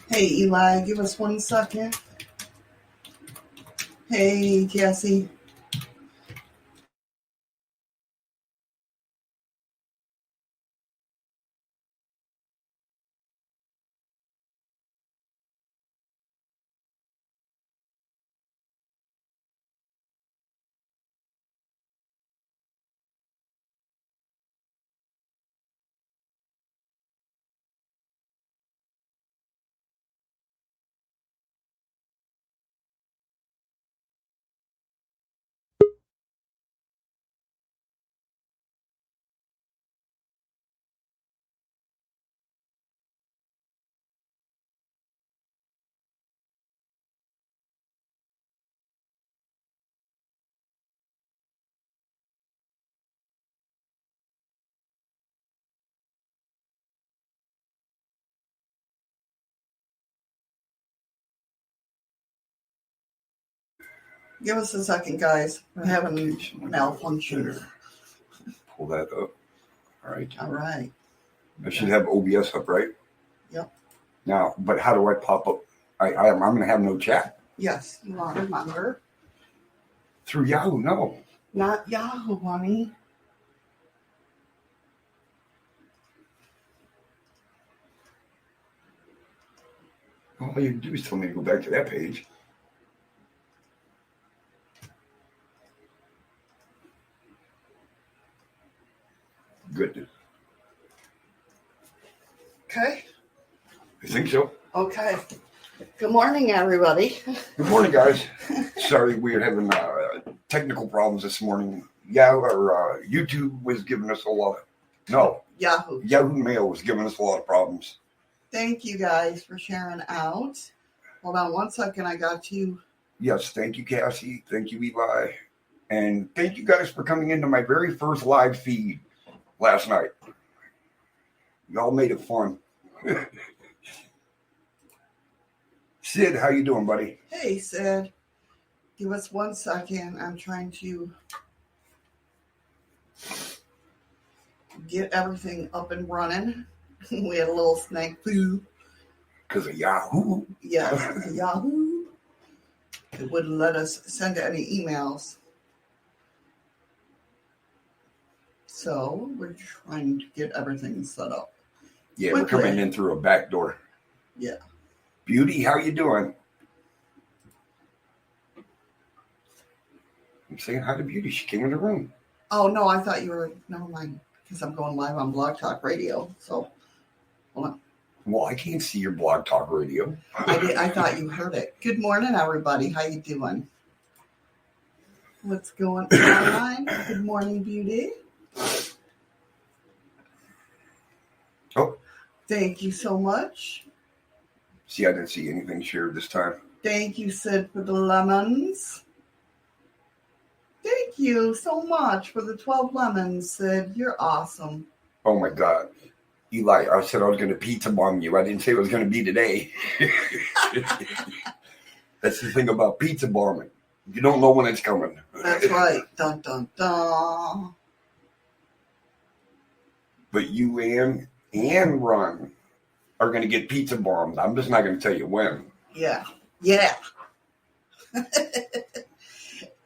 Hey, Eli, give us 1 second. Hey, Jesse. Give us a second, guys. We're having a malfunction. Pull that up. All right. All right. I should have OBS up, right? Yep. Now, but how do I pop up? I'm going to have no chat. Yes, you want to remember. Through Yahoo, no. Not Yahoo, honey. All you do is tell me to go back to that page. Goodness. Okay. I think so. Okay. Good morning, everybody. Good morning, guys. Sorry, we were having technical problems this morning. Yeah, our YouTube was giving us a lot of... No. Yahoo Mail was giving us a lot of problems. Thank you, guys, for sharing out. Hold on 1 second. I got you. Yes, thank you, Cassie. Thank you, Eli. And thank you guys for coming into my very first live feed last night. Y'all made it fun. Sid, how you doing, buddy? Hey, Sid. Give us 1 second. I'm trying to get everything up and running. We had a little snafu. Because of Yahoo. Yes, Yahoo. It wouldn't let us send any emails. So we're trying to get everything set up. Yeah, quickly. We're coming in through a back door. Yeah. Beauty, how you doing? I'm saying hi to Beauty. She came in the room. Oh, no, I thought you were... Never mind. Because I'm going live on Blog Talk Radio. So, hold on. Well, I can't see your Blog Talk Radio. I thought you heard it. Good morning, everybody. How you doing? What's going on? Good morning, Beauty. Oh. Thank you so much. See, I didn't see anything shared this time. Thank you, Sid, for the lemons. Thank you so much for the 12 lemons, Sid. You're awesome. Oh, my God. Eli, I said I was going to pizza bomb you. I didn't say it was going to be today. That's the thing about pizza bombing. You don't know when it's coming. That's right. Dun, dun, dun. But you and Ron are going to get pizza bombed. I'm just not going to tell you when. Yeah.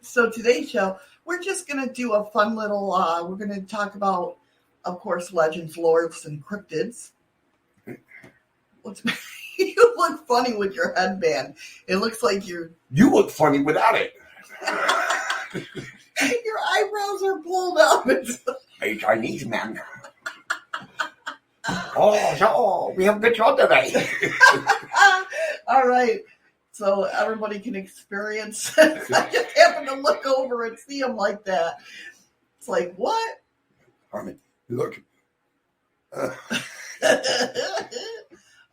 So today's show, we're just going to do a fun little, we're going to talk about, of course, legends, lords, and cryptids. You look funny with your headband. It looks like You look funny without it. Your eyebrows are pulled up. Hey, Chinese man. So we have a good show today. All right. So everybody can experience. I just happened to look over and see him like that. It's like, what? I mean, look.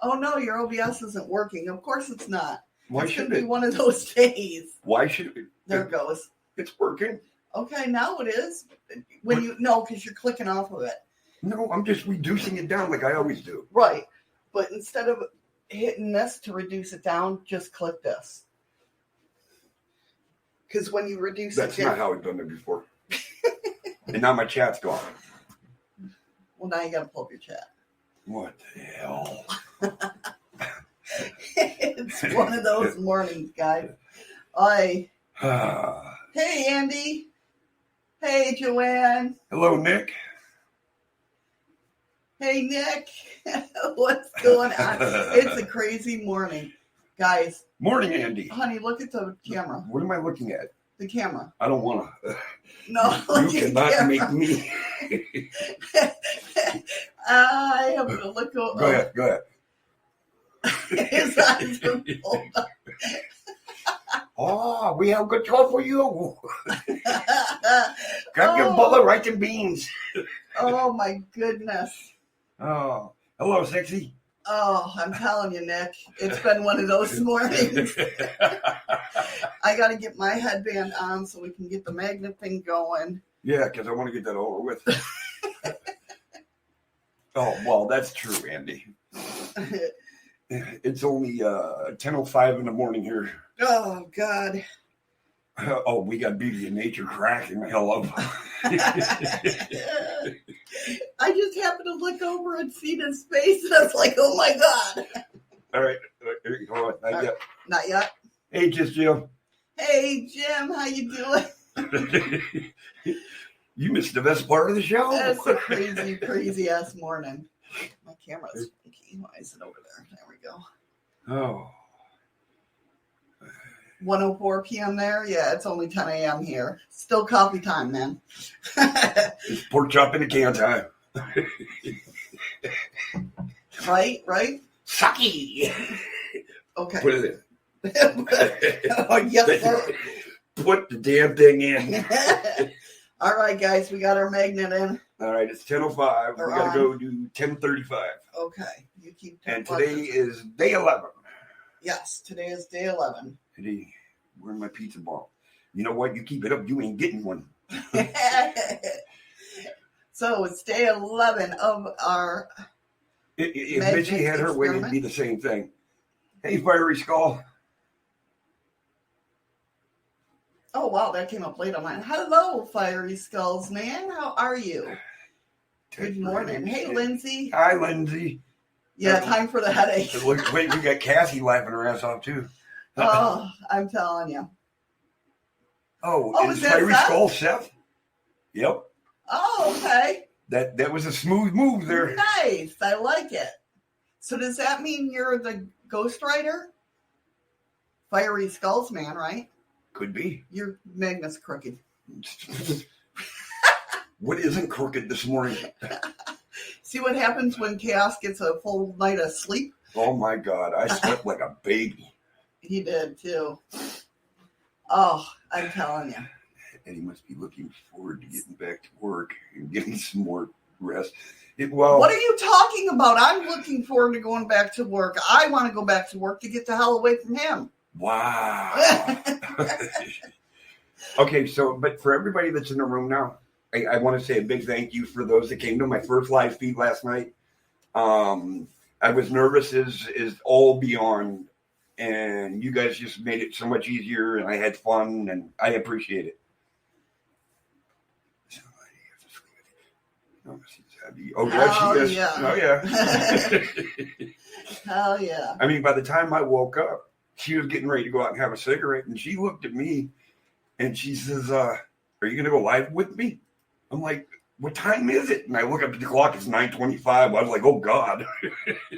Oh, no, your OBS isn't working. Of course it's not. Why it's should gonna it? Be one of those days. Why should it? There it goes. It's working. Okay, now it is. Because you're clicking off of it. No, I'm just reducing it down like I always do. Right. But instead of hitting this to reduce it down, just click this. Because when you reduce That's it down... not how I've done it before. And now my chat's gone. Well, now you got to pull up your chat. What the hell? It's one of those mornings, guys. Hey, Andy. Hey, Joanne. Hello, Nick. Hey, Nick. What's going on? It's a crazy morning, guys. Morning, Andy. Honey, look at the camera. What am I looking at? The camera. I don't want to. No, You cannot make me. I have to look over. Go ahead. His eyes are pulled up. Oh, we have good job for you. Grab your bowl of rice and beans. Oh, my goodness. Oh, hello, sexy. Oh, I'm telling you, Nick, it's been one of those mornings. I got to get my headband on so we can get the magnet thing going. Yeah, because I want to get that over with. Oh, well, that's true, Andy. It's only 10:05 in the morning here. Oh, God. Oh, we got Beauty in Nature cracking the hell up. I just happened to look over and see his face, and I was like, oh, my God. All right. Hold on. Not yet. Not yet. Hey, just Jim. Hey, Jim. How you doing? You missed the best part of the show. That's a crazy, crazy-ass morning. My camera's funky. Why is it over there? There we go. Oh. 1:04 p.m. there? Yeah, it's only 10 a.m. here. Still coffee time, man. It's pork chop in a can time. Right? Sucky. Okay. Put it in. Oh, yes, sir. Put the damn thing in. All right, guys, we got our magnet in. All right, it's 10:05. We got to go do 10:35. Okay. You keep. And today is day 11. Yes, today is day 11. Hey, where's my pizza ball? You know what? You keep it up, you ain't getting one. So it's day 11 of our. If Mitchie had her way, it'd be the same thing. Hey, Fiery Skull. Oh, wow, that came up late on mine. Hello, Fiery Skulls, man. How are you? Good morning. Hey, Lindsay. Hi, Lindsay. Yeah, time for the headache. Wait, we got Cassie laughing her ass off, too. Oh, I'm telling you. Oh, is Fiery Skull Seth? Yep. Oh, okay. That was a smooth move there. Nice. I like it. So does that mean you're the ghostwriter? Fiery Skulls man, right? Could be. Your magnet's crooked. What isn't crooked this morning? See what happens when Chaos gets a full night of sleep? Oh, my God. I slept like a baby. He did, too. Oh, I'm telling you. And he must be looking forward to getting back to work and getting some more rest. What are you talking about? I'm looking forward to going back to work. I want to go back to work to get the hell away from him. Wow. Okay, but for everybody that's in the room now, I want to say a big thank you for those that came to my first live feed last night. I was nervous is all beyond, and you guys just made it so much easier, and I had fun, and I appreciate it. Oh, yeah, she is. Yeah. Oh, yeah. Hell yeah. I mean, by the time I woke up, she was getting ready to go out and have a cigarette, and she looked at me, and she says, are you going to go live with me? I'm like, what time is it? And I look up at the clock, it's 9:25. I was like, oh, God.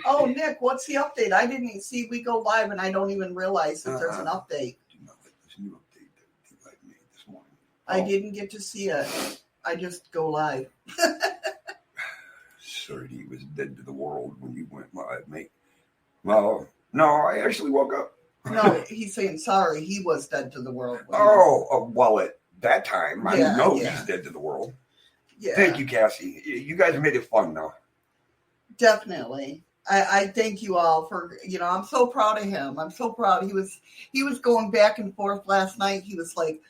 Oh, Nick, what's the update? I didn't see we go live, and I don't even realize that there's an update. Do not like this new update that I made this morning. I didn't get to see it. I just go live. Sorry, he was dead to the world when you went live, mate. Well, no, I actually woke up. No, he's saying sorry. He was dead to the world. Well, at that time, I know yeah. he's dead to the world. Yeah. Thank you, Cassie. You guys made it fun, though. Definitely. I thank you all for, I'm so proud of him. I'm so proud. He was going back and forth last night. He was like,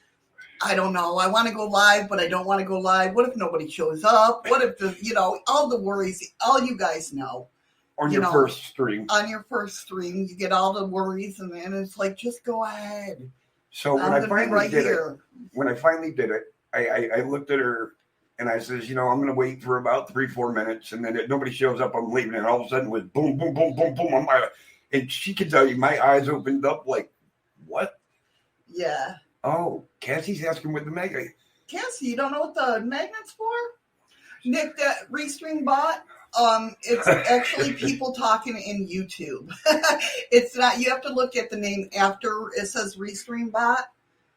I don't know. I want to go live, but I don't want to go live. What if nobody shows up? What if all the worries, all you guys know. On your first stream. On your first stream, you get all the worries, and then it's like, just go ahead. So when I finally did it, I looked at her and I says, I'm going to wait for about 3-4 minutes, and then if nobody shows up, I'm leaving. And all of a sudden, it was boom, boom, boom, boom, boom. And she can tell you, my eyes opened up like, what? Yeah. Oh, Cassie's asking what the magnet. Cassie, you don't know what the magnet's for? Nick, that Restream bot, it's actually people talking in YouTube. It's not, you have to look at the name after it says Restream bot.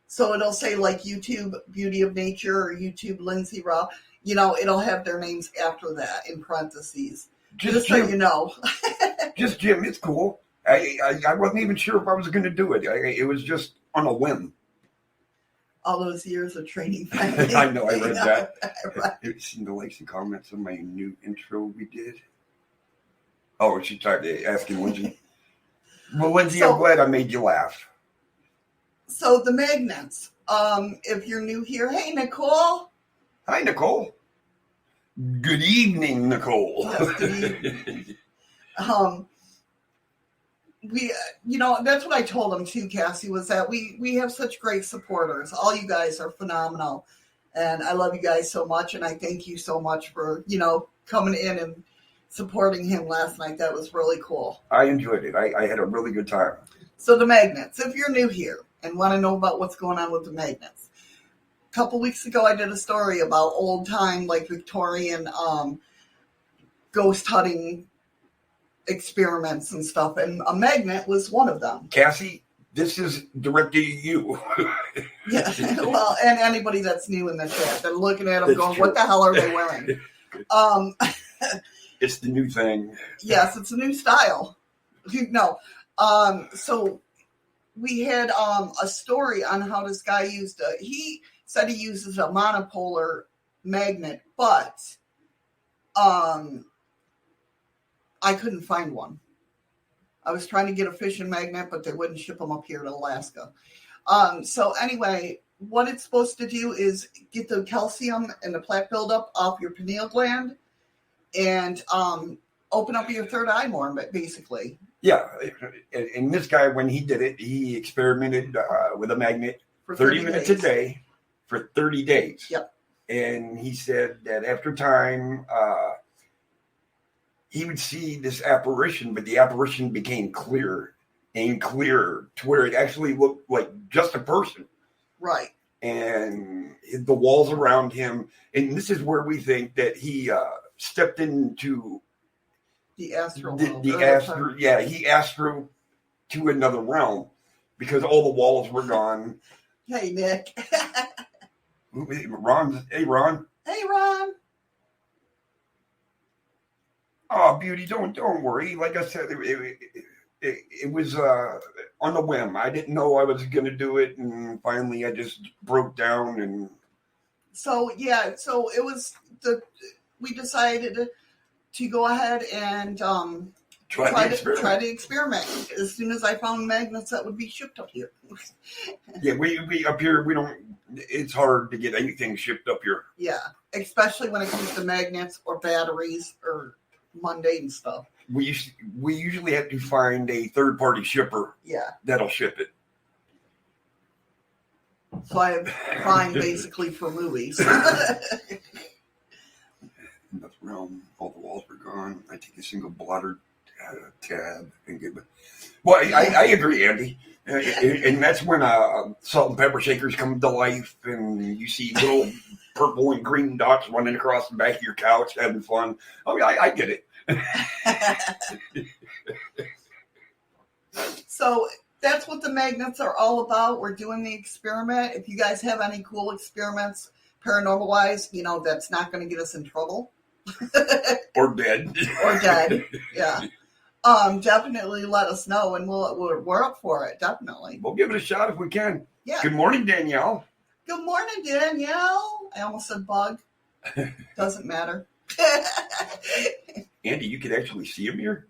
So it'll say like YouTube Beauty of Nature or YouTube Lindsay Raw. You know, it'll have their names after that in parentheses. Just so you know. Just Jim, it's cool. I wasn't even sure if I was going to do it. It was just on a whim. All those years of training. I know, I read that. Right. Have you seen the likes and comments on my new intro we did? Oh, she started asking Lindsay. Well, Lindsay, I'm glad I made you laugh. So the magnets. If you're new here, hey, Nicole. Hi, Nicole. Good evening, Nicole. Yes, good evening. We, you know, that's what I told him too, Cassie, was that we have such great supporters. All you guys are phenomenal. And I love you guys so much. And I thank you so much for, you know, coming in and supporting him last night. That was really cool. I enjoyed it. I had a really good time. So the magnets, if you're new here and want to know about what's going on with the magnets. A couple weeks ago, I did a story about old time, like Victorian ghost hunting experiments and stuff, and a magnet was one of them. Cassie, this is directed to you. Yeah, well, and anybody that's new in the chat, they're looking at them That's going, true. what the hell are they wearing? It's the new thing. Yes, it's a new style. No. So we had a story on how this guy used he said he uses a monopolar magnet, but I couldn't find one. I was trying to get a fishing magnet, but they wouldn't ship them up here to Alaska. So anyway, what it's supposed to do is get the calcium and the plaque buildup off your pineal gland and open up your third eye more, basically. Yeah, and this guy, when he did it, he experimented with a magnet For 30 minutes days. a day for 30 days. Yep. And he said that after time, he would see this apparition, but the apparition became clearer and clearer to where it actually looked like just a person. Right. And the walls around him. And this is where we think that he stepped into The astral world. the astral. Yeah, he astral to another realm because all the walls were gone. Hey, Nick. Ron, hey, Ron. Hey, Ron. Oh, beauty, don't worry. Like I said, it was on a whim. I didn't know I was going to do it, and finally I just broke down. And So, yeah, so it was we decided to go ahead and try to experiment. As soon as I found magnets that would be shipped up here. Yeah, we up here, we don't, it's hard to get anything shipped up here. Yeah, especially when it comes to magnets or batteries or mundane stuff. We usually have to find a third-party shipper that'll ship it. So I have Prime basically for movies. In the realm, all the walls were gone. I take a single blotter tab and get it. Well, I agree, Andy. And that's when salt and pepper shakers come to life, and you see little purple and green dots running across the back of your couch having fun. Oh, yeah, I get it. So that's what the magnets are all about. We're doing the experiment. If you guys have any cool experiments, paranormal wise, you know, that's not going to get us in trouble. Or dead. Or dead. Yeah. Definitely let us know, and we're up for it. Definitely. We'll give it a shot if we can. Yeah. Good morning, Danielle. Good morning, Danielle. I almost said bug. Doesn't matter. Andy, you could actually see him here.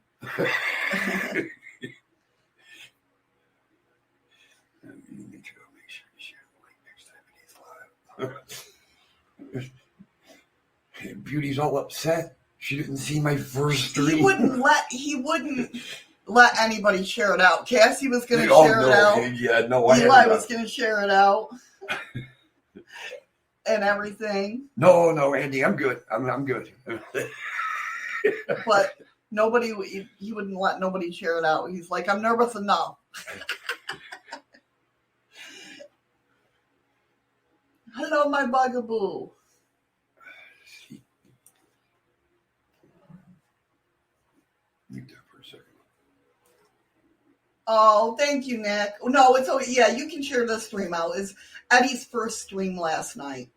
Beauty's all upset. She didn't see my first stream. He wouldn't let anybody share it out. Cassie was going to share it out. Yeah, no, I Eli was going to share it out. And everything. No, Andy, I'm good. I'm good. But He wouldn't let nobody share it out. He's like, I'm nervous enough. Hello, my bugaboo. Mute that for a second. Oh, thank you, Nick. No, it's okay. Yeah, you can share the stream out. It's Eddie's first stream last night.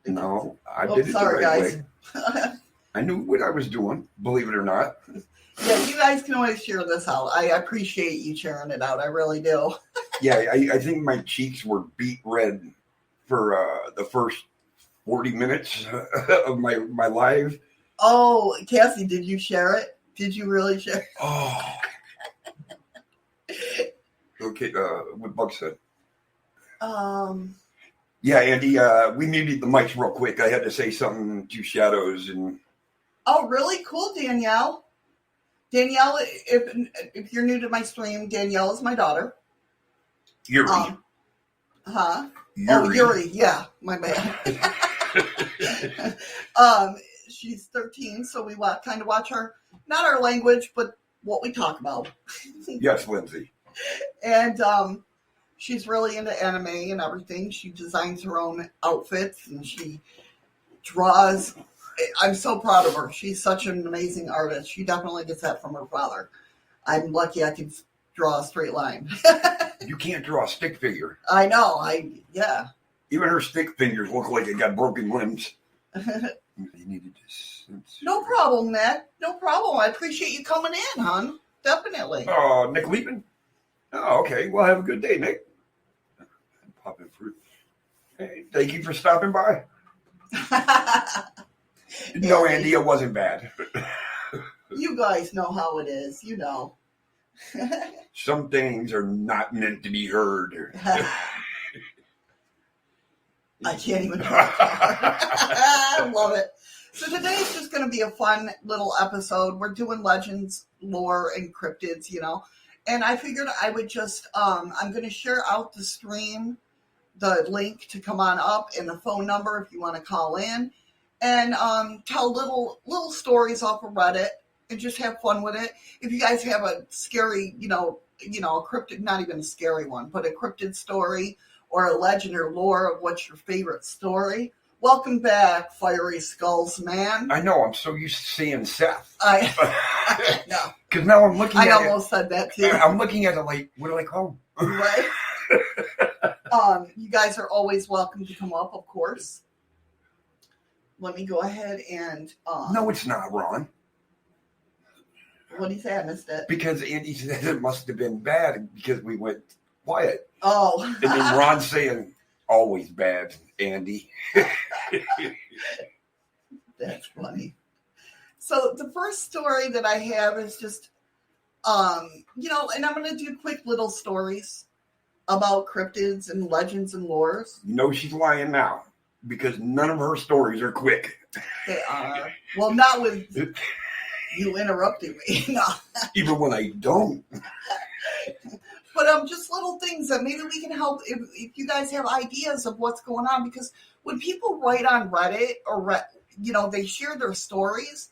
No, I did it the right way. I knew what I was doing, believe it or not. Yeah, you guys can always share this out. I appreciate you sharing it out. I really do. Yeah, I think my cheeks were beet red for the first 40 minutes of my live. Oh, Cassie, did you share it? Did you really share it? Oh. Okay, what Buck said. Yeah, Andy, we muted the mics real quick. I had to say something to Shadows and. Oh, really? Cool, Danielle. Danielle, if you're new to my stream, Danielle is my daughter. Yuri. Yuri. Oh, Yuri. Yuri. Yeah, my bad. She's 13, so we kind of watch her, not our language, but what we talk about. Yes, Lindsay. And she's really into anime and everything. She designs her own outfits and she draws. I'm so proud of her. She's such an amazing artist. She definitely gets that from her father. I'm lucky I can draw a straight line. You can't draw a stick figure. I know. Yeah. Even her stick fingers look like it got broken limbs. You needed to sense. No problem, Nick. No problem. I appreciate you coming in, hon. Definitely. Oh, Nick Leapin? Oh, okay. Well, have a good day, Nick. Popping fruit. Hey, thank you for stopping by. No, Andy, it wasn't bad. You guys know how it is. You know. Some things are not meant to be heard. I can't even. I love it. So today is just going to be a fun little episode. We're doing legends, lore, and cryptids, And I figured I would just, I'm going to share out the stream, the link to come on up, and the phone number if you want to call in, and tell little stories off of Reddit and just have fun with it. If you guys have a scary, a cryptid, not even a scary one, but a cryptid story or a legend or lore of what's your favorite story. Welcome back, Fiery Skulls, man. I know. I'm so used to seeing Seth. I know. Because now I'm looking at it. I almost said that too. I'm looking at it like, what do I call him? Right? You guys are always welcome to come up, of course. Let me go ahead and... No, it's not, Ron. What did he say? I missed it. Because Andy said it must have been bad because we went quiet. Oh. And then Ron's saying, always bad, Andy. That's funny. So the first story that I have is just, and I'm going to do quick little stories about cryptids and legends and lores. You know she's lying now because none of her stories are quick. They are. Well, not with you interrupting me. No. Even when I don't. But just little things that maybe we can help if you guys have ideas of what's going on. Because when people write on Reddit or, they share their stories,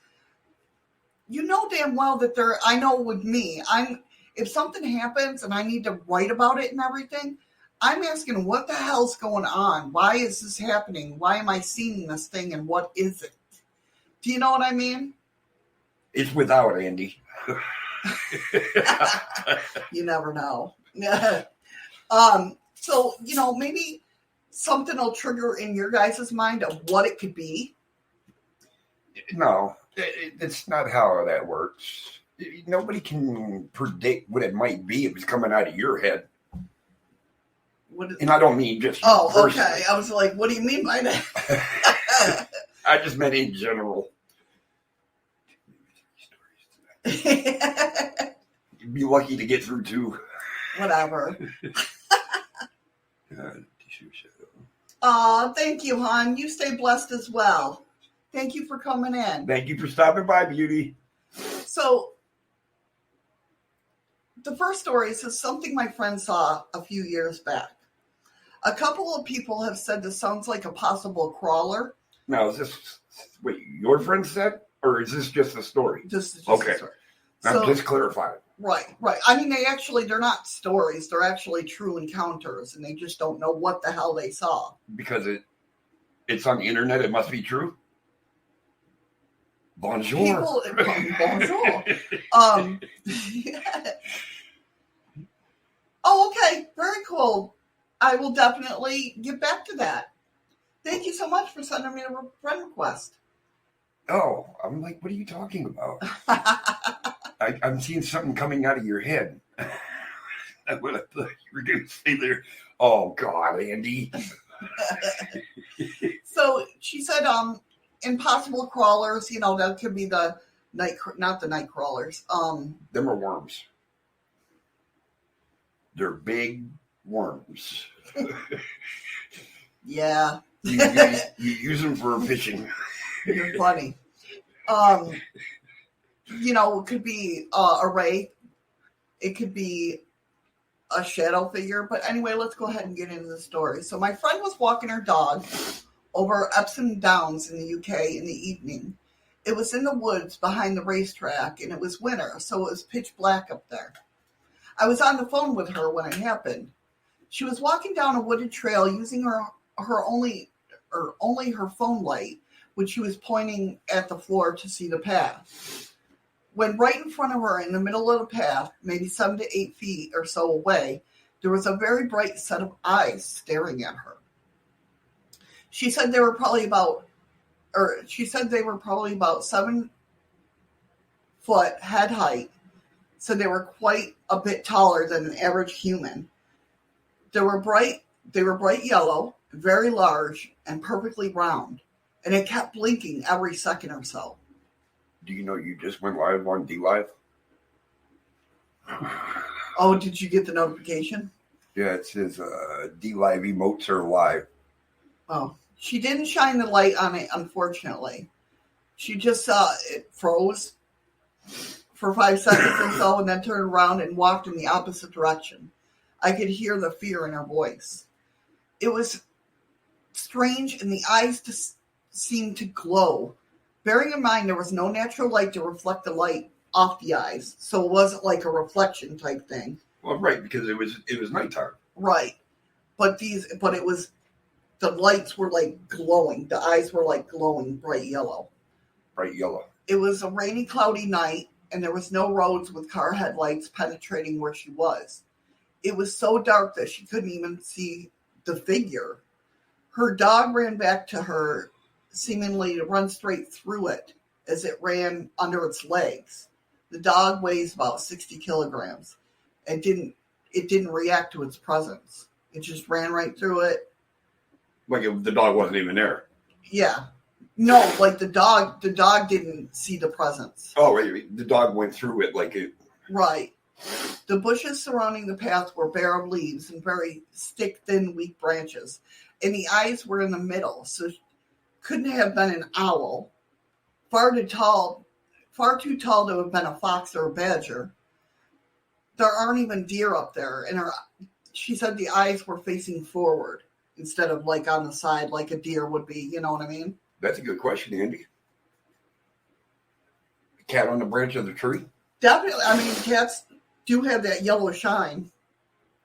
you know damn well that I know with me, if something happens and I need to write about it and everything, I'm asking what the hell's going on? Why is this happening? Why am I seeing this thing and what is it? Do you know what I mean? It's without Andy. You never know. So, maybe something will trigger in your guys' mind of what it could be. No, it's not how that works. Nobody can predict what it might be if it's coming out of your head. And I don't mean just personally. Okay. I was like, what do you mean by that? I just meant in general. You'd be lucky to get through two. Whatever. Aw, thank you, hon. You stay blessed as well. Thank you for coming in. Thank you for stopping by, Beauty. So, the first story is something my friend saw a few years back. A couple of people have said this sounds like a possible crawler. Now, is this what your friend said, or is this just a story? Just okay. A story. I'm just clarifying. Right. I mean, they're not stories. They're actually true encounters, and they just don't know what the hell they saw. Because it's on the internet, it must be true. Bonjour. Bonjour. Yeah. Oh, okay. Very cool. I will definitely get back to that. Thank you so much for sending me a friend request. Oh, I'm like, what are you talking about? I'm seeing something coming out of your head. What I thought you were going to say there. Oh, God, Andy. So she said, impossible crawlers, that could be the not the night crawlers. Them are worms. They're big worms. Yeah. You use them for fishing. You're funny. It could be a wraith. It could be a shadow figure. But anyway, let's go ahead and get into the story. So my friend was walking her dog over Epsom Downs in the UK in the evening. It was in the woods behind the racetrack, and it was winter, so it was pitch black up there. I was on the phone with her when it happened. She was walking down a wooded trail using her only her phone light, which she was pointing at the floor to see the path. When right in front of her, in the middle of the path, maybe 7 to 8 feet or so away, there was a very bright set of eyes staring at her. She said they were probably about 7 foot head height, so they were quite a bit taller than an average human. They were bright yellow, very large, and perfectly round, and it kept blinking every second or so. Do you know you just went live on DLive? Oh, did you get the notification? Yeah, it says DLive emotes are live. Oh, she didn't shine the light on it, unfortunately. She just it froze for 5 seconds or so and then turned around and walked in the opposite direction. I could hear the fear in her voice. It was strange, and the eyes just seemed to glow. Bearing in mind there was no natural light to reflect the light off the eyes, so it wasn't like a reflection type thing. Well, right, because it was nighttime. Right, but it was, the lights were like glowing. The eyes were like glowing bright yellow. Bright yellow. It was a rainy, cloudy night, and there was no roads with car headlights penetrating where she was. It was so dark that she couldn't even see the figure. Her dog ran back to her, seemingly to run straight through it as it ran under its legs. The dog weighs about 60 kilograms. It didn't react to its presence. It just ran right through it. Like the dog wasn't even there. Yeah. No, like the dog didn't see the presence. Oh, wait, the dog went through it like it. Right. The bushes surrounding the path were bare of leaves and very stick-thin, weak branches. And the eyes were in the middle, so couldn't have been an owl. Far too tall to have been a fox or a badger. There aren't even deer up there. And she said the eyes were facing forward instead of like on the side like a deer would be. You know what I mean? That's a good question, Andy. Cat on the branch of the tree? Definitely. I mean, cats do have that yellow shine.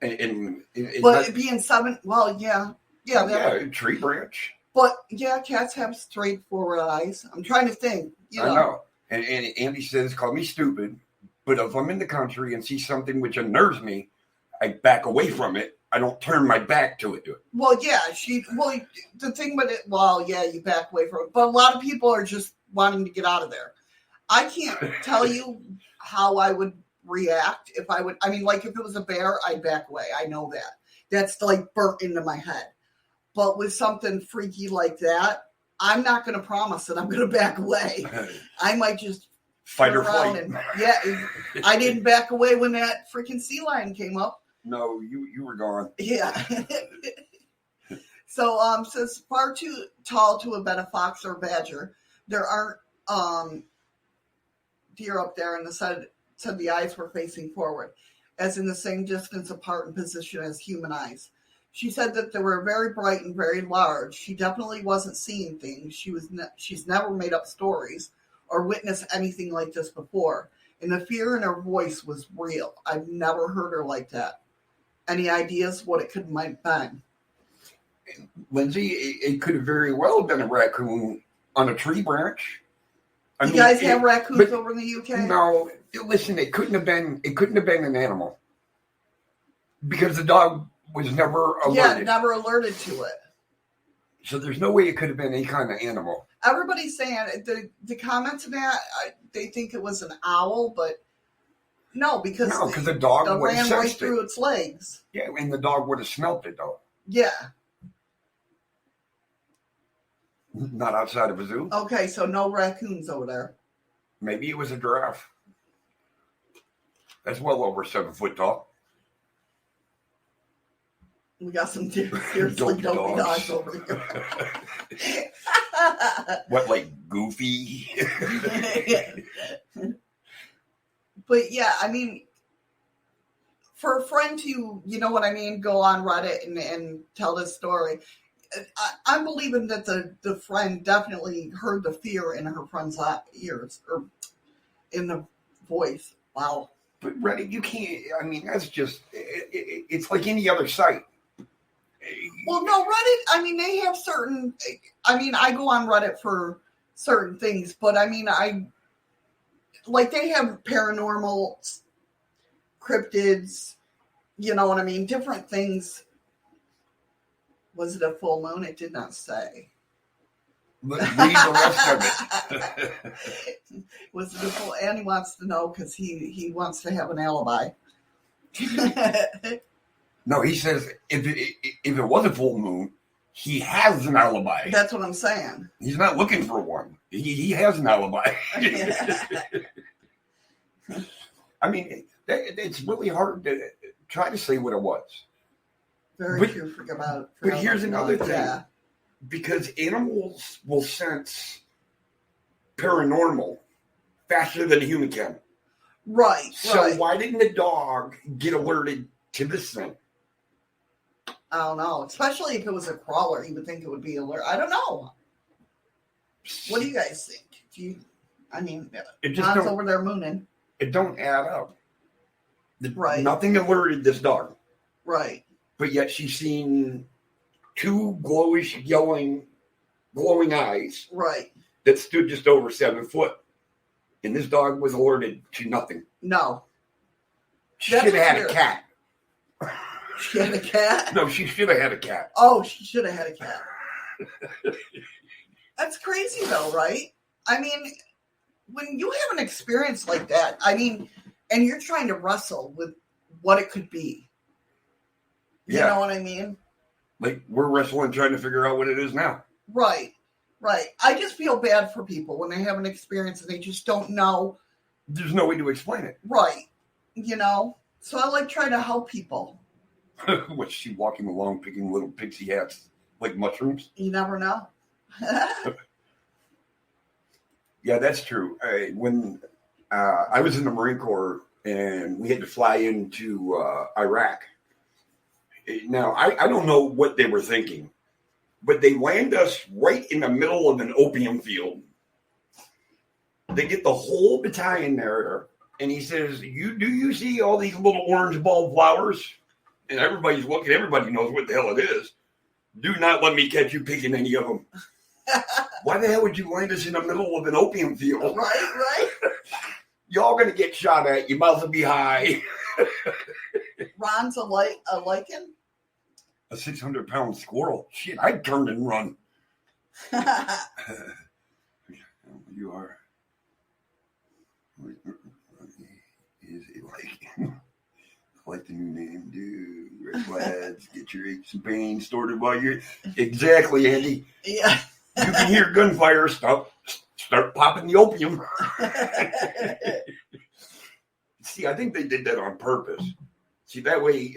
And but it being 7, well, yeah. Yeah, a tree branch. But, yeah, cats have straightforward eyes. I'm trying to think. I know. And Andy says, call me stupid, but if I'm in the country and see something which unnerves me, I back away from it. I don't turn my back to it. Well, yeah, the thing with it, well, yeah, you back away from it. But a lot of people are just wanting to get out of there. I can't tell you how I would react if it was a bear, I'd back away. I know that. That's like burnt into my head. But with something freaky like that, I'm not going to promise that I'm going to back away. I might just fight or flight. I didn't back away when that freaking sea lion came up. No, you were gone. Yeah. So, says far too tall to have been a fox or a badger. there aren't deer up there, and said the eyes were facing forward, as in the same distance apart in position as human eyes. She said that they were very bright and very large. She definitely wasn't seeing things. She's never made up stories or witnessed anything like this before. And the fear in her voice was real. I've never heard her like that. Any ideas what it might have been? Lindsay, it could have very well been a raccoon on a tree branch. You guys have raccoons over in the UK? No, listen, it couldn't have been an animal. Because the dog was never alerted. Yeah, never alerted to it. So there's no way it could have been any kind of animal. Everybody's saying the comments of that, they think it was an owl, but no, because the dog ran right through its legs. Yeah, and the dog would have smelt it though. Yeah. Not outside of a zoo. Okay, so no raccoons over there. Maybe it was a giraffe. That's well over 7 foot tall. We got some seriously dopey dogs over here. What, like Goofy? But yeah, I mean, for a friend to, you know what I mean, go on Reddit and tell this story, I'm believing that the friend definitely heard the fear in her friend's ears, or in the voice. Wow. But Reddit, you can't, I mean, that's just, it's like any other site. Well, no, Reddit, I mean, they have certain, I mean, I go on Reddit for certain things, but I mean, they have paranormal, cryptids, you know what I mean, different things. Was it a full moon? It did not say. Read the rest of it. Was it a full? And he wants to know because he wants to have an alibi. No, he says if it was a full moon, he has an alibi. That's what I'm saying. He's not looking for one. He has an alibi. I mean, it's really hard to try to say what it was. Very true. Forget about it. But here's another thing. Yeah. Because animals will sense paranormal faster than a human can. Right. So why didn't the dog get alerted to this thing? I don't know. Especially if it was a crawler, he would think it would be alert. I don't know. What do you guys think? John's over there mooning. It don't add up. Right. Nothing alerted this dog. Right. But yet she's seen two glowing eyes. Right. That stood just over 7 foot. And this dog was alerted to nothing. No. She should have had a cat. She had a cat? No, she should have had a cat. Oh, she should have had a cat. That's crazy though, right? I mean, when you have an experience like that, I mean, and you're trying to wrestle with what it could be. You know what I mean? Like we're wrestling trying to figure out what it is now. Right. Right. I just feel bad for people when they have an experience and they just don't know. There's no way to explain it. Right. You know? So I like trying to help people. Was she walking along picking little pixie hats like mushrooms? You never know. Yeah, that's true. When I was in the Marine Corps and we had to fly into Iraq. Now, I don't know what they were thinking, but they land us right in the middle of an opium field. They get the whole battalion there, and he says, do you see all these little orange bulb flowers? And everybody's looking, everybody knows what the hell it is. Do not let me catch you picking any of them. Why the hell would you land us in the middle of an opium field? Right. Y'all gonna get shot at, your mouth will be high. Ron's a lichen? A 600-pound squirrel. Shit, I'd turn and run. You are. Is it like? I like the new name, dude. Red Flags, get your aches and pains sorted while you're. Exactly, Andy. Yeah. You can hear gunfire. Start popping the opium. See, I think they did that on purpose. See, that way,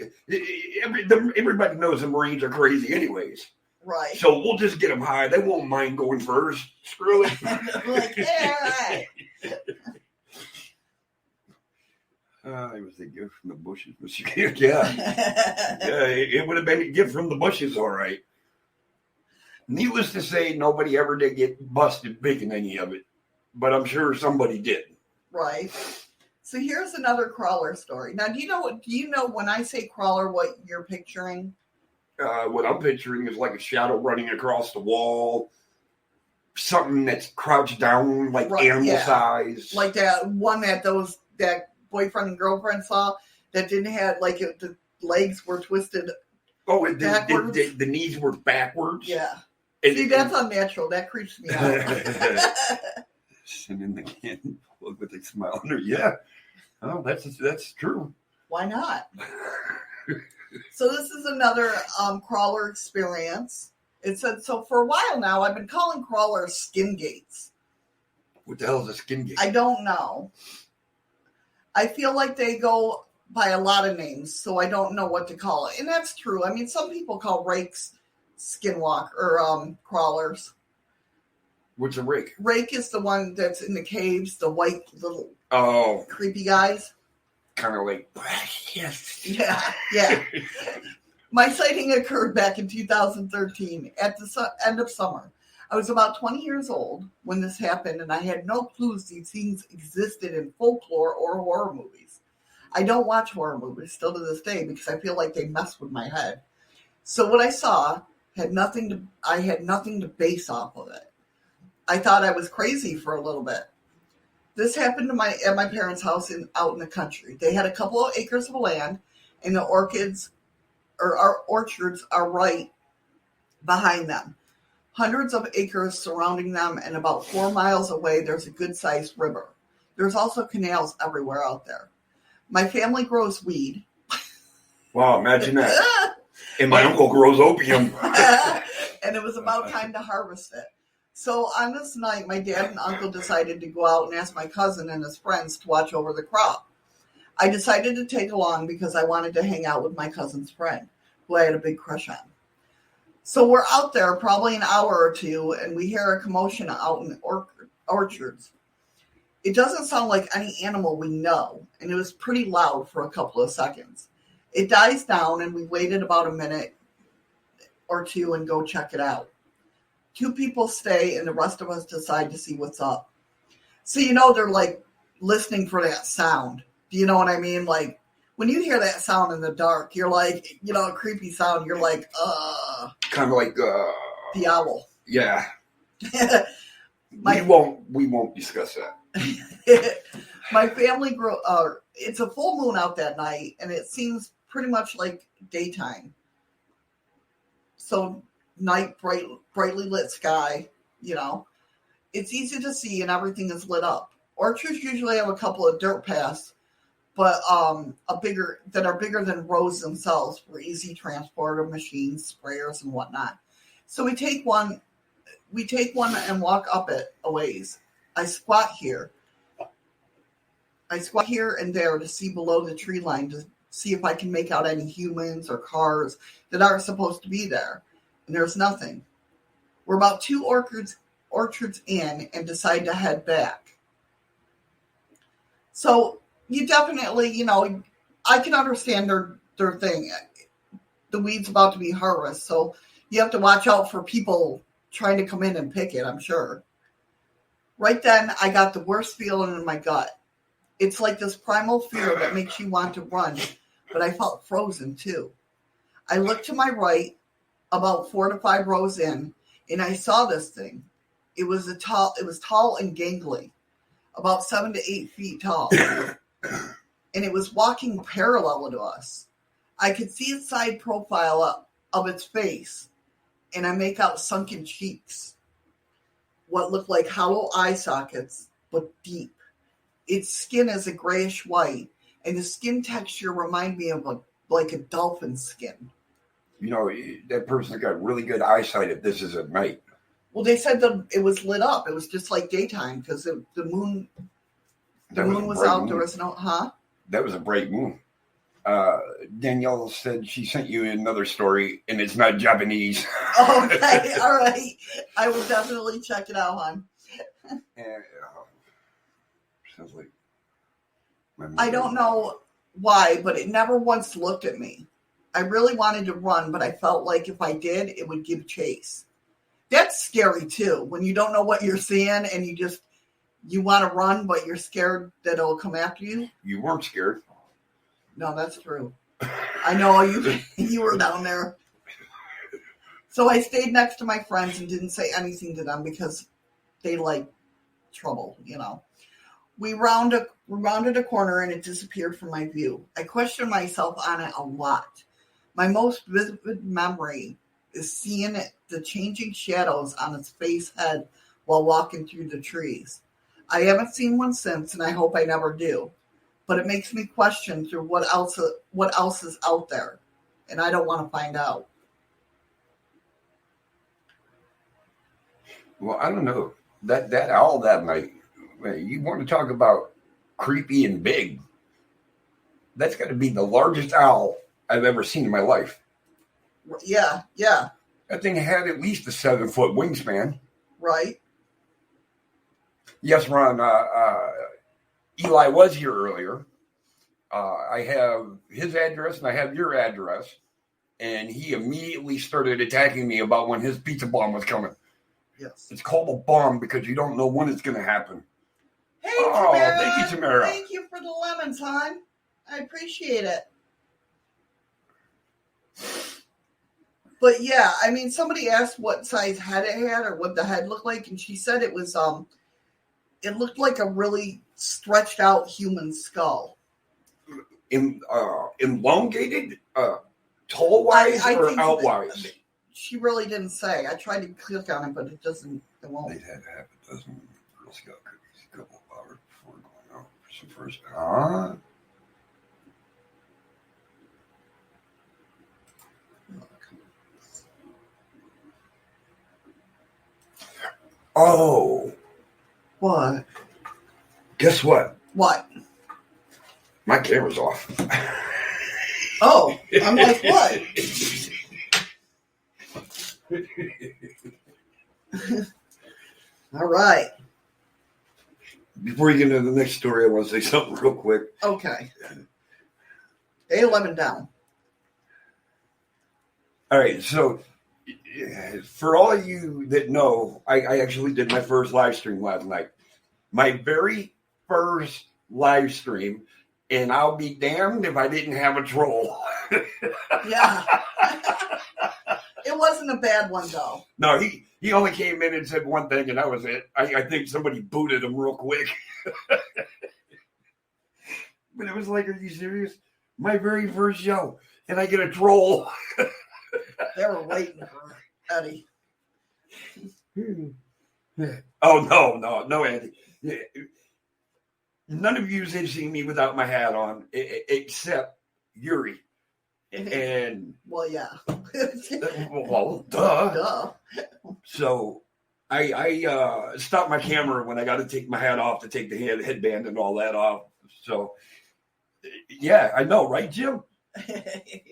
everybody knows the Marines are crazy anyways. Right. So we'll just get them high. They won't mind going first. Screw it. Like, yeah, right. It was a gift from the bushes. Yeah, it would have been a gift from the bushes, all right. Needless to say, nobody ever did get busted picking any of it, but I'm sure somebody did. Right. So here's another crawler story. Now, do you know when I say crawler, what you're picturing? What I'm picturing is like a shadow running across the wall, something that's crouched down, like animal size, like that one that boyfriend and girlfriend saw that didn't have the legs were twisted. Oh, the knees were backwards. Yeah. See, that's unnatural. That creeps me out. Sitting in the can with a smile under. Yeah. Oh, that's true. Why not? So this is another crawler experience. It said, so for a while now, I've been calling crawlers skin gates. What the hell is a skin gate? I don't know. I feel like they go by a lot of names, so I don't know what to call it. And that's true. I mean, some people call rakes skinwalk or crawlers. What's a rake? Rake is the one that's in the caves, the white little creepy guys. Kind of like, yes. Yeah. My sighting occurred back in 2013 at the end of summer. I was about 20 years old when this happened, and I had no clues these things existed in folklore or horror movies. I don't watch horror movies still to this day because I feel like they mess with my head. So what I saw I had nothing to base off of it. I thought I was crazy for a little bit. This happened at my parents' house out in the country. They had a couple of acres of land, and the orchards are right behind them. Hundreds of acres surrounding them, and about 4 miles away, there's a good-sized river. There's also canals everywhere out there. My family grows weed. Wow, imagine that. And my uncle grows opium. And it was about time to harvest it. So on this night, my dad and uncle decided to go out and ask my cousin and his friends to watch over the crop. I decided to take along because I wanted to hang out with my cousin's friend, who I had a big crush on. So we're out there probably an hour or two, and we hear a commotion out in the orchards. It doesn't sound like any animal we know, and it was pretty loud for a couple of seconds. It dies down, and we waited about a minute or two and go check it out. 2 people stay, and the rest of us decide to see what's up. So, they're like listening for that sound. Do you know what I mean? Like, when you hear that sound in the dark, you're like, a creepy sound. You're like, kind of like the owl. Yeah. We won't discuss that. My family it's a full moon out that night, and it seems pretty much like daytime. So night, brightly lit sky, It's easy to see, and everything is lit up. Orchards usually have a couple of dirt paths, but that are bigger than roads themselves for easy transport of machines, sprayers, and whatnot. So we take one and walk up it a ways. I squat here and there to see below the tree line to see if I can make out any humans or cars that aren't supposed to be there. And there's nothing. We're about 2 orchards in and decide to head back. So you definitely, I can understand their thing. The weed's about to be harvested, so you have to watch out for people trying to come in and pick it, I'm sure. Right then, I got the worst feeling in my gut. It's like this primal fear that makes you want to run, but I felt frozen too. I looked to my right, about 4 to 5 rows in, and I saw this thing. It was tall and gangly, about 7 to 8 feet tall, and it was walking parallel to us. I could see its side profile of its face, and I make out sunken cheeks, what looked like hollow eye sockets, but deep. Its skin is a grayish white, and the skin texture reminded me of like a dolphin skin. That person's got really good eyesight if this is at night. Well, they said that it was lit up. It was just like daytime because the moon was out. There was no, That was a bright moon. Danielle said she sent you another story, and it's not Japanese. Okay, all right. I will definitely check it out, hon. Sounds like I don't know why, but it never once looked at me. I really wanted to run, but I felt like if I did, it would give chase. That's scary too, when you don't know what you're seeing and you want to run, but you're scared that it'll come after you. You weren't scared. No, that's true. I know you were down there. So I stayed next to my friends and didn't say anything to them because they like trouble, you know. We rounded a corner and it disappeared from my view. I questioned myself on it a lot. My most vivid memory is seeing the changing shadows on its face head while walking through the trees. I haven't seen one since, and I hope I never do. But it makes me question through what else is out there, and I don't want to find out. Well, I don't know. That owl that night, you want to talk about creepy and big. That's got to be the largest owl I've ever seen in my life. Yeah. That thing had at least a 7-foot wingspan. Right. Yes, Ron. Eli was here earlier. I have his address and I have your address. And he immediately started attacking me about when his pizza bomb was coming. Yes. It's called a bomb because you don't know when it's going to happen. Hey, oh, Tamara. Thank you, Tamara. Thank you for the lemons, hon. I appreciate it. But yeah, I mean, somebody asked what size head it had or what the head looked like, and she said it was it looked like a really stretched out human skull. Elongated, tall wise or outwise? She really didn't say. I tried to click on it, but it won't. They'd had half a dozen Girl Scout cookies a couple of hours before going out for some first. Oh. What? Guess what? What? My camera's off. Oh, I'm like, what? All right. Before you get into the next story, I want to say something real quick. Okay. Day 11 down. All right, so for all of you that know, I actually did my first live stream last night. My very first live stream, and I'll be damned if I didn't have a troll. Yeah. It wasn't a bad one, though. No, he only came in and said one thing, and that was it. I think somebody booted him real quick. But it was like, are you serious? My very first show, and I get a troll. They were waiting for Eddie. Oh, no, Andy. None of you have seen me without my hat on, except Yuri. And well, yeah. Well, duh. So I stopped my camera when I got to take my hat off to take the headband and all that off. So yeah, I know, right, Jim?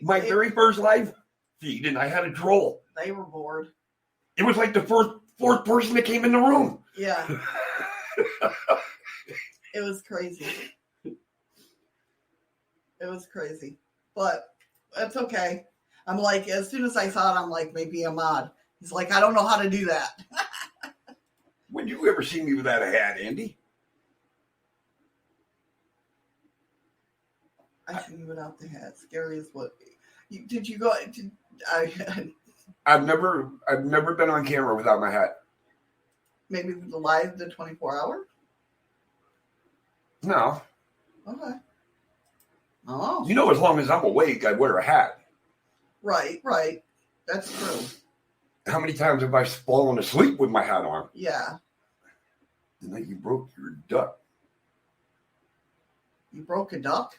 My very first live feed, and I had a troll. They were bored. It was like the fourth person that came in the room. Yeah. It was crazy. But that's okay. I'm like, as soon as I saw it, I'm like, maybe a mod. He's like, I don't know how to do that. When you ever see me without a hat, Andy? I see you without the hat. Scary as what? Did you go? I've never been on camera without my hat. Maybe the 24 hour? No. Okay. Oh. You know, as long as I'm awake, I wear a hat. Right. That's true. How many times have I fallen asleep with my hat on? Yeah. The night you broke your duck. You broke a duck?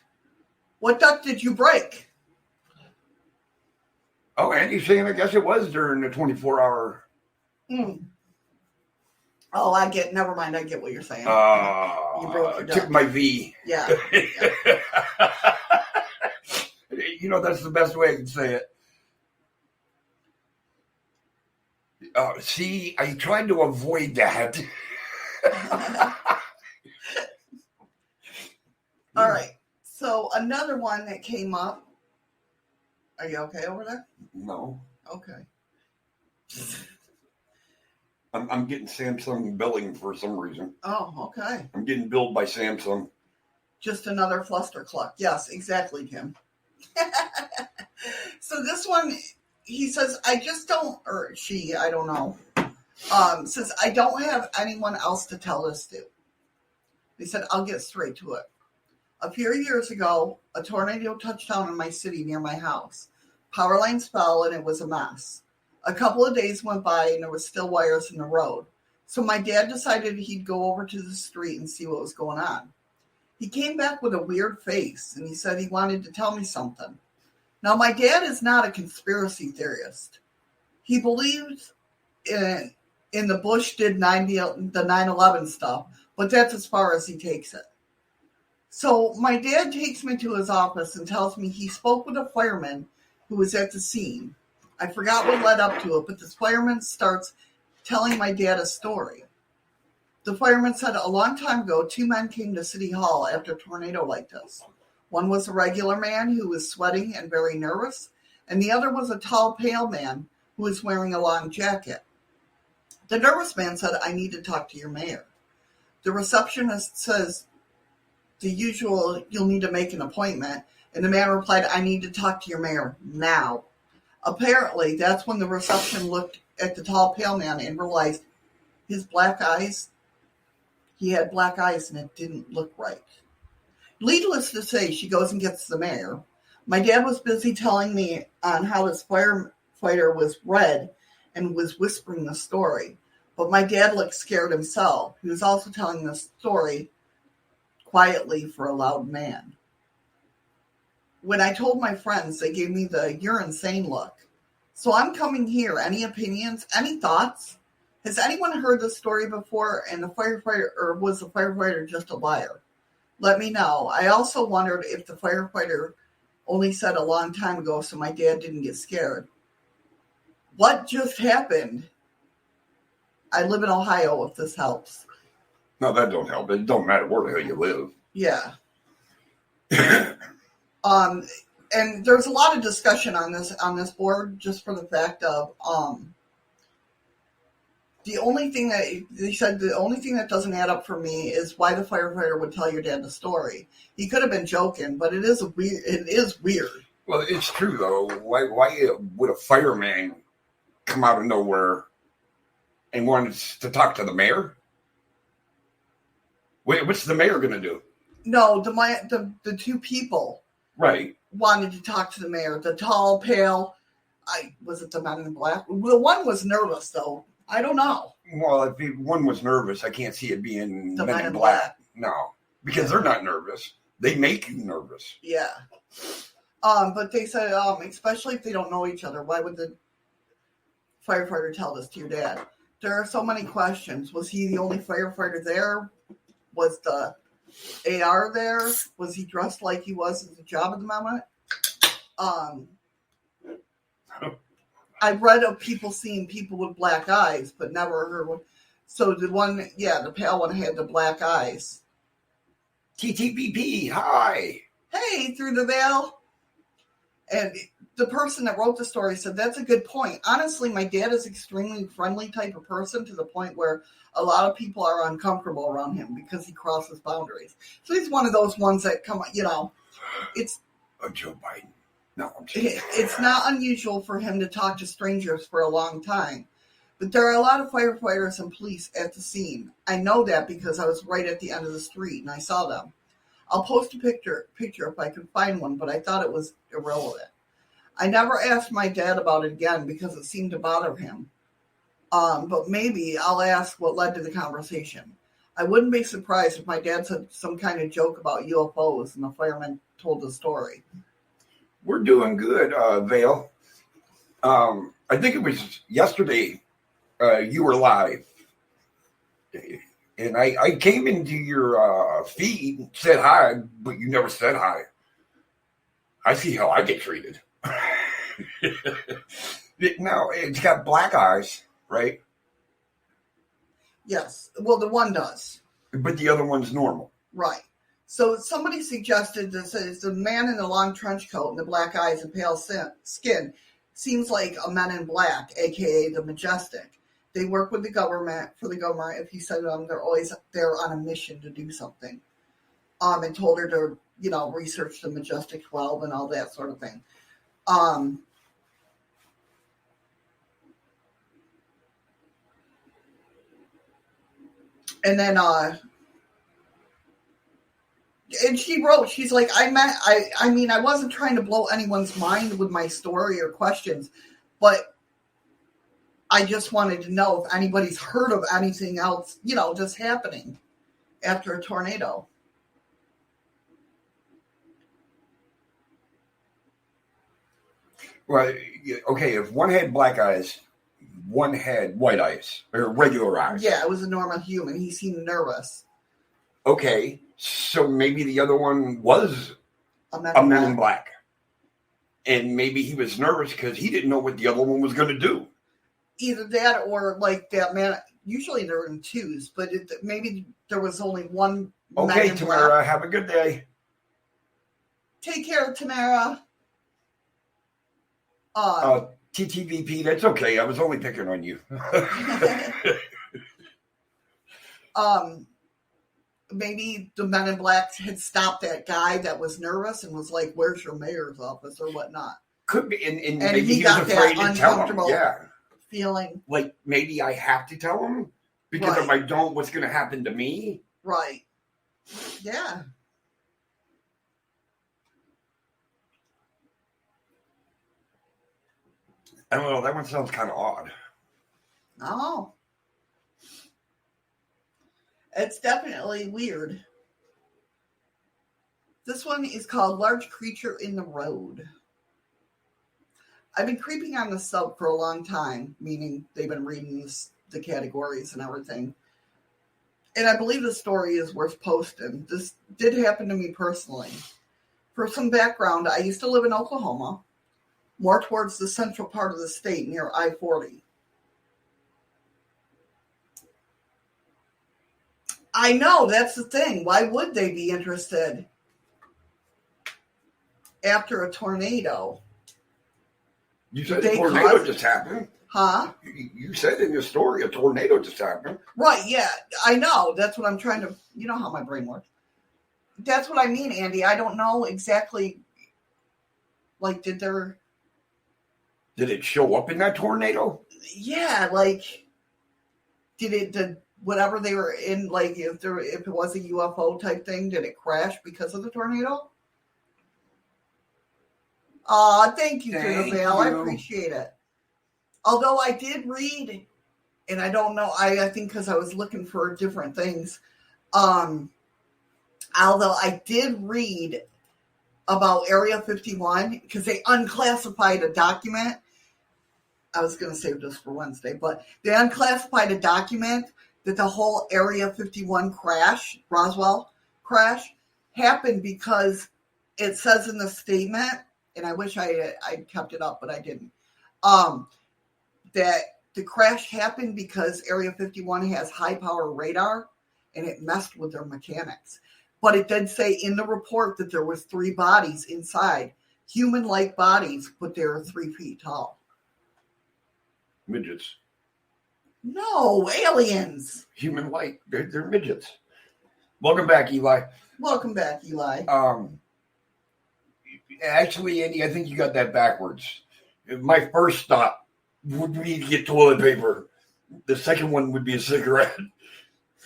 What duck did you break? Oh, Andy's saying I guess it was during the 24-hour. Oh, never mind. I get what you're saying. You broke your duck. Took my V. Yeah. That's the best way I can say it. See, I tried to avoid that. All right. So another one that came up. Are you okay over there? No. Okay. I'm getting Samsung billing for some reason. Oh, okay. I'm getting billed by Samsung. Just another flustercluck. Yes, exactly, Jim. So this one, he says, I just don't, or she, I don't know, says, I don't have anyone else to tell this to. He said, I'll get straight to it. A few years ago, a tornado touched down in my city near my house. Power lines fell and it was a mess. A couple of days went by and there was still wires in the road. So my dad decided he'd go over to the street and see what was going on. He came back with a weird face and he said he wanted to tell me something. Now, my dad is not a conspiracy theorist. He believes in the Bush did the 9/11 stuff, but that's as far as he takes it. So my dad takes me to his office and tells me he spoke with a fireman who was at the scene. I forgot what led up to it, but this fireman starts telling my dad a story. The fireman said a long time ago, 2 men came to City Hall after a tornado like this. One was a regular man who was sweating and very nervous, and the other was a tall, pale man who was wearing a long jacket. The nervous man said, I need to talk to your mayor. The receptionist says, the usual, you'll need to make an appointment, and the man replied, I need to talk to your mayor now. Apparently, that's when the reception looked at the tall, pale man and realized his black eyes, he had black eyes and it didn't look right. Needless to say, she goes and gets the mayor. My dad was busy telling me on how this firefighter was red and was whispering the story. But my dad looked scared himself. He was also telling the story quietly for a loud man. When I told my friends, they gave me the you're insane look. So I'm coming here. Any opinions? Any thoughts? Has anyone heard this story before? And the firefighter, or was the firefighter just a liar? Let me know. I also wondered if the firefighter only said a long time ago so my dad didn't get scared. What just happened? I live in Ohio, if this helps. No, that don't help. It don't matter where the hell you live. Yeah. And there's a lot of discussion on this board just for the fact of the only thing that they said, the only thing that doesn't add up for me is why the firefighter would tell your dad the story. He could have been joking, but it is weird. Well, it's true though. Why would a fireman come out of nowhere and want to talk to the mayor? What's the mayor going to do? No, the two people right wanted to talk to the mayor. The tall, pale, was it the man in black? The one was nervous though. I don't know. Well, if one was nervous, I can't see it being the men in black. No, because they're not nervous. They make you nervous. Yeah. But they said, especially if they don't know each other, why would the firefighter tell this to your dad? There are so many questions. Was he the only firefighter there? Was the AR there? Was he dressed like he was at the job at the moment? I've read of people seeing people with black eyes, but never heard one. So the one, the pale one had the black eyes. TTPP, hi. Hey, through the veil. And the person that wrote the story said, that's a good point. Honestly, my dad is extremely friendly type of person to the point where a lot of people are uncomfortable around him because he crosses boundaries. So he's one of those ones that come, it's... Joe Biden. No, I'm kidding. It's not unusual for him to talk to strangers for a long time. But there are a lot of firefighters and police at the scene. I know that because I was right at the end of the street and I saw them. I'll post a picture if I can find one, but I thought it was irrelevant. I never asked my dad about it again because it seemed to bother him. But maybe I'll ask what led to the conversation. I wouldn't be surprised if my dad said some kind of joke about UFOs and the fireman told the story. We're doing good, Vale. I think it was yesterday you were live. And I came into your feed and said hi, but you never said hi. I see how I get treated. Now, it's got black eyes, right? Yes. Well, the one does. But the other one's normal. Right. So somebody suggested this is the man in the long trench coat and the black eyes and pale skin seems like a man in black, aka the Majestic. They work with the government for the government. If you said them, they're always there on a mission to do something. And told her to, research the Majestic 12 and all that sort of thing. And then, and she wrote, she's like, I mean, I wasn't trying to blow anyone's mind with my story or questions, but I just wanted to know if anybody's heard of anything else, just happening after a tornado. Well, okay, if one had black eyes, one had white eyes, or regular eyes. Yeah, it was a normal human. He seemed nervous. Okay, so maybe the other one was a man in black. And maybe he was nervous because he didn't know what the other one was going to do. Either that or like that man. Usually they're in twos, but maybe there was only one. Okay, Tamara, have a good day. Take care, Tamara. TTVP, that's okay. I was only picking on you. Maybe the men in black had stopped that guy that was nervous and was like, "Where's your mayor's office?" or whatnot. Could be, and maybe he got was afraid that to tell him. Yeah, feeling like maybe I have to tell him because if I don't, what's going to happen to me? Right. Yeah. I don't know. That one sounds kind of odd. Oh. It's definitely weird. This one is called Large Creature in the Road. I've been creeping on the sub for a long time, meaning they've been reading the categories and everything. And I believe the story is worth posting. This did happen to me personally. For some background, I used to live in Oklahoma, more towards the central part of the state near I-40. I know, that's the thing. Why would they be interested after a tornado? You said a tornado just happened. Huh? You said in your story a tornado just happened. Right, yeah. I know. That's what I'm trying to... You know how my brain works. That's what I mean, Andy. I don't know exactly... Like, did it show up in that tornado? Yeah, like... Did whatever they were in, like, if it was a UFO type thing, did it crash because of the tornado? Thank you, Vale. I appreciate it. Although I did read, and I don't know, I think because I was looking for different things. Although I did read about Area 51, because they unclassified a document. I was going to save this for Wednesday, but they unclassified a document that the whole Area 51 crash, Roswell crash, happened because it says in the statement, and I wish I kept it up, but I didn't, that the crash happened because Area 51 has high power radar and it messed with their mechanics. But it did say in the report that there was 3 bodies inside, human-like bodies, but they were 3 feet tall. Midgets. No, aliens. Human-like. They're midgets. Welcome back, Eli. Welcome back, Eli. Actually, Andy, I think you got that backwards. My first stop would be to get toilet paper. The second one would be a cigarette.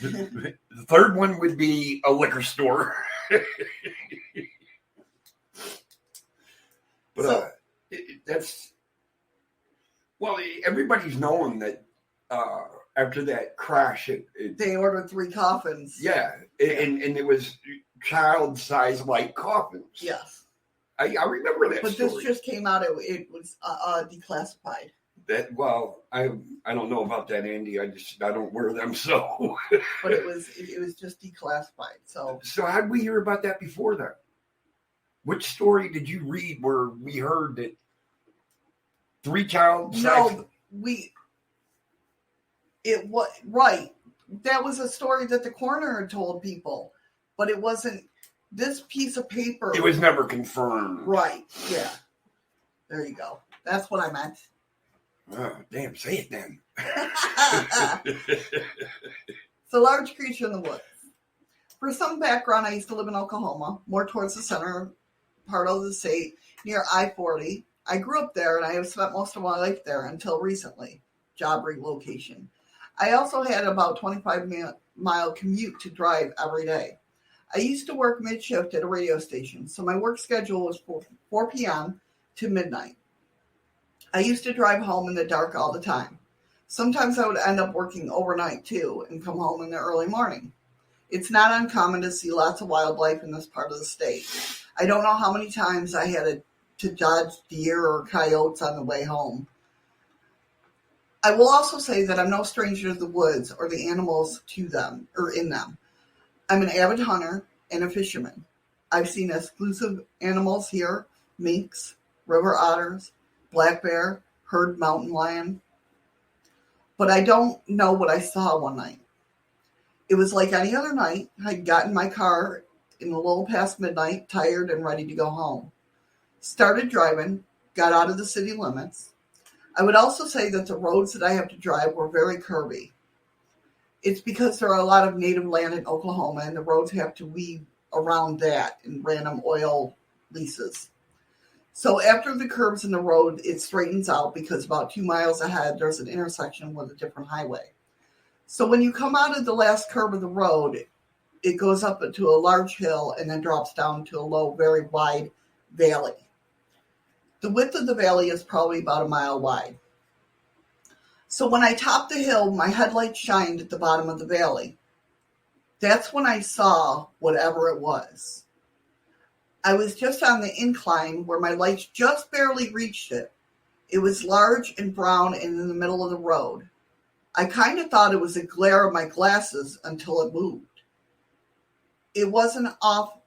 The third one would be a liquor store. But that's... Well, everybody's known that after that crash, they ordered 3 coffins. Yeah, and it was child-sized light coffins. Yes. I remember that but story. This just came out. It was declassified. I don't know about that, Andy. I don't wear them, so. But it was just declassified. So how did we hear about that before then? Which story did you read where we heard that 3 child size? No, it was right. That was a story that the coroner had told people, but it wasn't this piece of paper. It was never confirmed. Right. Yeah. There you go. That's what I meant. Oh, damn, say it then. It's a large creature in the woods. For some background, I used to live in Oklahoma, more towards the center part of the state, near I-40. I grew up there, and I have spent most of my life there until recently. Job relocation. I also had about 25-mile commute to drive every day. I used to work mid-shift at a radio station, so my work schedule was 4 p.m. to midnight. I used to drive home in the dark all the time. Sometimes I would end up working overnight, too, and come home in the early morning. It's not uncommon to see lots of wildlife in this part of the state. I don't know how many times I had to dodge deer or coyotes on the way home. I will also say that I'm no stranger to the woods or the animals to them or in them. I'm an avid hunter and a fisherman. I've seen exclusive animals here, minks, river otters, black bear, herd mountain lion. But I don't know what I saw one night. It was like any other night. I'd gotten in my car in a little past midnight, tired and ready to go home. Started driving, got out of the city limits. I would also say that the roads that I have to drive were very curvy. It's because there are a lot of native land in Oklahoma, and the roads have to weave around that in random oil leases. So after the curves in the road, it straightens out because about 2 miles ahead, there's an intersection with a different highway. So when you come out of the last curve of the road, it goes up into a large hill and then drops down to a low, very wide valley. The width of the valley is probably about a mile wide. So when I topped the hill, my headlights shined at the bottom of the valley. That's when I saw whatever it was. I was just on the incline where my lights just barely reached it. It was large and brown and in the middle of the road. I kind of thought it was a glare of my glasses until it moved. It went off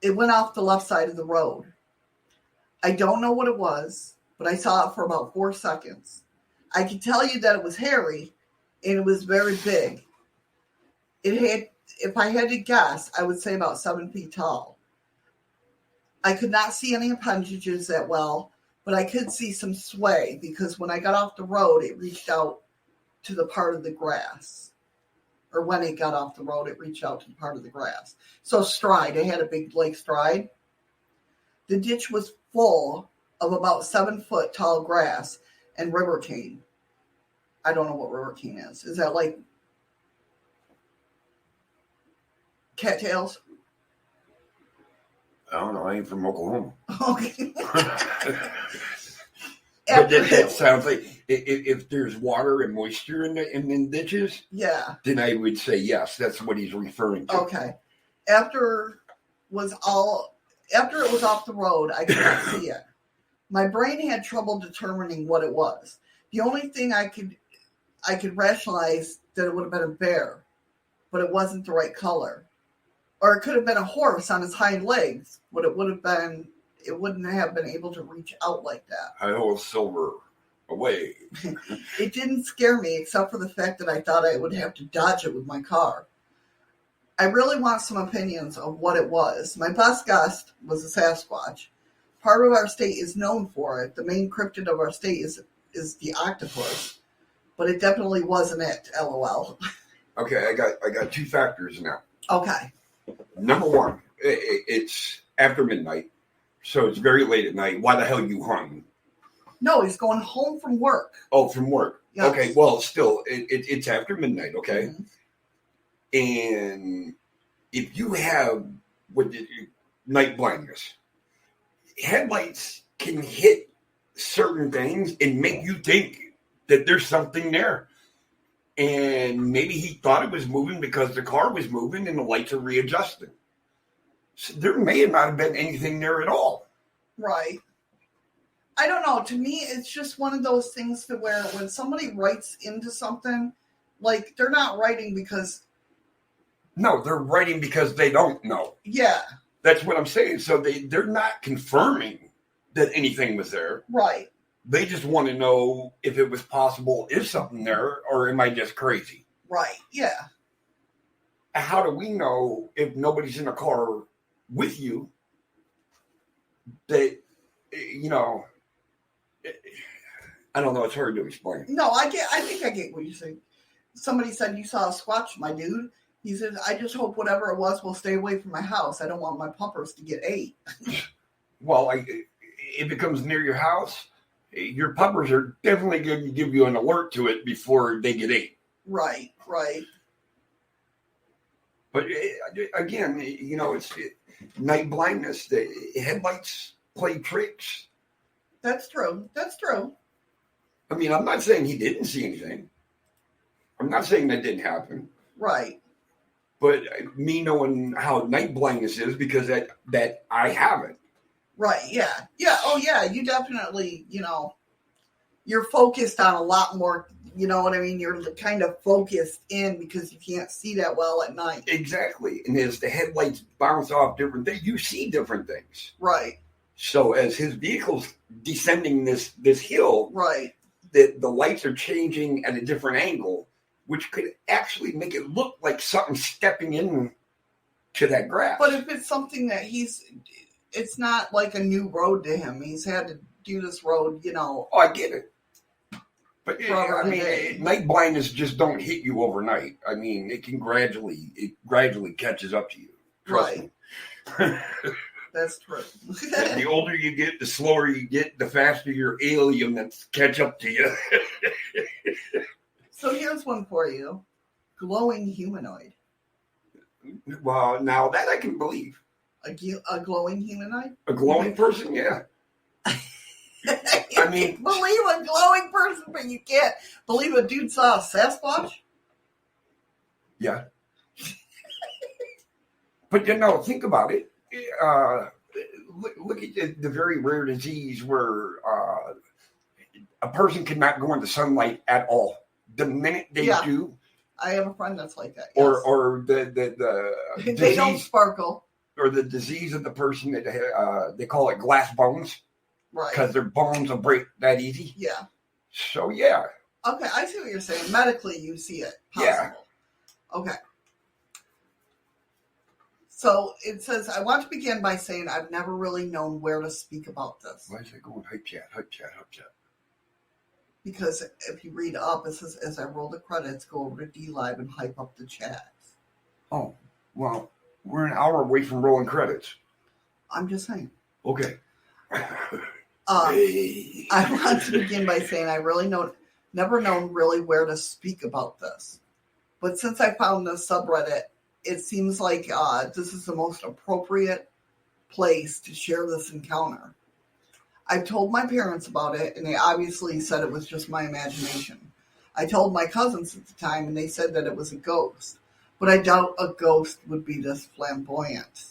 the left side of the road. I don't know what it was, but I saw it for about 4 seconds. I can tell you that it was hairy and it was very big. If I had to guess, I would say about 7 feet tall. I could not see any appendages that well, but I could see some sway because when I got off the road, it reached out to the part of the grass. Or when it got off the road, it reached out to the part of the grass. So stride, it had a big lake stride. The ditch was full of about 7 foot tall grass and river cane. I don't know what river cane is. Is that like cattails? I don't know. I ain't from Oklahoma. Okay. But that sounds like if there's water and moisture in the ditches, yeah, then I would say yes. That's what he's referring to. Okay. After it was off the road, I could not see it. My brain had trouble determining what it was. The only thing I could rationalize that it would have been a bear, but it wasn't the right color. Or it could have been a horse on its hind legs, but it wouldn't have been able to reach out like that. I hold silver away. It didn't scare me, except for the fact that I thought I would have to dodge it with my car. I really want some opinions of what it was. My best guess was a Sasquatch. Part of our state is known for it. The main cryptid of our state is the octopus, but it definitely wasn't it. LOL. Okay, I got 2 factors now. Okay. Number 1, it's after midnight, so it's very late at night. Why the hell you hunting? No, he's going home from work. Oh, from work. Yes. Okay, well, still, it's after midnight, okay? Mm-hmm. And if you have night blindness, headlights can hit certain things and make you think that there's something there. And maybe he thought it was moving because the car was moving and the lights are readjusting. So there may not have been anything there at all. Right. I don't know. To me, it's just one of those things to where when somebody writes into something, like they're not writing because... No, they're writing because they don't know. Yeah. That's what I'm saying. So they're not confirming that anything was there. Right. They just want to know if it was possible, is something there, or am I just crazy? Right. Yeah. How do we know if nobody's in a car with you that, I don't know. It's hard to explain. No, I think I get what you're saying. Somebody said you saw a squatch, my dude. He said, I just hope whatever it was will stay away from my house. I don't want my puppers to get ate. Well, if it comes near your house, your puppers are definitely going to give you an alert to it before they get ate. Right, right. But again, it's night blindness. The headlights play tricks. That's true. That's true. I mean, I'm not saying he didn't see anything. I'm not saying that didn't happen. Right. But me knowing how night blindness is, because that I haven't. Right, yeah. Yeah, oh yeah, you definitely, you're focused on a lot more, you know what I mean? You're kind of focused in because you can't see that well at night. Exactly. And as the headlights bounce off different things, you see different things. Right. So as his vehicle's descending this hill, right, the lights are changing at a different angle, which could actually make it look like something stepping in to that grass. But if it's something that it's not like a new road to him. He's had to do this road, Oh, I get it. But night blindness just don't hit you overnight. I mean, it gradually catches up to you. Trust me. That's true. The older you get, the slower you get, the faster your aliens catch up to you. So here's one for you. Glowing humanoid. Well, now that I can believe. A glowing humanoid? A glowing person, yeah. I mean, believe a glowing person, but you can't believe a dude saw a Sasquatch? Yeah. But think about it. Look at the very rare disease where a person cannot go into sunlight at all. The minute they do, I have a friend that's like that. Yes. Or the they disease, don't sparkle. Or the disease of the person that they call it glass bones, right? Because their bones will break that easy. Yeah. So yeah. Okay, I see what you're saying. Medically, you see it. Possible. Yeah. Okay. So it says, I want to begin by saying I've never really known where to speak about this. Why is it going hype chat? Because if you read up, it says, as I roll the credits, go over to DLive and hype up the chat. Oh, well, we're an hour away from rolling credits. I'm just saying. Okay. I want to begin by saying I really never known really where to speak about this. But since I found this subreddit, it seems like this is the most appropriate place to share this encounter. I told my parents about it, and they obviously said it was just my imagination. I told my cousins at the time, and they said that it was a ghost. But I doubt a ghost would be this flamboyant.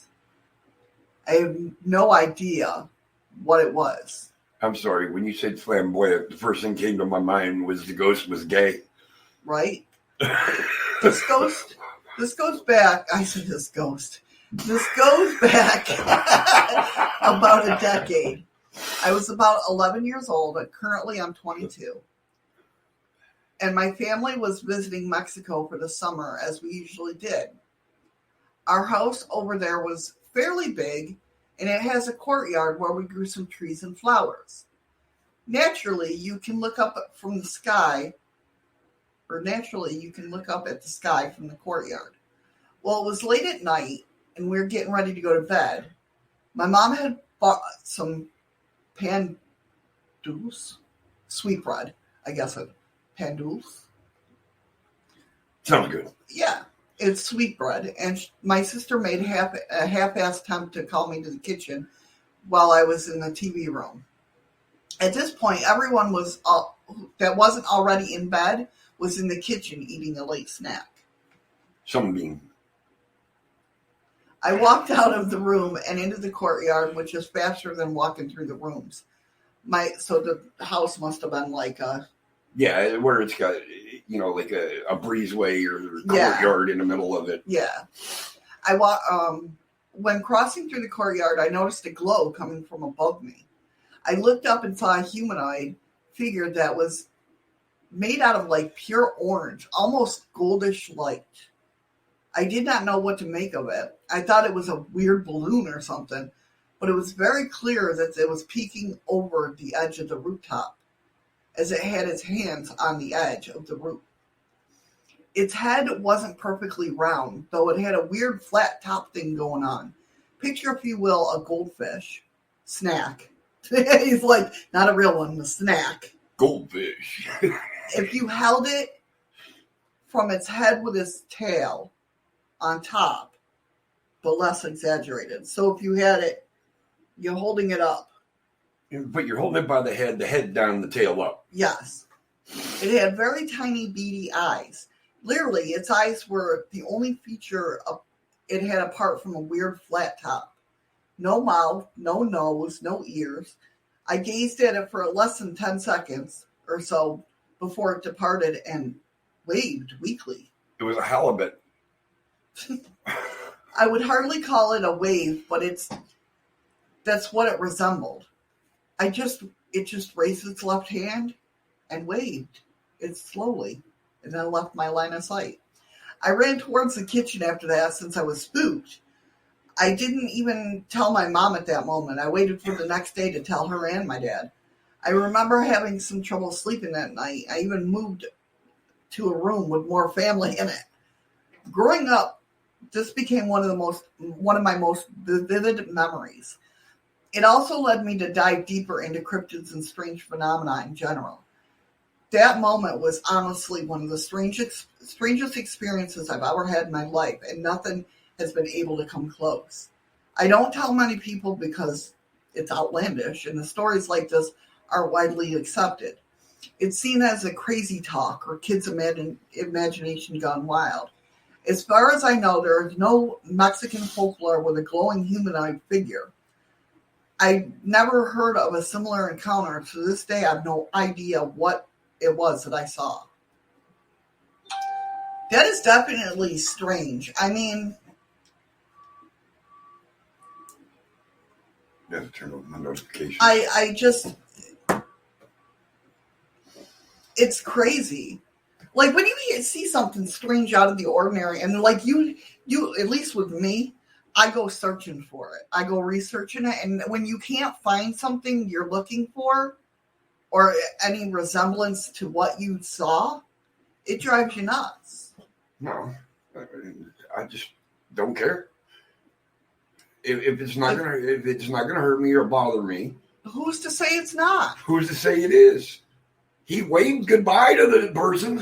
I have no idea what it was. I'm sorry, when you said flamboyant, the first thing came to my mind was the ghost was gay. Right? This goes back. I said this ghost. This goes back about a decade. I was about 11 years old, and currently I'm 22. And my family was visiting Mexico for the summer, as we usually did. Our house over there was fairly big, and it has a courtyard where we grew some trees and flowers. Naturally, you can look up at the sky from the courtyard. Well, it was late at night, and we were getting ready to go to bed. My mom had bought some pandules, sweetbread, I guess it. Pandules. Sounds good. Yeah, it's sweetbread, and my sister made a half-assed attempt to call me to the kitchen while I was in the TV room. At this point, everyone that wasn't already in bed was in the kitchen eating a late snack. Sunbeam. I walked out of the room and into the courtyard, which is faster than walking through the rooms. So the house must have been like a... Yeah, where it's got, like a breezeway or courtyard in the middle of it. Yeah. I when crossing through the courtyard, I noticed a glow coming from above me. I looked up and saw a humanoid figure that was made out of like pure orange, almost goldish light. I did not know what to make of it. I thought it was a weird balloon or something, but it was very clear that it was peeking over the edge of the rooftop, as it had its hands on the edge of the roof. Its head wasn't perfectly round, though it had a weird flat top thing going on. Picture, if you will, a goldfish. Snack. He's like, not a real one, a snack. Goldfish. If you held it from its head with its tail on top, but less exaggerated. So if you had it, you're holding it up. But you're holding it by the head down, the tail up. Yes. It had very tiny beady eyes. Literally, its eyes were the only feature it had apart from a weird flat top. No mouth, no nose, no ears. I gazed at it for less than 10 seconds or so before it departed and waved weakly. It was a halibut. I would hardly call it a wave, but that's what it resembled. It just raised its left hand and waved it slowly, and then left my line of sight. I ran towards the kitchen after that since I was spooked. I didn't even tell my mom at that moment. I waited for the next day to tell her and my dad. I remember having some trouble sleeping that night. I even moved to a room with more family in it. Growing up, this became one of my most vivid memories. It also led me to dive deeper into cryptids and strange phenomena in general. That moment was honestly one of the strangest experiences I've ever had in my life, and nothing has been able to come close. I don't tell many people because it's outlandish, and the stories like this are widely accepted. It's seen as a crazy talk or kids' imagination gone wild. As far as I know, there is no Mexican folklore with a glowing humanoid figure. I never heard of a similar encounter. To this day, I have no idea what it was that I saw. That is definitely strange. I mean, You have to turn on my notifications. I just, it's crazy. Like when you see something strange out of the ordinary, and like you at least with me, I go searching for it. I go researching it, and when you can't find something you're looking for, or any resemblance to what you saw, it drives you nuts. No, I just don't care. If it's not gonna hurt me or bother me, Who's to say it's not? who's to say it is? He waved goodbye to the person.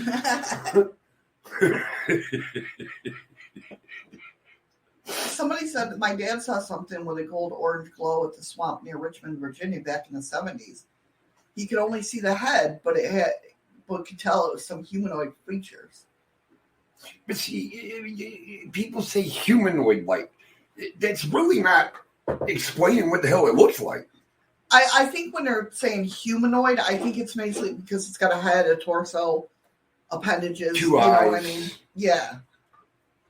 Somebody said that my dad saw something with a gold orange glow at the swamp near Richmond, Virginia back in the 70s. He could only see the head, but could tell it was some humanoid features. But see, people say humanoid like. That's really not explaining what the hell it looks like. I think when they're saying humanoid, I think it's basically because it's got a head, a torso, appendages. Two eyes. Know what I mean? Yeah.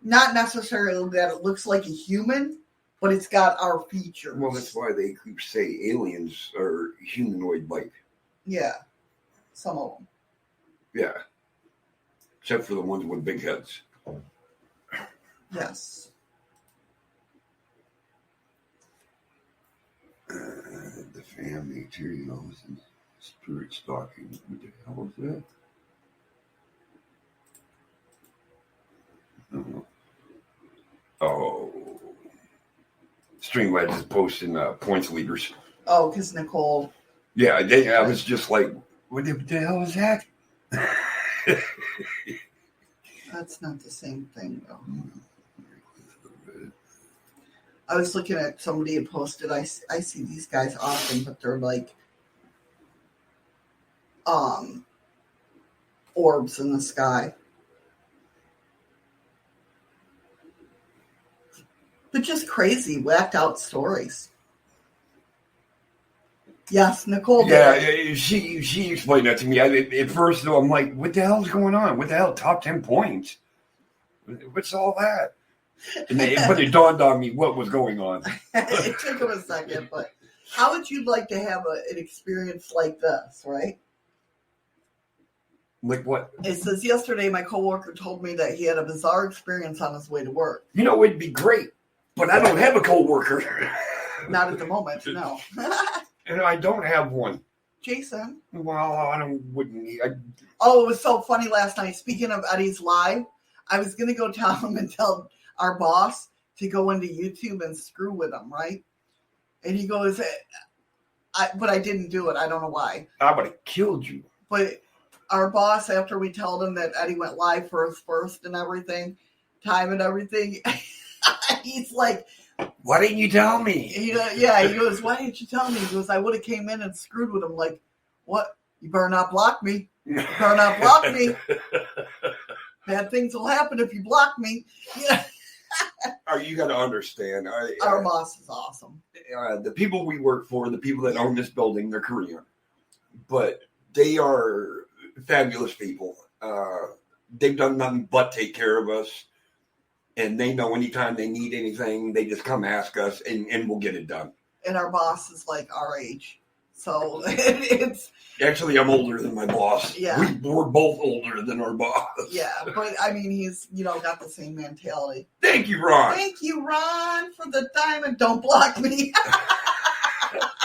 Not necessarily that it looks like a human, but it's got our features. Well, that's why they say aliens are humanoid-like. Yeah. Some of them. Yeah. Except for the ones with big heads. Yes. The family materials and spirit stalking. What the hell is that? I don't know. Oh. Streamlabs is posting points leaders. Oh, because Nicole. Yeah, I was just like, what the hell is that? That's not the same thing, though. I was looking at somebody had posted. I see these guys often, but they're like orbs in the sky. But just crazy, whacked out stories. Yes, Nicole did. Yeah, she explained that to me. At first, though, I'm like, what the hell's going on? What the hell? Top 10 points? What's all that? But it dawned on me what was going on. It took him a second, but how would you like to have an experience like this, right? Like what? It says, yesterday my coworker told me that he had a bizarre experience on his way to work. You know, it'd be great, but I don't have a coworker. Not at the moment, no. And I don't have one. Jason? Well, wouldn't. Oh, it was so funny last night. Speaking of Eddie's live, I was going to go tell him and tell our boss to go into YouTube and screw with him, right? And he goes, but I didn't do it. I don't know why. I would have killed you. But our boss, after we told him that Eddie went live first and everything, time and everything, he's like, why didn't you tell me? He goes, why didn't you tell me? He goes, I would have came in and screwed with him. Like, what? You better not block me. You better not block me. Bad things will happen if you block me. Yeah. You got to understand. Our boss is awesome. The people we work for, the people that own this building, they're Korean. But they are fabulous people. They've done nothing but take care of us. And they know anytime they need anything, they just come ask us and we'll get it done. And our boss is like our age. So it's... Actually, I'm older than my boss. Yeah. We're both older than our boss. Yeah, but I mean, he's, got the same mentality. Thank you, Ron. Thank you, Ron, for the diamond. Don't block me.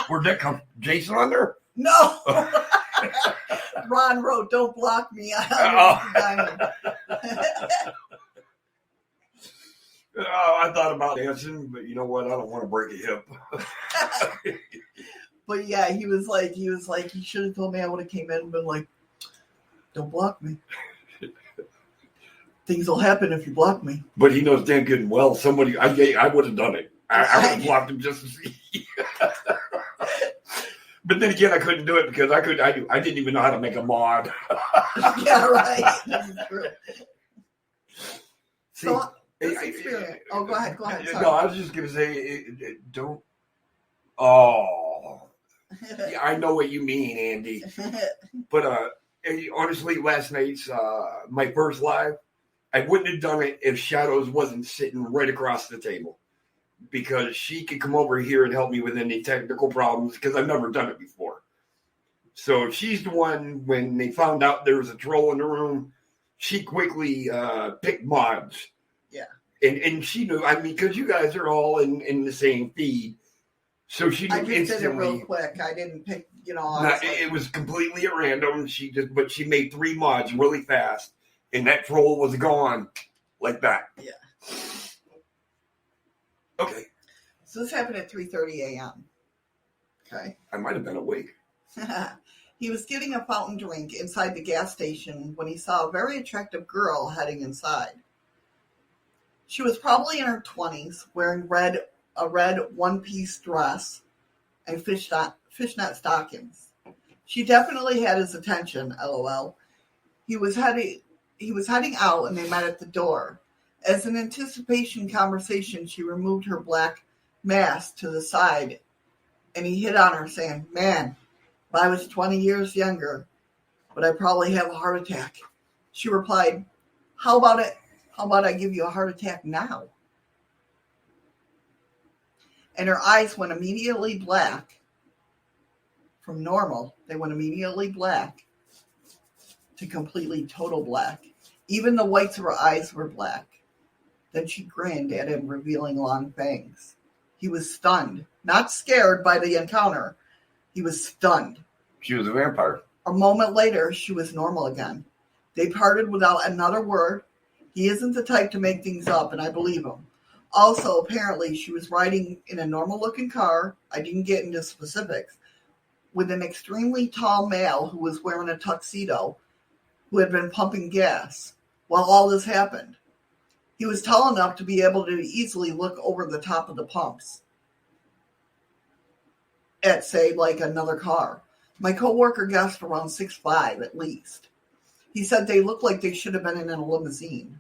Where'd that come? Jason on there? No. Ron wrote, don't block me. I I thought about dancing, but you know what? I don't want to break a hip. But yeah, he was like, you should have told me. I would have came in and been like, don't block me. Things will happen if you block me. But he knows damn good and well somebody, I would have done it. I would have blocked him just to see. But then again, I couldn't do it because I didn't even know how to make a mod. Yeah, right. That's true. See, so, this experience. Oh, go ahead. Sorry. No, I was just going to say, don't. Oh. Yeah, I know what you mean, Andy. But honestly, last night's my first live, I wouldn't have done it if Shadows wasn't sitting right across the table. Because she could come over here and help me with any technical problems because I've never done it before. So she's the one, when they found out there was a troll in the room, she quickly picked mods. Yeah. And she knew, because you guys are all in the same feed. So she knew instantly. I just did it real quick. I didn't pick, It was completely at random. But she made 3 mods really fast. And that troll was gone like that. Yeah. Okay. So this happened at 3:30 a.m. Okay. I might have been awake. He was getting a fountain drink inside the gas station when he saw a very attractive girl heading inside. She was probably in her 20s, wearing a red one-piece dress and fishnet stockings. She definitely had his attention, LOL. He was heading out and they met at the door. As an anticipation conversation, she removed her black mask to the side, and he hit on her, saying, "Man, if I was 20 years younger, but I probably have a heart attack." She replied, How about I give you a heart attack now?" And her eyes went immediately black. From normal, they went immediately black to completely total black. Even the whites of her eyes were black. Then she grinned at him, revealing long fangs. He was stunned, not scared by the encounter. He was stunned. She was a vampire. A moment later, she was normal again. They parted without another word. He isn't the type to make things up, and I believe him. Also, apparently, she was riding in a normal-looking car. I didn't get into specifics. With an extremely tall male who was wearing a tuxedo, who had been pumping gas while all this happened. He was tall enough to be able to easily look over the top of the pumps at, say, like another car. My coworker guessed around 6'5" at least. He said they looked like they should have been in a limousine.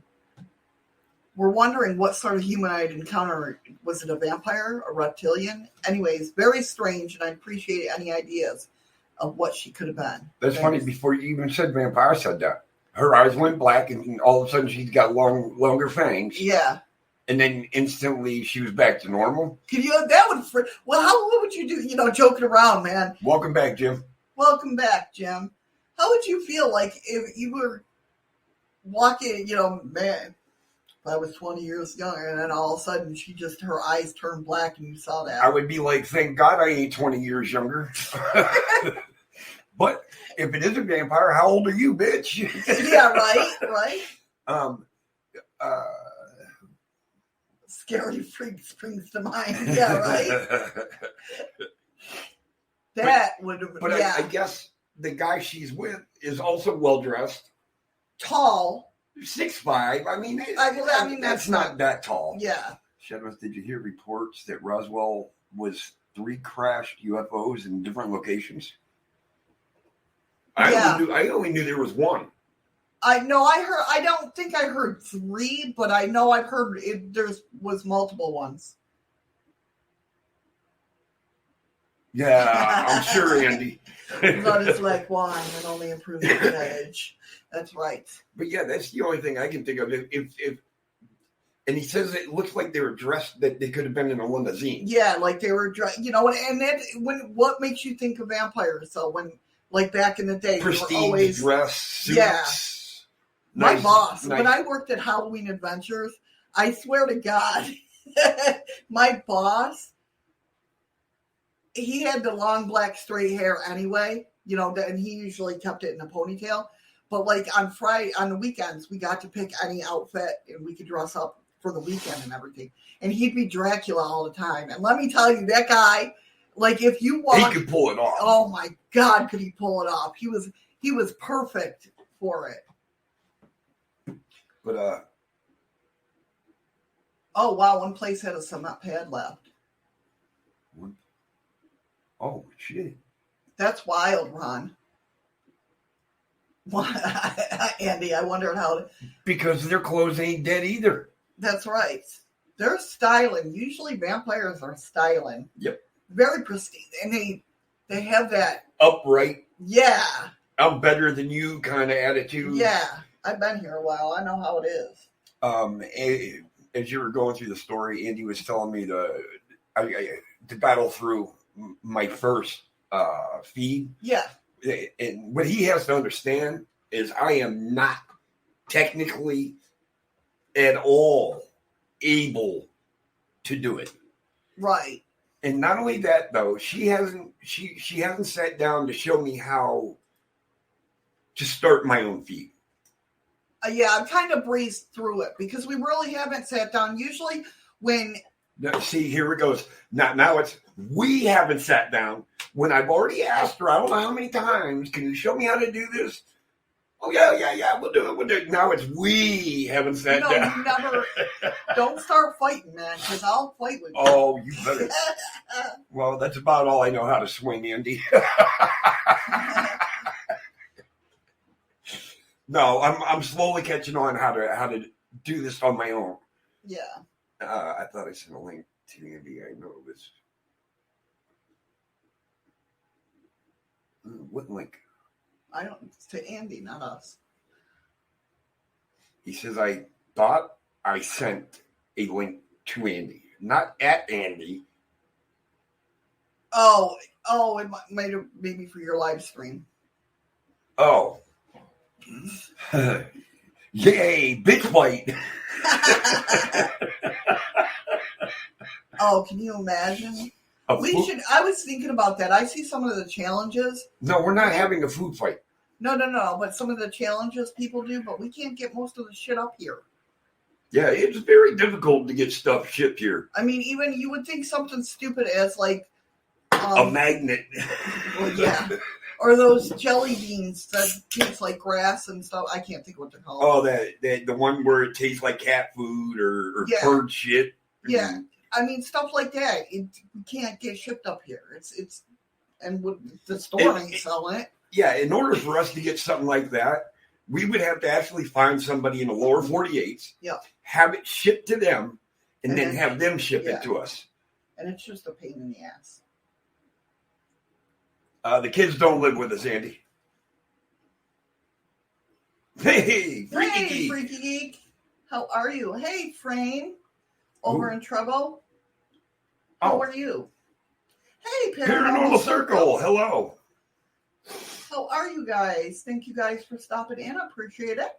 We're wondering what sort of humanoid encounter. Was it a vampire, a reptilian? Anyways, very strange, and I appreciate any ideas of what she could have been. That's funny. Before you even said vampire, said that. Her eyes went black, and all of a sudden she's got longer fangs. Yeah. and then instantly she was back to normal. What would you do? Joking around, man. Welcome back, Jim. Welcome back, Jim. How would you feel like if you were walking, man, if I was 20 years younger and then all of a sudden her eyes turned black and you saw that? I would be like, thank God I ain't 20 years younger. But if it is a vampire, how old are you, bitch? Yeah, right. Scary freak springs to mind. Yeah, right. I guess the guy she's with is also well dressed, tall, 6'5". I mean, that's not that tall. Yeah. Shadows, did you hear reports that Roswell was 3 crashed UFOs in different locations? I only knew there was 1. I heard. I don't think I heard 3, but I know I've heard there was multiple ones. Yeah, I'm sure, Andy. Blood is like wine and only improves with age. That's right. But yeah, that's the only thing I can think of. If and he says it looks like they were dressed that they could have been in a limousine. Yeah, like they were dressed. What makes you think of vampires? So like back in the day, prestige always dress suits. Yeah. My boss, nice. when I worked at Halloween Adventures, I swear to God, my boss, he had the long black straight hair anyway, and he usually kept it in a ponytail. But like on the weekends, we got to pick any outfit and we could dress up for the weekend and everything. And he'd be Dracula all the time. And let me tell you, that guy, like if you walk, he could pull it off. Oh my God, could he pull it off? He was perfect for it. But oh wow, one place had a cement pad left. What? Oh shit. That's wild, Ron. Andy, I wondered how. Because their clothes ain't dead either. That's right. They're styling. Usually vampires are styling. Yep. Very pristine. And they have that upright. Yeah. I'm better than you kind of attitude. Yeah. I've been here a while. I know how it is. As you were going through the story, Andy was telling me to battle through my first feed. Yeah. And what he has to understand is I am not technically at all able to do it. Right. And not only that, though, she hasn't sat down to show me how to start my own feed. Yeah, I've kind of breezed through it because we really haven't sat down. Usually when... Now, see, here it goes. Now it's, we haven't sat down. When I've already asked her, I don't know how many times, can you show me how to do this? Oh, yeah, we'll do it. Now it's we haven't sat down. You never... Don't start fighting, man, because I'll fight with you. Oh, you better. Well, that's about all I know how to swing, Andy. No, I'm slowly catching on how to do this on my own. Yeah. I thought I sent a link to Andy. I know it was. What link? I don't. It's to Andy, not us. He says I thought I sent a link to Andy, not at Andy. Oh! It might have maybe for your live stream. Oh. Yay, bitch white. Oh, can you imagine? I was thinking about that. I see some of the challenges. No, we're not having a food fight. No. But some of the challenges people do, but we can't get most of the shit up here. Yeah, it's very difficult to get stuff shipped here. I mean, even you would think something stupid as like a magnet. Well, yeah. Or those jelly beans that taste like grass and stuff. I can't think what they're called. Oh, the one where it tastes like cat food or bird shit. Yeah, I mean stuff like that. You can't get shipped up here. It's and the store ain't selling it. Yeah, in order for us to get something like that, we would have to actually find somebody in the lower 48s. Yeah. Have it shipped to them, and then have them ship it to us. And it's just a pain in the ass. The kids don't live with us, Andy. Hey, Freaky Geek. Freaky Geek. How are you? Hey, Frame. over in Trevo. How are you? Hey, Paranormal Circle. Hello. How are you guys? Thank you guys for stopping in. I appreciate it.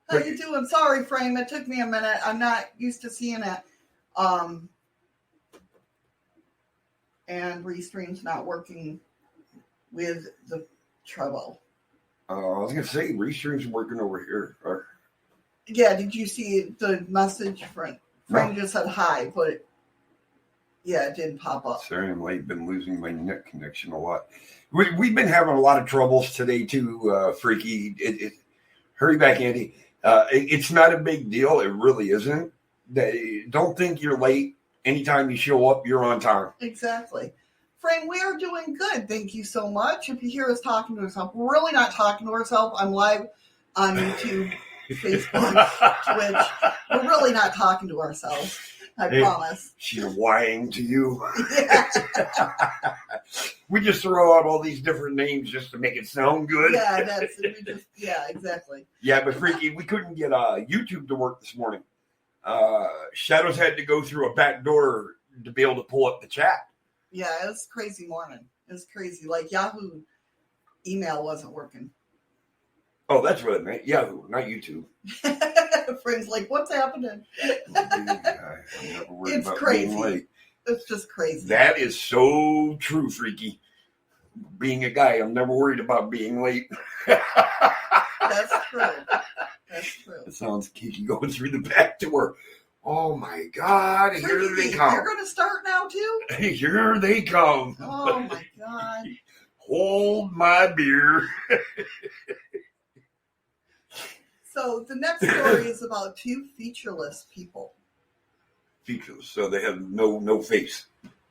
How you doing? Sorry, Frame. It took me a minute. I'm not used to seeing it. And Restream's not working with the Trevo. I was going to say, Restream's working over here. Yeah, did you see the message? Frame just said hi, but yeah, it didn't pop up. Sorry, I'm late. Been losing my net connection a lot. We've been having a lot of troubles today, too, Freaky. Hurry back, Andy. It's not a big deal. It really isn't. Don't think you're late. Anytime you show up, you're on time. Exactly. Frame, we are doing good. Thank you so much. If you hear us talking to ourselves, we're really not talking to ourselves. I'm live on YouTube, Facebook, Twitch. We're really not talking to ourselves. I promise. She's lying to you. Yeah. We just throw out all these different names just to make it sound good. Yeah, exactly. Yeah, but Freaky, we couldn't get YouTube to work this morning. Shadows had to go through a back door to be able to pull up the chat. Yeah, it was a crazy morning. It was crazy. Like Yahoo email wasn't working. Oh, that's what it meant. Yahoo, not YouTube. Frame's like, what's happening? I'm never worried It's about crazy. being late. It's just crazy. That is so true, Freaky. Being a guy, I'm never worried about being late. That's true. That's true. It sounds Kiki going through the back door. Oh my God, here they come. You're going to start now too? Here they come. Oh my God. Hold my beer. So the next story is about two featureless people. Features, so they have no face.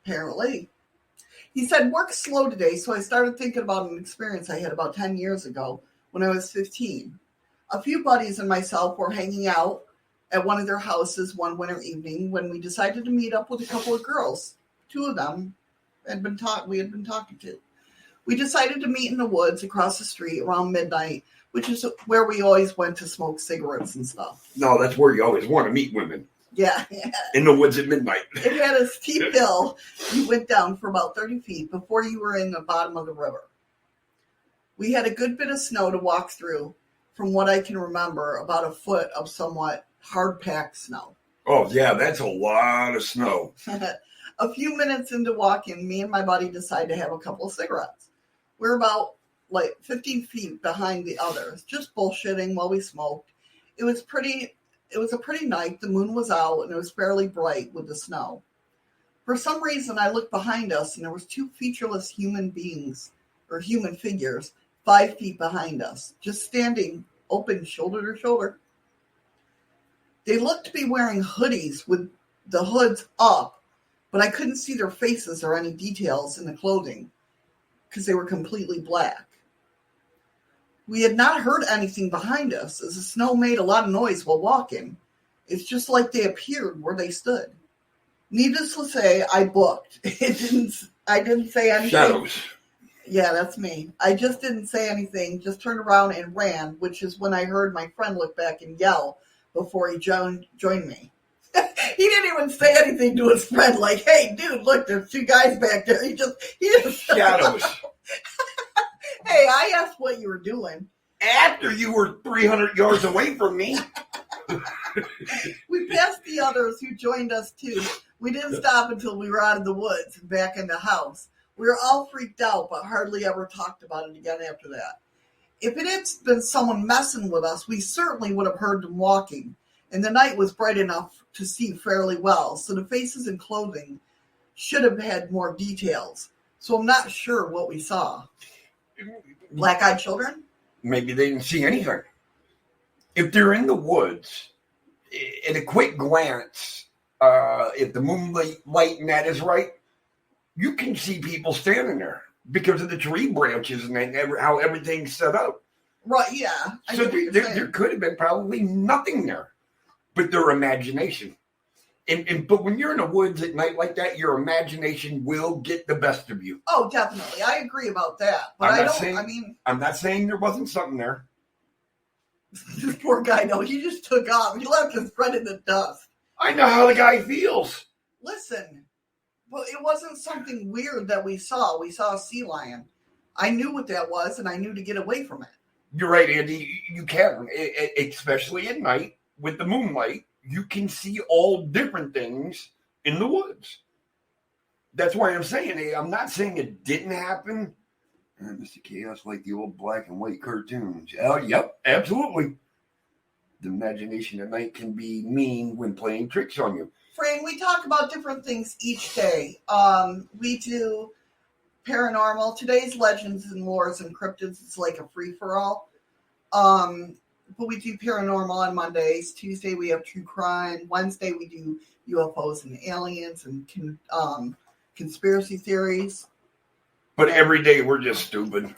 Apparently. He said, work slow today, so I started thinking about an experience I had about 10 years ago when I was 15. A few buddies and myself were hanging out at one of their houses one winter evening when we decided to meet up with a couple of girls. Two of them we had been talking to. We decided to meet in the woods across the street around midnight, which is where we always went to smoke cigarettes and stuff. No, that's where you always want to meet women. Yeah. In the woods at midnight. It had a steep hill you went down for about 30 feet before you were in the bottom of the river. We had a good bit of snow to walk through. From what I can remember, about a foot of somewhat hard-packed snow. Oh, yeah, that's a lot of snow. A few minutes into walking, me and my buddy decided to have a couple of cigarettes. We're about 15 feet behind the others, just bullshitting while we smoked. It was a pretty night. The moon was out, and it was fairly bright with the snow. For some reason, I looked behind us, and there was two featureless human beings, or human figures, 5 feet behind us, just standing open shoulder to shoulder. They looked to be wearing hoodies with the hoods up, but I couldn't see their faces or any details in the clothing because they were completely black. We had not heard anything behind us as the snow made a lot of noise while walking. It's just like they appeared where they stood. Needless to say, I booked. I didn't say anything. Shadows. Yeah, that's me. I just didn't say anything, just turned around and ran, which is when I heard my friend look back and yell before he joined me. He didn't even say anything to his friend, like, hey, dude, look, there's two guys back there. He just Shadows. Hey, I asked what you were doing. After you were 300 yards away from me. We passed the others who joined us, too. We didn't stop until we were out of the woods and back in the house. We were all freaked out, but hardly ever talked about it again after that. If it had been someone messing with us, we certainly would have heard them walking, and the night was bright enough to see fairly well, so the faces and clothing should have had more details. So I'm not sure what we saw. Black-eyed children? Maybe they didn't see anything. If they're in the woods, at a quick glance, if the moonlight and that is right, you can see people standing there because of the tree branches and how everything's set up. Right, yeah. So there could have been probably nothing there but their imagination. But when you're in the woods at night like that, your imagination will get the best of you. Oh, definitely. I agree about that. But I'm not saying there wasn't something there. This poor guy, no, he just took off. He left his friend in the dust. I know how the guy feels. Listen, well, it wasn't something weird that we saw. We saw a sea lion. I knew what that was, and I knew to get away from it. You're right, Andy. You can, especially at night with the moonlight. You can see all different things in the woods. That's why I'm saying, I'm not saying it didn't happen. Mr. Chaos, like the old black and white cartoons. Oh, yep, absolutely. The imagination at night can be mean when playing tricks on you. Frank, we talk about different things each day. We do paranormal. Today's Legends and Lores and Cryptids is like a free-for-all. But we do paranormal on Mondays. Tuesday we have true crime. Wednesday we do UFOs and aliens and conspiracy theories. But every day we're just stupid.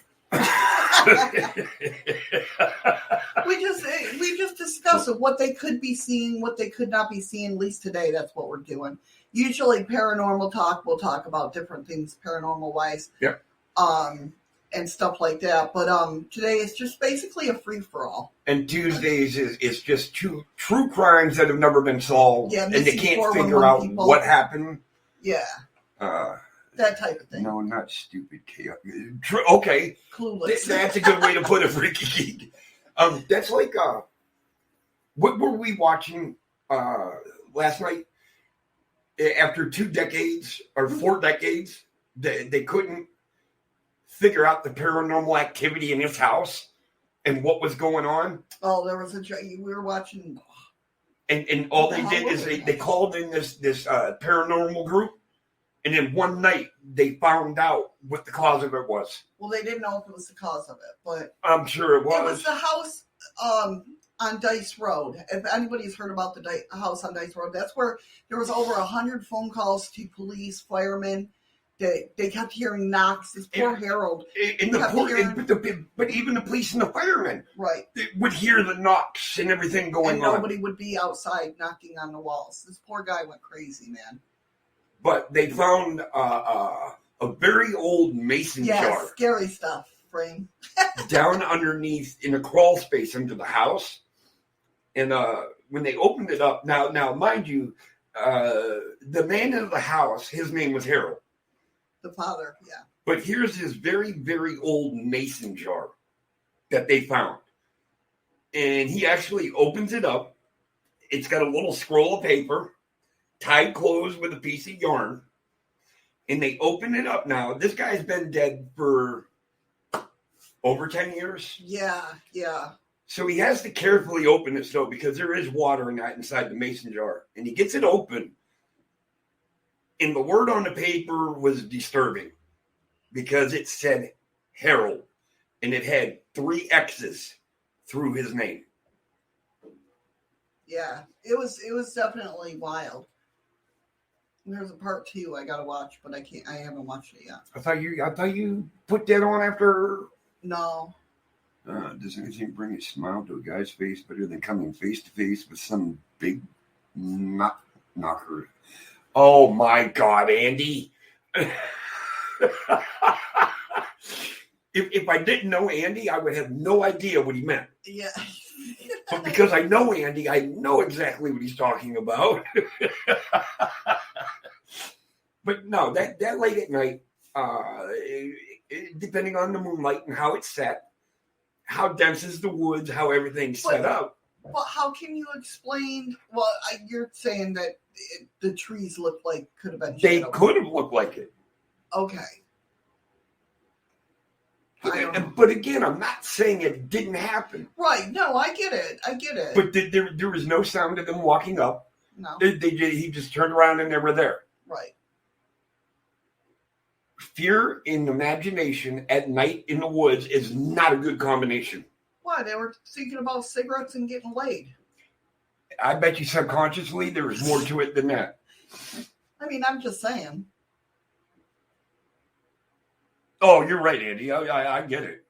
we just discuss what they could be seeing, what they could not be seeing. At least today, that's what we're doing. Usually, paranormal talk. We'll talk about different things, paranormal wise, yep, and stuff like that. But today is just basically a free for all. And Tuesdays is just two true crimes that have never been solved, yeah, and they can't figure out people. What happened. Yeah. That type of thing. No, not stupid chaos. Okay. Clueless. That's a good way to put it, Freaky Geek. That's like, what were we watching last night? After 2 decades or 4 decades, they couldn't figure out the paranormal activity in his house and what was going on. Oh, there was we were watching. And all they did is they called in this paranormal group. And then one night, they found out what the cause of it was. Well, they didn't know if it was the cause of it, but I'm sure it was. It was the house on Dice Road. If anybody's heard about the house on Dice Road, that's where there was over 100 phone calls to police, firemen. They kept hearing knocks. This poor Harold. But even the police and the firemen, right, they would hear the knocks and everything going and on. Nobody would be outside knocking on the walls. This poor guy went crazy, man. But they found a very old mason jar. Yeah, scary stuff, Frame. down underneath in a crawl space under the house. And when they opened it up, now mind you, the man in the house, his name was Harold. The father, yeah. But here's this very, very old mason jar that they found. And he actually opens it up. It's got a little scroll of paper tied closed with a piece of yarn, and they open it up. Now, this guy's been dead for over 10 years. Yeah. So he has to carefully open it still because there is water in that inside the mason jar. And he gets it open, and the word on the paper was disturbing because it said Harold, and it had 3 X's through his name. Yeah, it was definitely wild. There's a part 2 I gotta watch, but I haven't watched it yet. I thought you put that on after. No. Does anything bring a smile to a guy's face better than coming face to face with some big knocker? Oh my God, Andy! If I didn't know Andy, I would have no idea what he meant. Yeah. But because I know Andy, I know exactly what he's talking about. But no, that late at night, depending on the moonlight and how it's set, how dense is the woods, how everything's set up. Well, how can you explain? Well, you're saying that the trees look like could have been. They could have looked like it. Okay. But again, I'm not saying it didn't happen. Right. No, I get it. But there was no sound of them walking up. No. He just turned around and they were there. Right. Fear and imagination at night in the woods is not a good combination. Why? They were thinking about cigarettes and getting laid. I bet you subconsciously there was more to it than that. I mean, I'm just saying. Oh, you're right, Andy. I get it.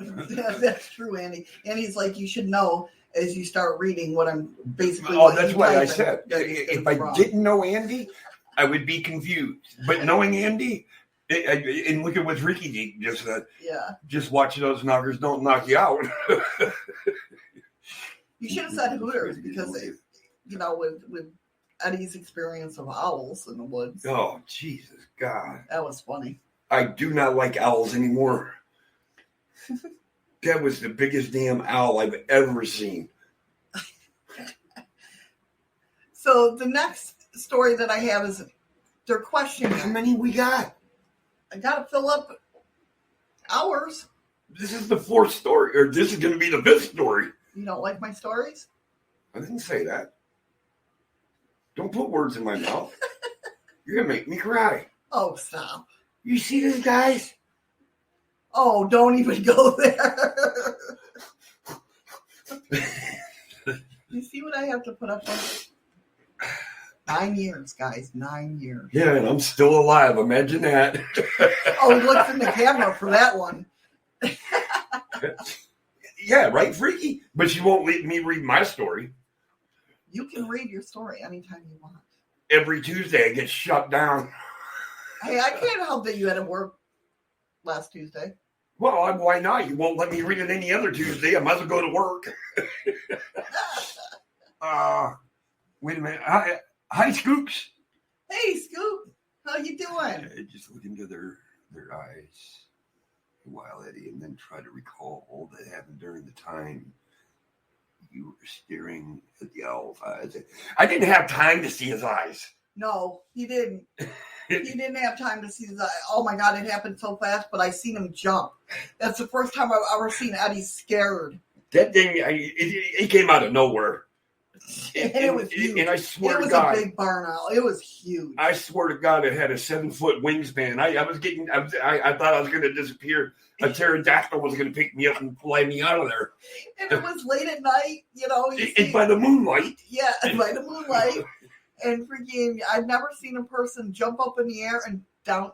Yeah, that's true, Andy. Andy's like, you should know as you start reading what I'm basically. Oh, that's why I said if I didn't know Andy, I would be confused. But knowing Andy, And look at what Ricky did. Just watch those knockers don't knock you out. You should have said Hooters because, with Eddie's experience of owls in the woods. Oh, Jesus, God. That was funny. I do not like owls anymore. That was the biggest damn owl I've ever seen. So the next story that I have is they're questioning. How many we got? I got to fill up hours. This is the fourth story, or this is going to be the fifth story. You don't like my stories? I didn't say that. Don't put words in my mouth. You're going to make me cry. Oh, stop. You see this, guys? Oh, don't even go there. You see what I have to put up with? 9 years, guys. 9 years. Yeah, and I'm still alive. Imagine that. Oh, he looks in the camera for that one. Yeah, right, Freaky? But you won't let me read my story. You can read your story anytime you want. Every Tuesday I get shut down. Hey, I can't help that you had to work last Tuesday. Well, why not? You won't let me read it any other Tuesday. I might as well go to work. Wait a minute. Hi, Scoops. Hey, Scoop. How you doing? Just look into their eyes a while, Eddie, and then try to recall all that happened during the time you were staring at the owl's eyes. I didn't have time to see his eyes. No, he didn't. He didn't have time to see his eyes. Oh, my God, it happened so fast, but I seen him jump. That's the first time I've ever seen Eddie scared. That thing, it came out of nowhere. And it was huge. And I swear to God. It was a big barn owl. It was huge. I swear to God, it had a 7-foot wingspan. I thought I was going to disappear. A pterodactyl was going to pick me up and fly me out of there. And it was late at night, And by the moonlight. Yeah, by the moonlight. And freaking, I've never seen a person jump up in the air and down.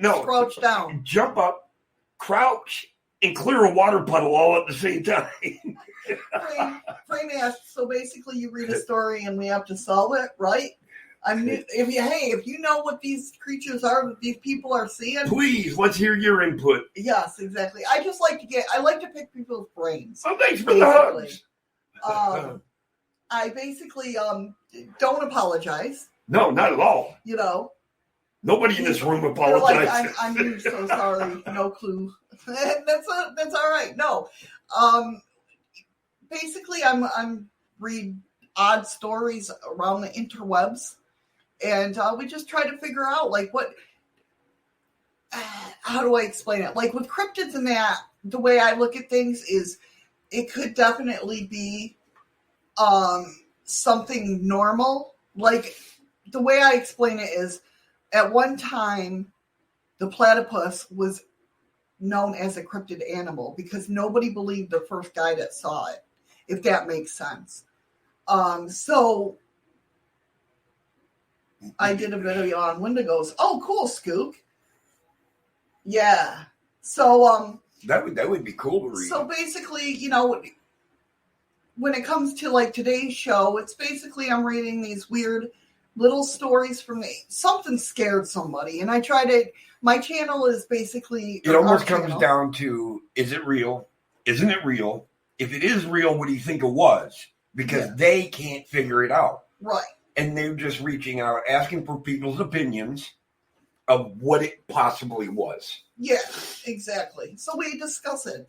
No. Crouch down. Jump up, crouch, and clear a water puddle all at the same time. Frame asked, so basically you read a story and we have to solve it, right? If you know what these creatures are that these people are seeing, please, let's hear your input. Yes, exactly. I like to pick people's brains. Oh, thanks for the hugs. I basically don't apologize. No, not at all. Nobody in this room apologizes. I'm so sorry. No clue. That's all right. No. Basically, I'm read odd stories around the interwebs, and we just try to figure out what. How do I explain it? Like with cryptids and that, the way I look at things is, it could definitely be something normal. Like the way I explain it is, at one time, the platypus was known as a cryptid animal because nobody believed the first guy that saw it, if that makes sense. So I did a video on Wendigos. Oh, cool, Scoop. Yeah. So that would be cool to read. So basically, when it comes to today's show, it's basically I'm reading these weird little stories from something scared somebody, and I try to. My channel is basically. It almost comes down to: is it real? Isn't it real? If it is real, what do you think it was? Because they can't figure it out, right? And they're just reaching out, asking for people's opinions of what it possibly was. Yeah, exactly. So we discuss it.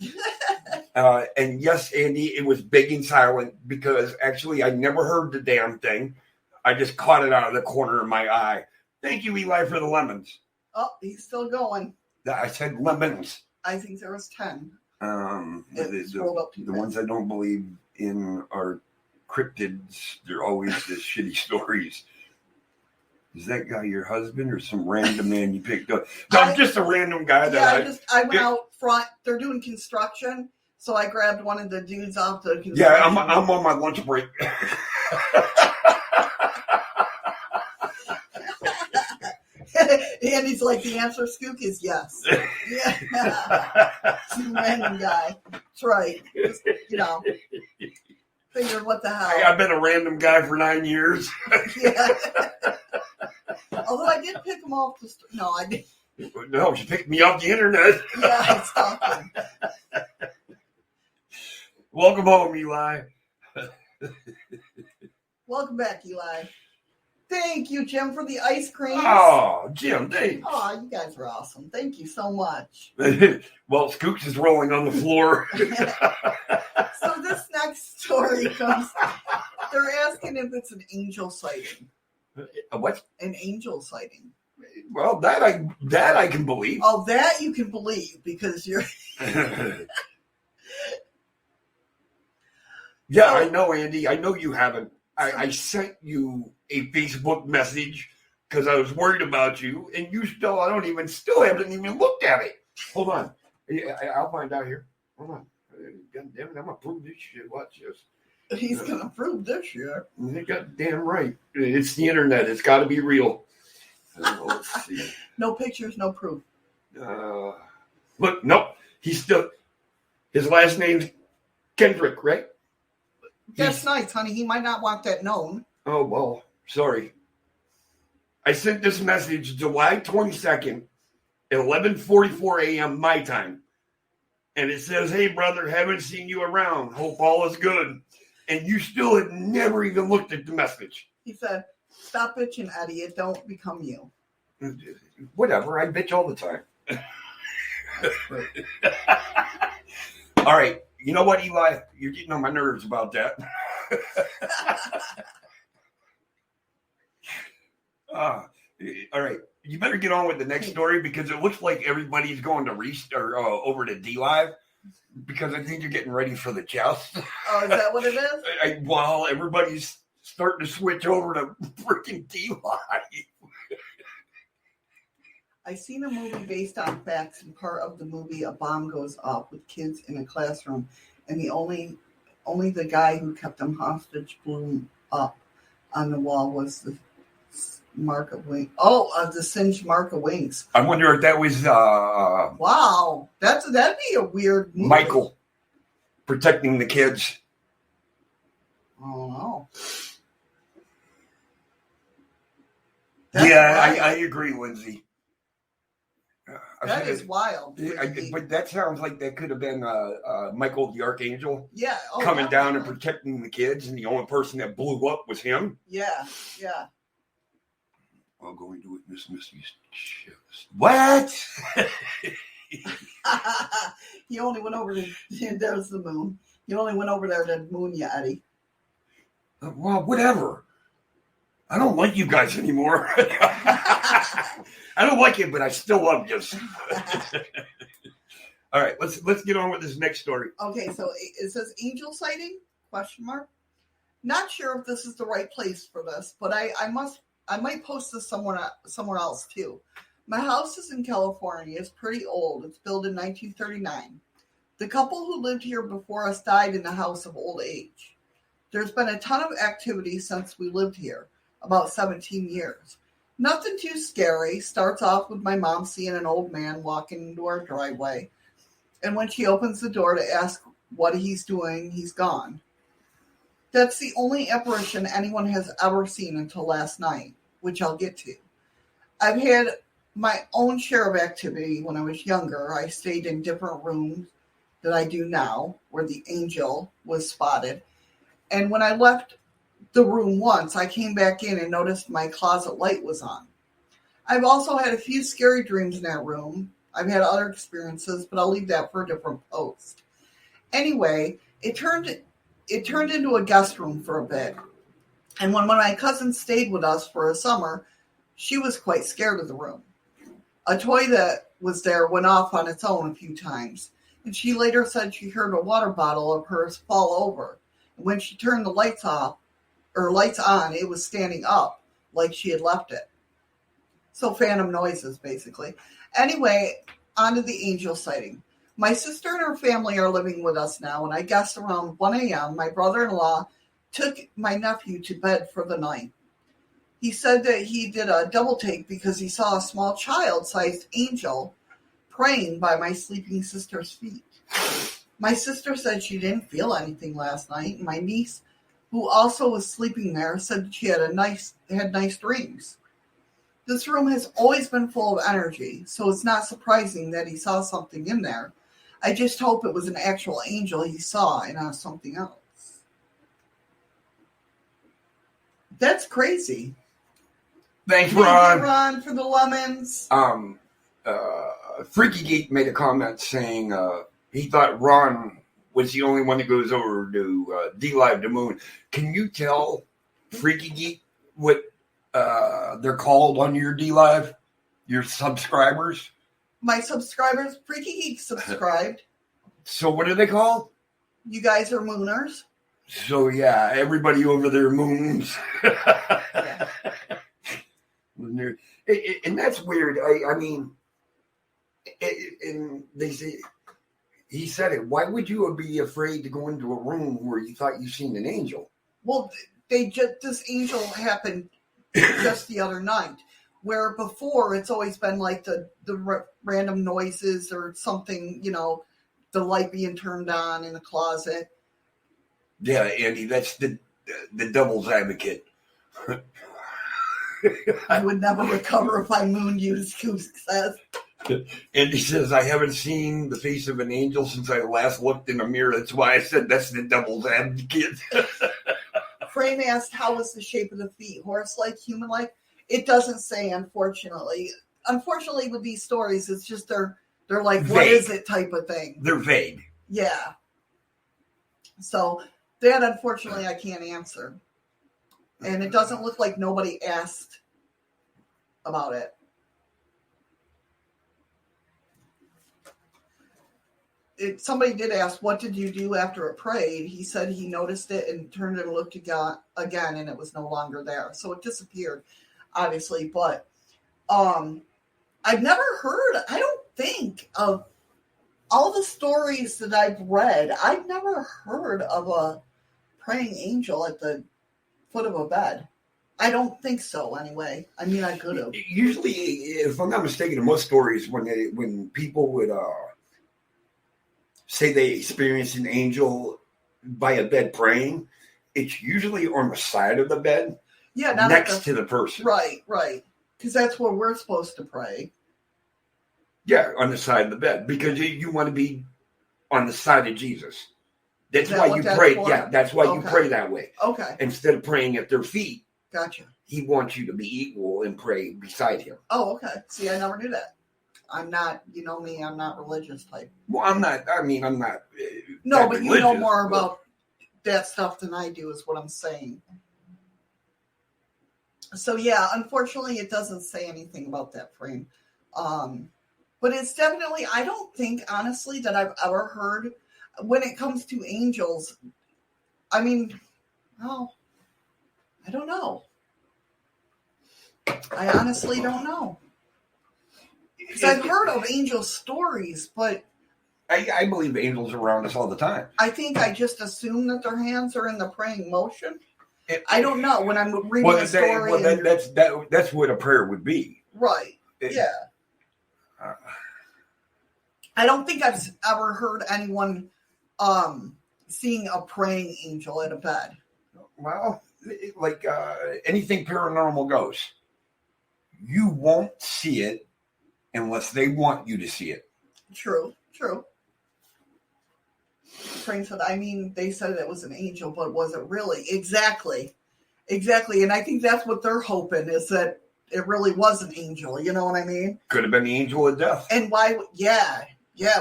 And yes, Andy, it was big and silent because actually I never heard the damn thing. I just caught it out of the corner of my eye. Thank you, Eli, for the lemons. Oh, he's still going. I said lemons. I think there was 10. The ones I don't believe in are cryptids. They're always the shitty stories. Is that guy your husband or some random man you picked up? No, I'm just a random guy. I went out front. They're doing construction, so I grabbed one of the dudes off the construction. Yeah, I'm on my lunch break. And he's like, the answer, Skook, is yes. Yeah. Some random guy. That's right. Just, figured what the hell. Hey, I've been a random guy for 9 years. Yeah. Although I did pick him off. I did. No, she picked me off the internet. Yeah, it's talking. Welcome home, Eli. Welcome back, Eli. Thank you, Jim, for the ice cream. Oh, Jim, thanks. Oh, you guys are awesome. Thank you so much. Well, Scoops is rolling on the floor. So this next story comes, they're asking if it's an angel sighting. What? An angel sighting. Well, that I can believe. Oh, that you can believe because you're... Yeah, I know, Andy. I know you haven't. I sent you a Facebook message because I was worried about you, and you still haven't even looked at it. Hold on. I'll find out here. Hold on. God damn it, I'm going to prove this shit. Watch this. He's going to prove this shit. You're goddamn right. It's the internet. It's got to be real. Let's see. No pictures, no proof. Look, nope. His last name's Kendrick, right? That's nice, honey. He might not want that known. Oh, well, sorry. I sent this message July 22nd at 11:44 a.m. my time. And it says, hey, brother, haven't seen you around. Hope all is good. And you still had never even looked at the message. He said, stop bitching, Eddie. It don't become you. Whatever. I bitch all the time. All right. You know what, Eli? You're getting on my nerves about that. All right. You better get on with the next story because it looks like everybody's going to over to D Live because I think you're getting ready for the joust. Oh, is that what it is? Well, everybody's starting to switch over to freaking D Live. I seen a movie based on facts, and part of the movie, a bomb goes off with kids in a classroom, and the only the guy who kept them hostage blew up on the wall was the mark of wings. Oh, the singed mark of wings. I wonder if that was wow, that'd be a weird movie. Michael protecting the kids. I don't know. I agree, Lindsay. That is wild. But that sounds like that could have been Michael the Archangel. Yeah. Coming down and protecting the kids, and the only person that blew up was him. Yeah. I'll go into it, Miss Missy's chest. What? He only went over to, there's the moon. He only went over there to moon you, Eddie. Well, whatever. I don't like you guys anymore. I don't like it, but I still love you. All right, let's get on with this next story. Okay, so it says angel sighting? ? Not sure if this is the right place for this, but I might post this somewhere else too. My house is in California. It's pretty old. It's built in 1939. The couple who lived here before us died in the house of old age. There's been a ton of activity since we lived here, about 17 years. Nothing too scary. Starts off with my mom seeing an old man walking into our driveway. And when she opens the door to ask what he's doing, he's gone. That's the only apparition anyone has ever seen until last night, which I'll get to. I've had my own share of activity when I was younger. I stayed in different rooms than I do now, where the angel was spotted. And when I left the room once, I came back in and noticed my closet light was on. I've also had a few scary dreams in that room. I've had other experiences, but I'll leave that for a different post. Anyway, it turned into a guest room for a bit. And when my cousin stayed with us for a summer, she was quite scared of the room. A toy that was there went off on its own a few times, and she later said she heard a water bottle of hers fall over. And when she turned the lights on, it was standing up like she had left it. So phantom noises, basically. Anyway, on to the angel sighting. My sister and her family are living with us now, and I guess around 1 a.m., my brother-in-law took my nephew to bed for the night. He said that he did a double take because he saw a small child-sized angel praying by my sleeping sister's feet. My sister said she didn't feel anything last night. My niece, who also was sleeping there, said that she had nice dreams. This room has always been full of energy, so it's not surprising that he saw something in there. I just hope it was an actual angel he saw and not something else. That's crazy. Thanks, Thank Ron. you, Ron, for the lemons. Freaky Geek made a comment saying he thought Ron was the only one that goes over to D-Live the Moon. Can you tell Freaky Geek what they're called on your D-Live? Your subscribers? My subscribers, Freaky Geek subscribed. So what are they called? You guys are mooners. So yeah, everybody over there moons. Yeah. And that's weird. I mean, and they say, he said it. Why would you be afraid to go into a room where you thought you seen an angel? Well, this angel happened just the other night, where before it's always been like the random noises or something, the light being turned on in the closet. Yeah, Andy, that's the devil's advocate. I would never recover if I moon used success. Andy says, I haven't seen the face of an angel since I last looked in a mirror. That's why I said that's the devil's advocate. Frame asked, how was the shape of the feet? Horse-like, human-like? It doesn't say, unfortunately. Unfortunately, with these stories, it's just they're like, vague. What is it type of thing. They're vague. Yeah. So that, unfortunately, I can't answer. And it doesn't look like nobody asked about it. Somebody did ask, what did you do after it prayed? He said he noticed it and turned and looked again, and it was no longer there. So it disappeared, obviously. But I've never heard, I don't think, of all the stories that I've read. I've never heard of a praying angel at the foot of a bed. I don't think so, anyway. I mean, I could have. Usually, if I'm not mistaken, in most stories, when people would say they experienced an angel by a bed praying, it's usually on the side of the bed, not next to the person. Right. Because that's where we're supposed to pray. Yeah, on the side of the bed, because you want to be on the side of Jesus. That's why you pray. Yeah, that's why you pray that way. Okay. Instead of praying at their feet. Gotcha. He wants you to be equal and pray beside him. Oh, okay. See, I never knew that. I'm not, you know me, I'm not religious type. Well, I'm not. No, but you know more about that stuff than I do, is what I'm saying. So yeah, unfortunately, it doesn't say anything about that frame. But it's definitely, I don't think, honestly, that I've ever heard, when it comes to angels, I mean, well, I don't know. I honestly don't know. Because I've heard of angel stories, but I believe angels are around us all the time. I think I just assume that their hands are in the praying motion. I don't know. When I'm reading a story. That's what a prayer would be. Right. Yeah. I don't think I've ever heard anyone seeing a praying angel at a bed. Well, like anything paranormal goes. You won't see it unless they want you to see it. True. Frank said, I mean, they said it was an angel, but was it really? Exactly. And I think that's what they're hoping, is that it really was an angel. You know what I mean? Could have been the angel of death. And why? Yeah.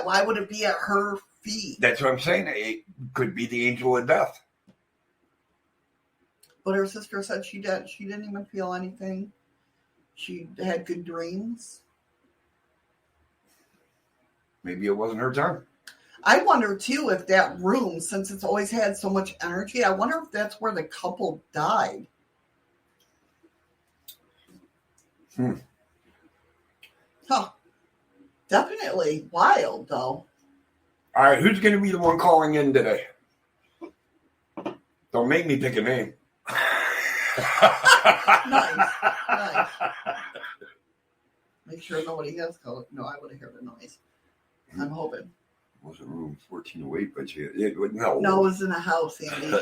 Why would it be at her feet? That's what I'm saying. It could be the angel of death. But her sister said she didn't even feel anything. She had good dreams. Maybe it wasn't her time. I wonder, too, if that room, since it's always had so much energy, I wonder if that's where the couple died. Huh. Definitely wild, though. All right, who's going to be the one calling in today? Don't make me pick a name. Nice. Make sure nobody has called. No, I would have heard the noise. I'm hoping. It was a room 1408, but no. No, it was in a house, Andy.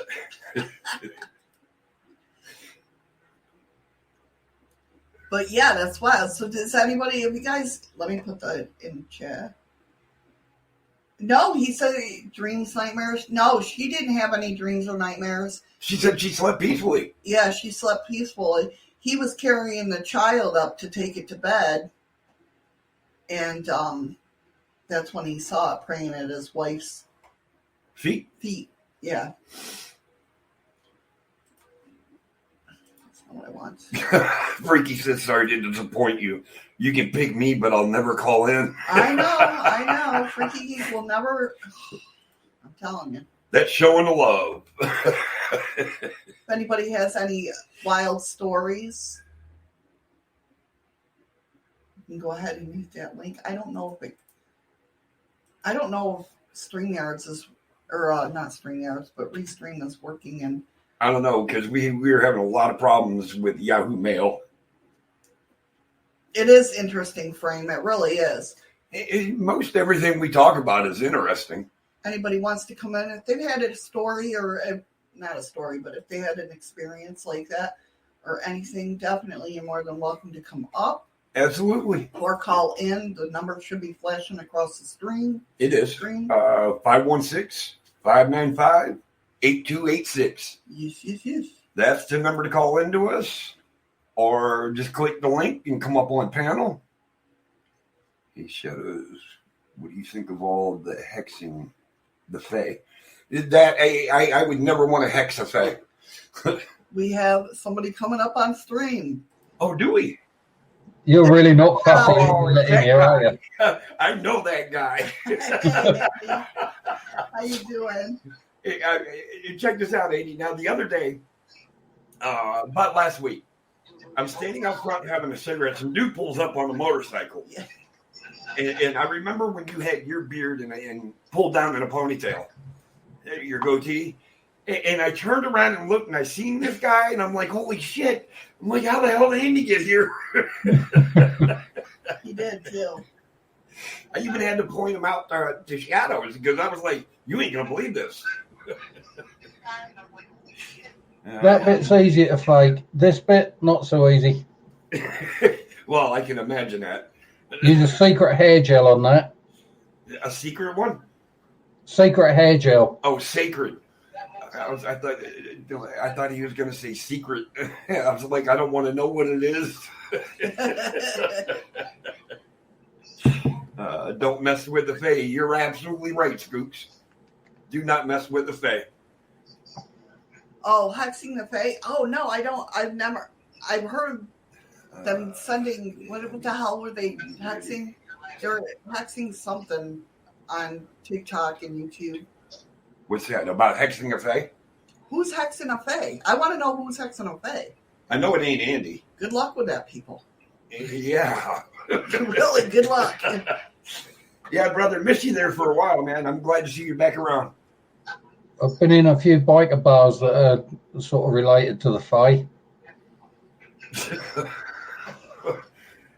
But yeah, that's wild. So does anybody of you guys, let me put that in chat. No, he said dreams, nightmares. No, she didn't have any dreams or nightmares. She said she slept peacefully. Yeah, she slept peacefully. He was carrying the child up to take it to bed. And that's when he saw it praying at his wife's feet. Yeah. That's not what I want. Freaky says, sorry to disappoint you. You can pick me, but I'll never call in. I know. Freaky Geek will never. I'm telling you. That's showing the love. If anybody has any wild stories, you can go ahead and use that link. I don't know if StreamYards is, or not StreamYards, but Restream is working. And I don't know, because we were having a lot of problems with Yahoo Mail. It is interesting, Frame. It really is. Most everything we talk about is interesting. Anybody wants to come in, if they've had a story not a story, but if they had an experience like that or anything, definitely you're more than welcome to come up. Absolutely. Or call in. The number should be flashing across the screen. It is. 516-595-8286. Yes. That's the number to call into us. Or just click the link and come up on panel. Hey, Shadows, what do you think of all the hexing the Fae? That I would never want to hex a Fae. We have somebody coming up on stream. Oh, do we? You're really not fussy letting here, are you? I know that guy. How you doing? Check this out, Adi. Now, the other day, about last week, I'm standing out front having a cigarette. Some dude pulls up on a motorcycle. Yeah. And I remember when you had your beard and pulled down in a ponytail, your goatee. And I turned around and looked, and I seen this guy, and I'm like, holy shit. I'm like, how the hell did Andy get here? He did, too. I even had to point him out to Shadows, because I was like, you ain't going to believe this. That bit's easy to fake. This bit, not so easy. Well, I can imagine that. Use a secret hair gel on that. A secret one? Secret hair gel. Oh, sacred. I thought he was going to say secret. I was like, I don't want to know what it is. Don't mess with the Fae. You're absolutely right, Scoops. Do not mess with the Fae. Oh, hexing the Fae? Oh, no, I don't. I've heard them sending, what the hell were they hexing? They were hexing something on TikTok and YouTube. What's that? About hexing a Fae? Who's hexing a Fae? I want to know who's hexing a Fae. I know it ain't Andy. Good luck with that, people. Yeah. Really, good luck. Yeah, brother, missed you there for a while, man. I'm glad to see you back around. I've been in a few biker bars that are sort of related to the Fae.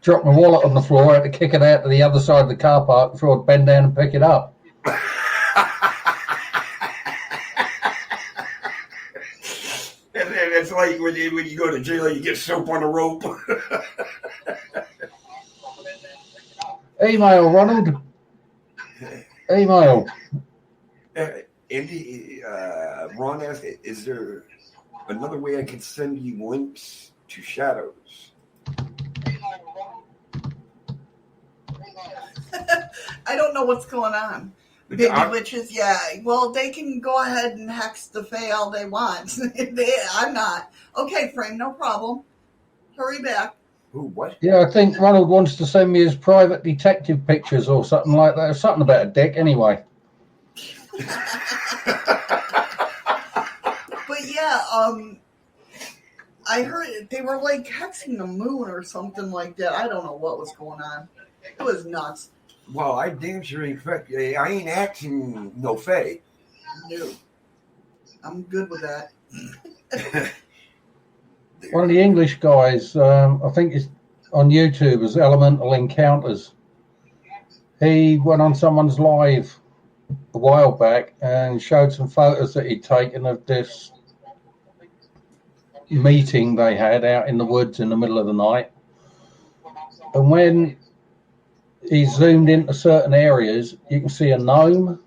Dropped my wallet on the floor, had to kick it out to the other side of the car park before I'd bend down and pick it up. It's like when you go to jail, you get soap on a rope. Email, Ronald. Email. Andy, Ron asked, is there another way I can send you links to Shadows? I don't know what's going on. Baby witches, yeah. Well, they can go ahead and hex the Fae all they want. I'm not. Okay, Frame, no problem. Hurry back. Ooh, what? Yeah, I think Ronald wants to send me his private detective pictures or something like that. Something about a dick, anyway. But yeah, I heard they were like hexing the moon or something like that. I don't know what was going on. It was nuts. Well, I damn sure ain't. I ain't acting no Fae. No, I'm good with that. One of the English guys, I think it's on YouTube, as Elemental Encounters. He went on someone's live a while back and showed some photos that he'd taken of this meeting they had out in the woods in the middle of the night. And when he's zoomed into certain areas, you can see a gnome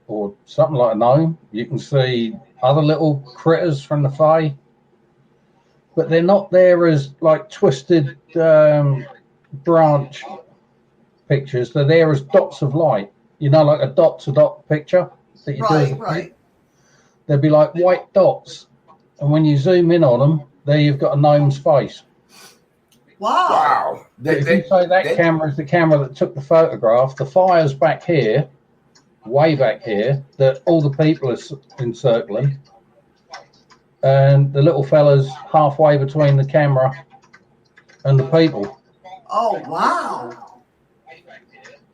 or something like a gnome. You can see other little critters from the Fae, but they're not there as like twisted branch pictures. They're there as dots of light. You know, like a dot-to-dot picture that you do. As a Right. They'd be like white dots, and when you zoom in on them, there you've got a gnome's face. Wow. If you say that camera is the camera that took the photograph, the fire's back here, way back here, that all the people are encircling, and the little fella's halfway between the camera and the people. Oh, wow.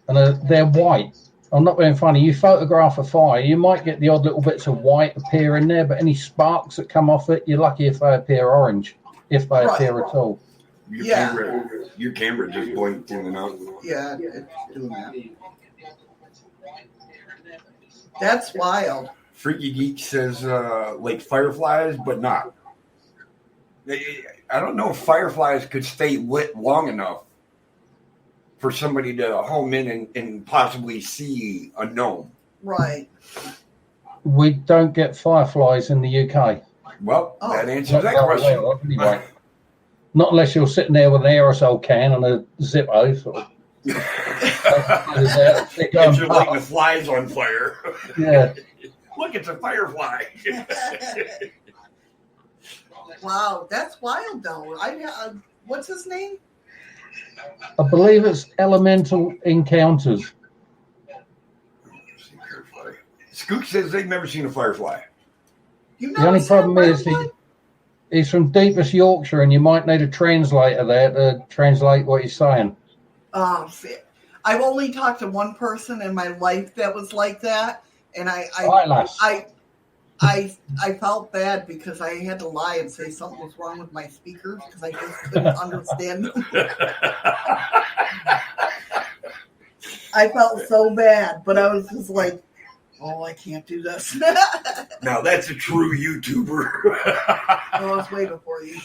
And they're white. I'm not being funny. You photograph a fire, you might get the odd little bits of white appear in there, but any sparks that come off it, you're lucky if they appear orange, if they appear at all. Your camera just blinked in and out. Yeah, it's doing that. That's wild. Freaky Geek says like fireflies, but not. I don't know if fireflies could stay lit long enough for somebody to home in and possibly see a gnome. Right. We don't get fireflies in the UK. Well, that answers that question. Well, anyway. Not unless you're sitting there with an aerosol can and a Zippo. Sort of. If you're lighting the flies on fire. Yeah. Look, it's a firefly. Wow, that's wild though. What's his name? I believe it's Elemental Encounters. Skook says they've never seen a firefly. The only problem is he's from deepest Yorkshire, and you might need a translator there to translate what he's saying. Oh, I've only talked to one person in my life that was like that, and I felt bad because I had to lie and say something was wrong with my speakers because I just couldn't understand them. I felt so bad, but I was just like, oh, I can't do this. Now that's a true YouTuber. I was way before you.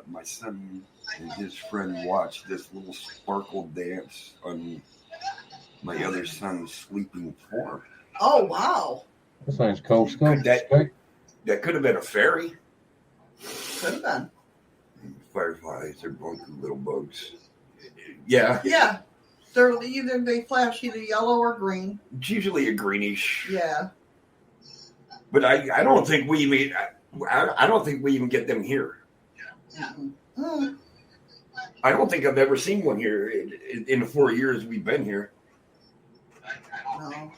My son and his friend watched this little sparkle dance on my other son's sleeping form. Oh, wow. That sounds cool. That could have been a fairy. Could have been. Fireflies are bunky little bugs. Yeah. Yeah. They flash either yellow or green. It's usually a greenish. Yeah. But I don't think we even get them here. Mm-hmm. I don't think I've ever seen one here in the 4 years we've been here. No.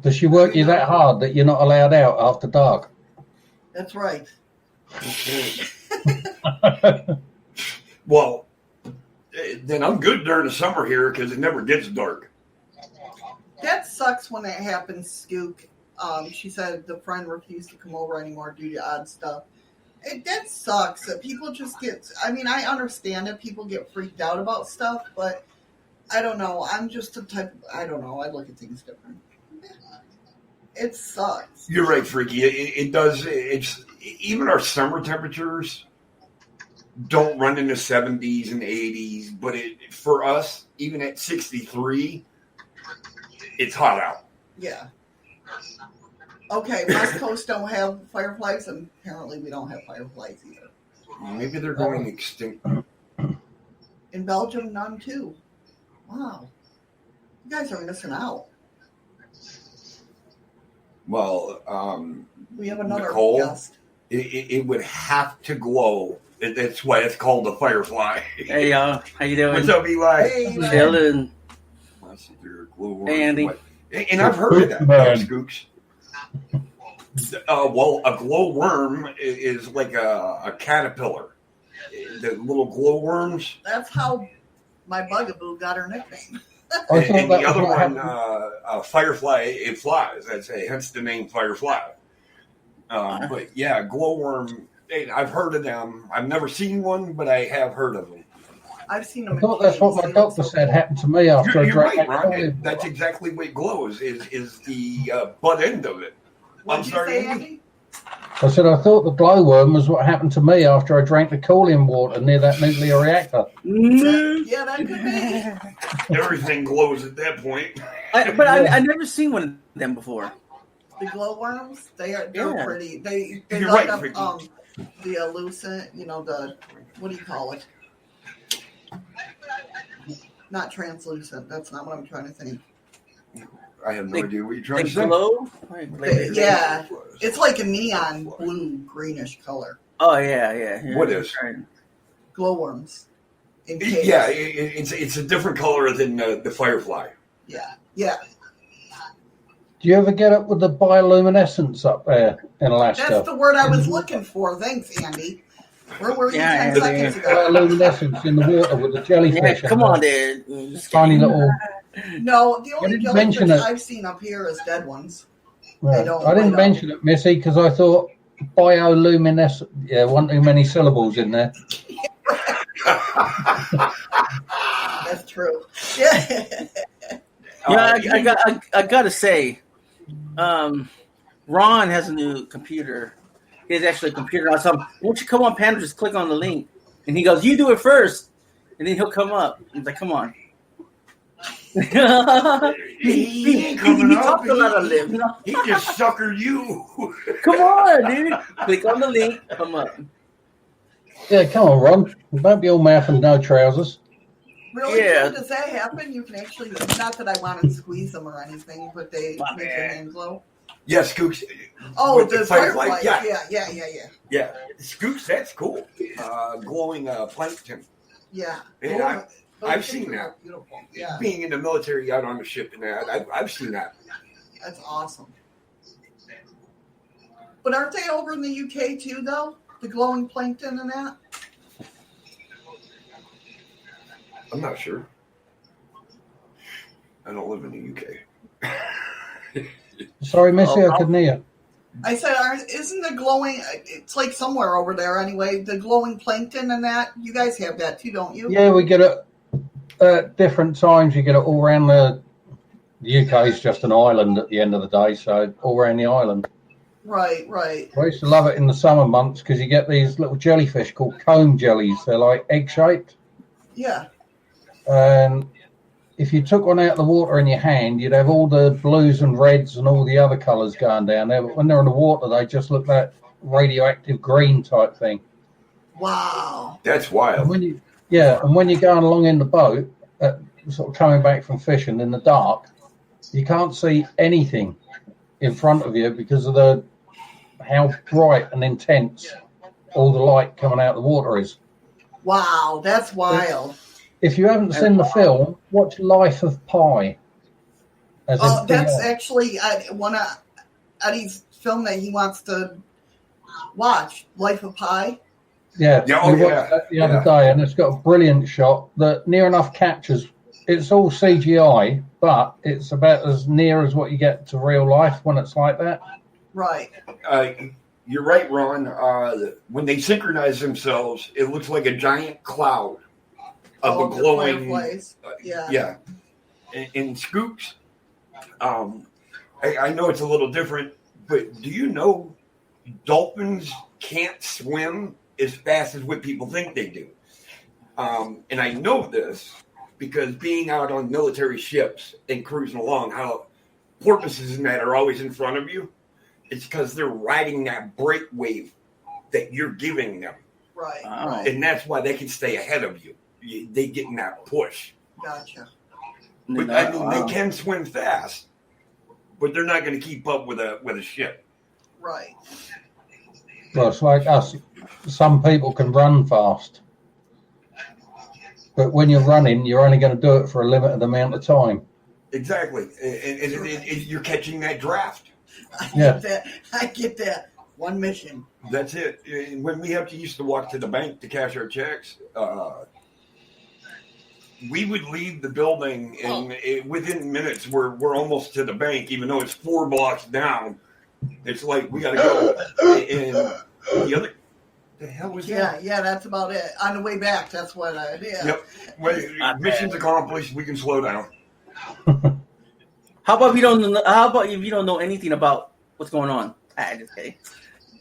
Does she work you that hard that you're not allowed out after dark? That's right. Well, then I'm good during the summer here because it never gets dark. That sucks when it happens, Skook. She said the friend refused to come over anymore due to odd stuff. That sucks. That people just get. I mean, I understand that people get freaked out about stuff, but I don't know. I'm just the type. I don't know. I look at things different. It sucks. You're right, Freaky. It does. It's even our summer temperatures don't run in the 70s and 80s, but for us, even at 63, it's hot out. Yeah. Okay, West Coast don't have fireflies, and apparently we don't have fireflies either. Maybe they're going extinct. In Belgium, none too. Wow. You guys are missing out. Well, we have another Nicole, guest. It would have to glow. That's why it's called a firefly. Hey, y'all. How you doing? What's up, Eli? Hey, Chilling. Hey, Andy. And I've heard of that, Scoops. Well, a glowworm is like a caterpillar. The little glowworms. That's how my bugaboo got her nickname. And the other one, a firefly, it flies. Hence the name Firefly. But yeah, glowworm. I've heard of them. I've never seen one, but I have heard of them. I've seen them. I thought that's what my doctor said happened to me after You're I drank right, Ron. That's exactly what glows is the butt end of it. What'd you say, Andy? I said, I thought the glowworm was what happened to me after I drank the cooling water near that nuclear reactor. Yeah, that could be. Everything glows at that point. I never seen one of them before. The glowworms, they're Yeah. pretty. They You're light right, up Vicky. the lucent, the what do you call it? Not translucent. That's not what I'm trying to think. I have no They- idea what you're trying They to say. glow? Yeah, it's like a neon blue greenish color. Oh, yeah. What is? Glowworms. In caves. Yeah, it's a different color than the firefly. Yeah. Do you ever get up with the bioluminescence up there in Alaska? That's the word I was looking for. Thanks, Andy. Where were you 10 seconds ago? Bioluminescence in the water with the jellyfish. Yeah, come on, there. Tiny little. No, the I only didn't mention jellyfish it. I've seen up here is dead ones. I don't didn't know. mention it, Missy, because I thought bioluminescent. Yeah, one too many syllables in there. That's true. Yeah. I gotta say, Ron has a new computer. He has actually a computer. I was telling him, won't you come on, Panda? Just click on the link. And he goes, you do it first. And then he'll come up. He's like, come on. he talked a lot of live. He just suckered you. Come on, dude. Click on the link. Come up. Yeah, come on, Ron. Don't be all mouth and no trousers. Really? Yeah. Does that happen? You can actually, not that I want to squeeze them or anything, but they My make man. your hand glow. Yeah, Skooks. Oh, With the firefly? fireflies. Yeah. Yeah. Skooks, that's cool. Glowing plankton. Yeah. Yeah, Those I've things seen are that. Beautiful. Yeah. Being in the military out on the ship and that, I've seen that. That's awesome. But aren't they over in the UK too, though? The glowing plankton and that? I'm not sure. I don't live in the UK. Sorry, Missy, I couldn't hear. I said, isn't the glowing, it's like somewhere over there anyway, the glowing plankton and that? You guys have that too, don't you? Yeah, we get it at different times. You get it all around the UK is just an island at the end of the day, so all around the island. Right. I used to love it in the summer months because you get these little jellyfish called comb jellies. They're like egg-shaped. Yeah. And if you took one out of the water in your hand, you'd have all the blues and reds and all the other colours going down there. But when they're in the water, they just look like radioactive green type thing. Wow. That's And wild. when you're going along in the boat, sort of coming back from fishing in the dark, you can't see anything in front of you because of how bright and intense all the light coming out of the water is. Wow, that's wild. If you haven't seen the film, watch Life of Pi. That's actually one of Eddie's film that he wants to watch, Life of Pi. Yeah, Yeah, we watched that the other day, and it's got a brilliant shot that near enough captures. It's all CGI, but it's about as near as what you get to real life when it's like that. Right. You're right, Ron. When they synchronize themselves, it looks like a giant cloud of a the glowing. fireflies. Yeah. Yeah. In Skooks, I know it's a little different, but do you know dolphins can't swim as fast as what people think they do? And I know this because being out on military ships and cruising along, how porpoises and that are always in front of you. It's because they're riding that break wave that you're giving them. Right. Wow. Right. And that's why they can stay ahead of you. They get in that push. Gotcha. But I mean, they can swim fast, but they're not going to keep up with a ship. Right. Well, it's like us. Some people can run fast, but when you're running, you're only going to do it for a limited amount of time. Exactly. And you're catching that draft. I get that. One mission. That's it. When we used to walk to the bank to cash our checks, we would leave the building, and within minutes, we're almost to the bank, even though it's 4 blocks down. It's like, we got to go. And the hell was that? Yeah, that's about it. On the way back, that's what I did. Yep. Well, mission's accomplished. We can slow down. How about if you don't know anything about what's going on? Just kidding.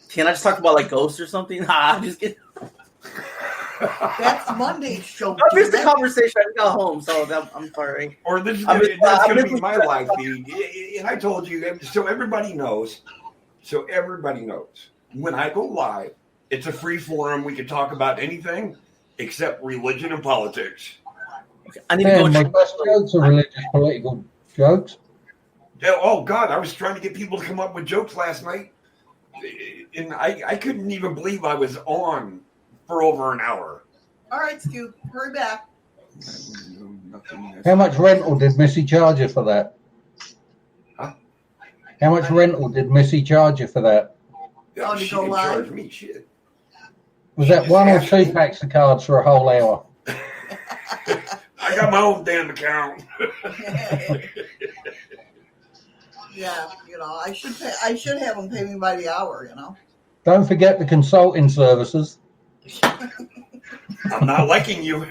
Can I just talk about like ghosts or something? I'm just kidding. That's Monday's show. I missed the conversation. I got home, so I'm sorry. Or this is that's going to be my live feed. And I told you, so everybody knows. So everybody knows. When I go live, it's a free forum. We can talk about anything except religion and politics. I need to go. My best jokes are religious, political jokes. Oh, God, I was trying to get people to come up with jokes last night. And I couldn't even believe I was on for over an hour. All right, Scoop, hurry back. How much rental did Missy charge you for that? Huh? How much rental did Missy charge you for that? Oh, to she go didn't live? charge me shit. Was that one or two packs of cards for a whole hour? I got my own damn account. Yeah, I should have them pay me by the hour, Don't forget the consulting services. I'm not liking you.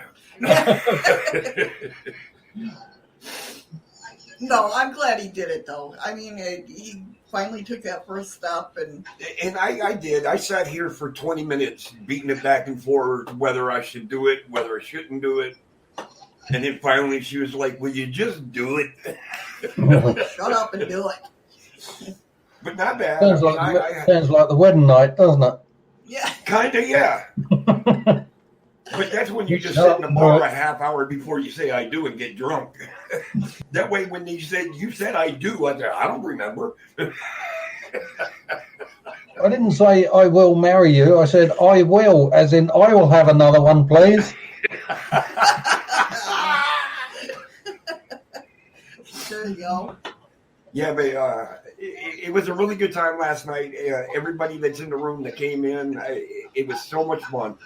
No, I'm glad he did it, though. I mean, he finally took that first step. And I did. I sat here for 20 minutes beating it back and forth, whether I should do it, whether I shouldn't do it. And then finally she was like, will you just do it? Shut up and do it. But not bad. Sounds like the wedding night, doesn't it? Yeah. Kind of, yeah. But that's when you just sit in the bar a half hour before you say I do and get drunk. That way when you said I do, I said, I don't remember. I didn't say I will marry you. I said I will, as in I will have another one, please. There you go. Yeah, but it was a really good time last night. Everybody that's in the room that came in, it was so much fun.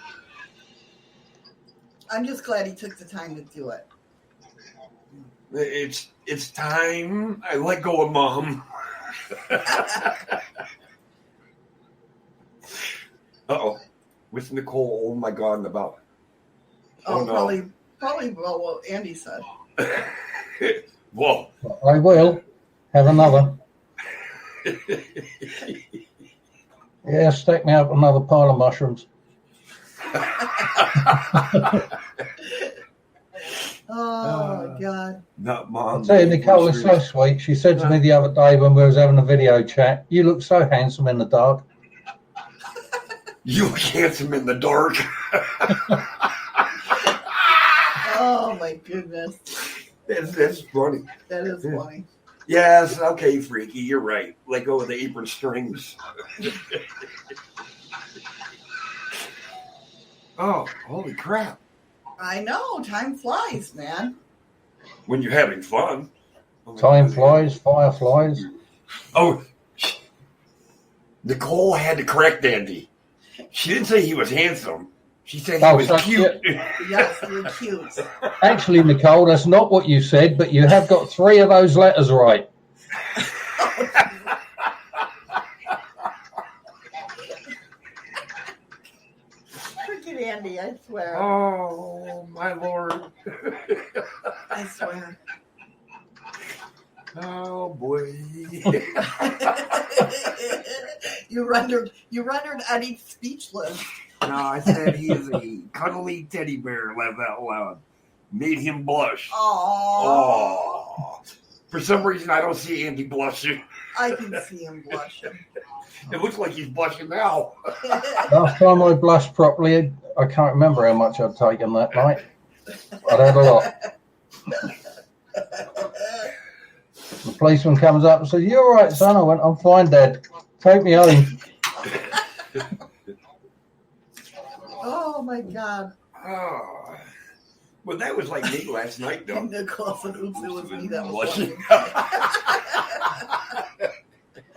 I'm just glad he took the time to do it. It's time I let go of Mom. Uh-oh. What's Nicole? Oh, my God, about? Oh, no. Probably what Andy said. Whoa. I will have another. Yeah, stack me up another pile of mushrooms. Oh, my God. Not Mom. I'll tell you, Nicole is so sweet. She said to me the other day when we was having a video chat, you look so handsome in the dark. You look handsome in the dark. Oh, my goodness. That's funny. That is funny. Yes, okay, Freaky, you're right. Let go of the apron strings. Oh, holy crap. I know. Time flies, man. When you're having fun. Time flies, fire flies. Oh, Nicole had to correct Andy. She didn't say he was handsome. She said he was cute. Yes, you're cute. Actually, Nicole, that's not what you said, but you have got 3 of those letters right. Freaking Andy, I swear. Oh, my Lord. I swear. Oh, boy. You rendered Eddie speechless. No, I said he is a cuddly teddy bear, laugh out loud. Made him blush. Aww. Oh. For some reason, I don't see Andy blushing. I can see him blushing. It looks like he's blushing now. Last time I blushed properly, I can't remember how much I'd taken that night. I'd had a lot. The policeman comes up and says, "You all right, son?" I went, "I'm fine, Dad. Take me home." Oh, my God. Oh. Well, that was like me last night, though. Nicole said, oops, it was me that was Blushing.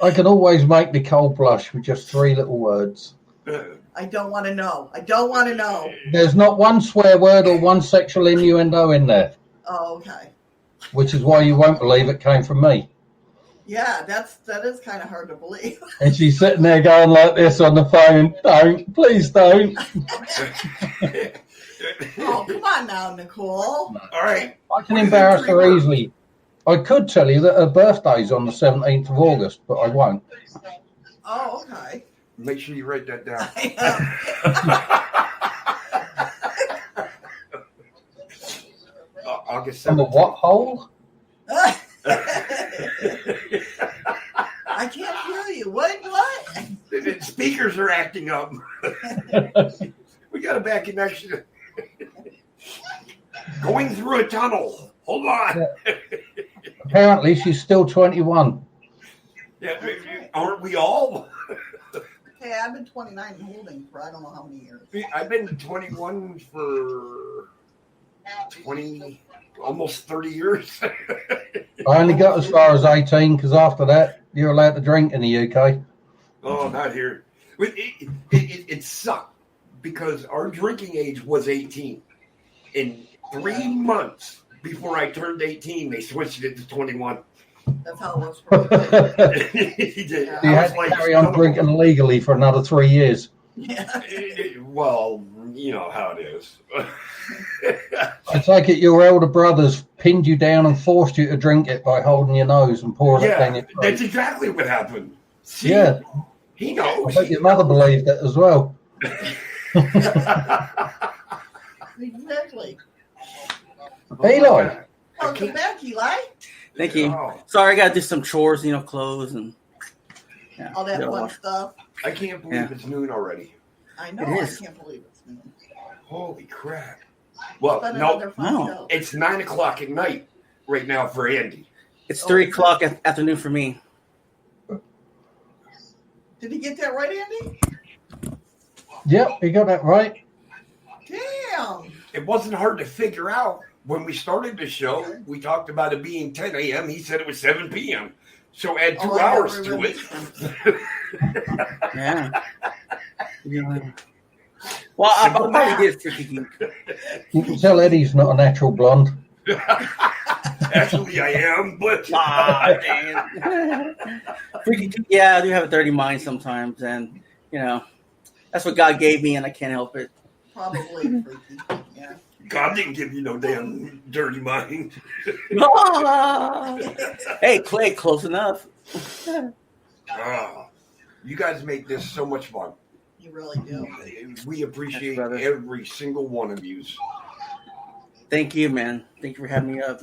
I can always make Nicole blush with just 3 little words. I don't want to know. I don't want to know. There's not one swear word or one sexual innuendo in there, Oh, okay. which is why you won't believe it came from me. Yeah, that is kind of hard to believe. And she's sitting there going like this on the phone. Don't, please don't. Oh, come on now, Nicole. All right. I can embarrass her easily. I could tell you that her birthday's on the 17th of August, but I won't. Oh, okay. Make sure you write that down. August From the 17th. what hole? I can't hear you. What? The speakers are acting up. We got a bad connection. Going through a tunnel. Hold on. Yeah. Apparently, she's still 21. Yeah, aren't we all? Hey, I've been 29 and holding for I don't know how many years. I've been 21 for 20, almost 30 years. I only got as far as 18 because after that, you're allowed to drink in the UK. Oh, not here. It sucked because our drinking age was 18. In 3 months before I turned 18, they switched it to 21. That's how it was for me. He did. Yeah. You had to carry on drinking legally for another 3 years. Yeah. Well, you know how it is. I take it your elder brothers pinned you down and forced you to drink it by holding your nose and pouring it down Yeah, your throat. that's exactly what happened. See, Yeah. He I knows. bet your mother believed it as well. Exactly. Eli. Welcome back, Eli. Thank you. Oh, Sorry, I got to do some chores, clothes and All that gotta fun wash. stuff. I can't believe it's noon already. I know. It I is. can't believe it's noon. Holy crap. Well, But no, another fun no. show. it's 9 o'clock at night right now for Andy. It's 3 o'clock afternoon for me. Did he get that right, Andy? Yep, you got that right. Damn. It wasn't hard to figure out. When we started the show, we talked about it being 10 a.m. He said it was 7 p.m. So add 2 hours to it. Yeah. Well, I probably did 50. You can tell Eddie's not a natural blonde. Actually, I am, but Damn. Yeah, I do have a dirty mind sometimes, and that's what God gave me, and I can't help it. Probably freaky. Yeah. God didn't give you no damn dirty mind. Hey, Clay, close enough. Oh, you guys make this so much fun. You really do. We appreciate Yes, brother. every single one of you. Thank you, man. Thank you for having me up.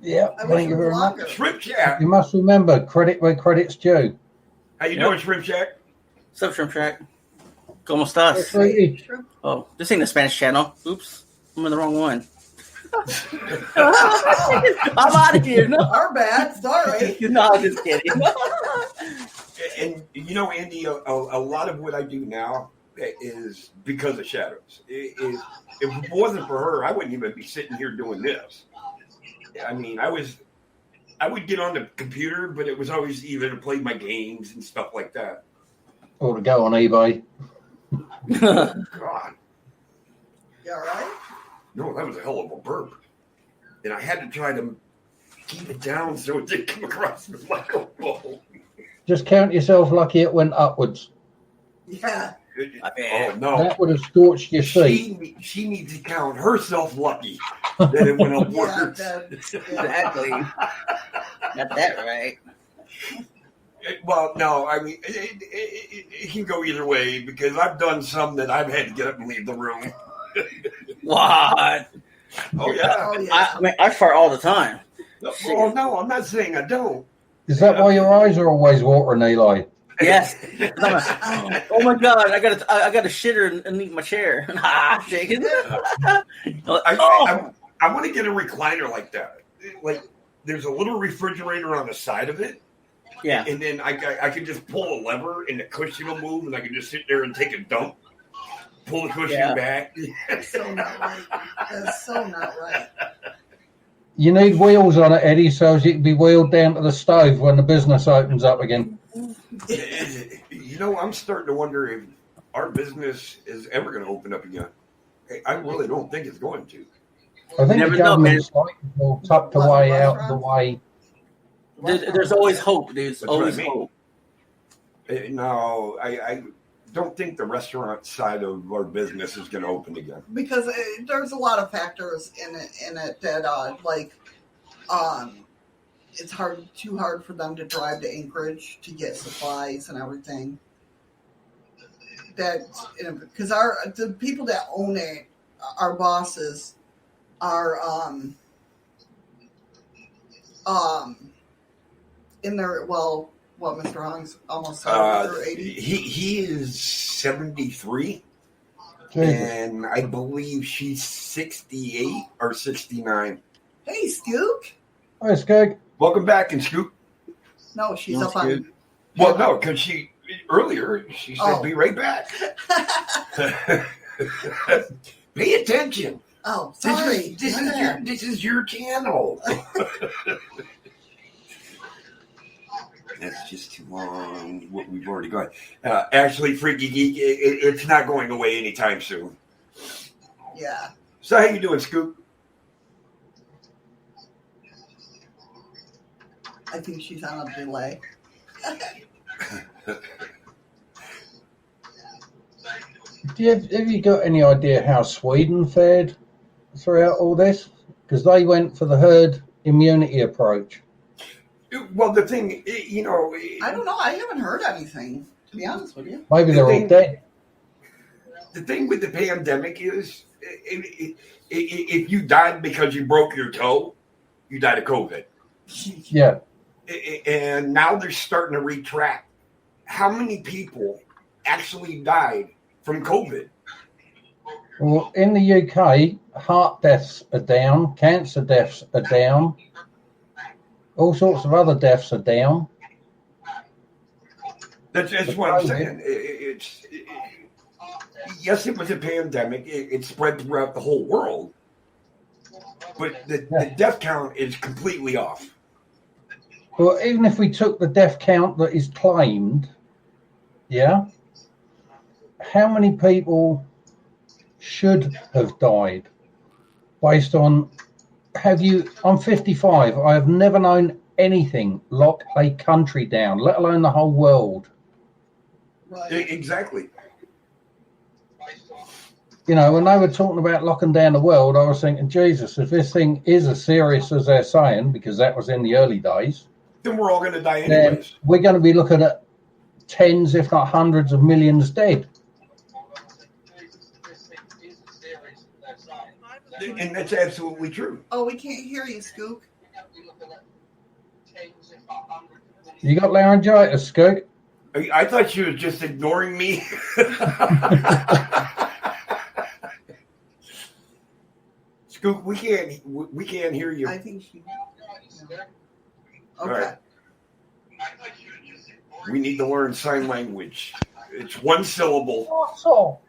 Yeah, I wish thank you it was very much. longer. Shrimp Shack. You must remember, credit where credit's due. How you Yep. doing, Shrimp Shack? Sup, Shrimp Shack? ¿Cómo estás? Sweetie. True. Oh, this ain't the Spanish channel. Oops. I'm in the wrong one. Oh, I'm out of here. No, our bad. Sorry. no, I'm just kidding. And Andy, a lot of what I do now is because of Shadows. If it wasn't for her, I wouldn't even be sitting here doing this. I mean, I would get on the computer, but it was always either to play my games and stuff like that. Or to go on eBay. God, You all right? no, that was a hell of a burp. And I had to try to keep it down so it didn't come across the microphone. Just count yourself lucky it went upwards. Yeah. Oh, no. That would have scorched your seat. She needs to count herself lucky that it went Yeah, upwards. Exactly. Got that right. Well, no, I mean, it can go either way because I've done some that I've had to get up and leave the room. What? Oh, yeah. Oh, yeah. I mean, I fart all the time. Well, no, I'm not saying I don't. Is that why your eyes are always watering, Eli? Yes. Oh my God! I got a shitter underneath my chair. Shaking. I want to get a recliner like that. Like, there's a little refrigerator on the side of it. Yeah. And then I can just pull a lever and the cushion will move and I can just sit there and take a dump. Pull the cushion back. That's so not right. That's so not right. You need wheels on it, Eddie, so you can be wheeled down to the stove when the business opens up again. I'm starting to wonder if our business is ever going to open up again. I really don't think it's going to. I think Never the know, government's all tucked away out of the way. There's always hope, dude. There's That's what I always mean. hope. No, I don't think the restaurant side of our business is going to open again. Because there's a lot of factors in it that it's too hard for them to drive to Anchorage to get supplies and everything. that because the people that own it, our bosses, are in their Mr. Hong's almost 70 or 80. He is 73. Jesus. And I believe she's 68 or 69. Hey, Scoop. Hi, Skeg. Welcome back, and Scoop. No, she's No, up on. Scoop. Well, no, because earlier she said, "Be right back." Pay attention. Oh, sorry. This is your channel. That's just too long. What we've already gone. Actually, Freaky Geek, it's not going away anytime soon. Yeah. So, how you doing, Scoop? I think she's on a delay. Have you got any idea how Sweden fared throughout all this? Because they went for the herd immunity approach. Well, the thing, I don't know. I haven't heard anything, to be honest with you. Maybe they're all dead. The thing with the pandemic is, if you died because you broke your toe, you died of COVID. Yeah. And now they're starting to retract. How many people actually died from COVID? Well, in the UK, heart deaths are down, cancer deaths are down, all sorts of other deaths are down. That's what I'm saying. Yes, it was a pandemic. It spread throughout the whole world. But the death count is completely off. Well, even if we took the death count that is claimed, yeah, how many people should have died based on I'm 55. I have never known anything lock a country down, let alone the whole world. Right. Exactly. When they were talking about locking down the world, I was thinking, Jesus, if this thing is as serious as they're saying, because that was in the early days, then we're all going to die then anyways. we're going to be looking at tens, if not hundreds of millions dead. And that's absolutely true. Oh, we can't hear you, Scoop. You got laryngitis, Skook? I thought she was just ignoring me. Scoop, we can't hear you. I think she. Okay. All right. We need to learn sign language. It's one syllable. What's all?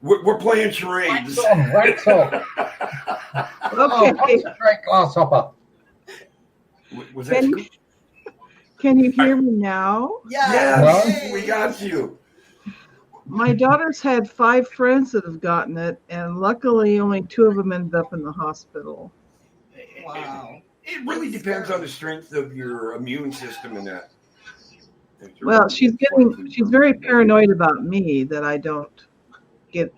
We're playing charades. Wax on. Okay. Great grasshopper. Was that Scoop? Can you hear me now? Yeah. Yes, we got you. My daughter's had 5 friends that have gotten it, and luckily only 2 of them ended up in the hospital. Wow. It really depends on the strength of your immune system and that. Well, she's very paranoid about me that I don't get,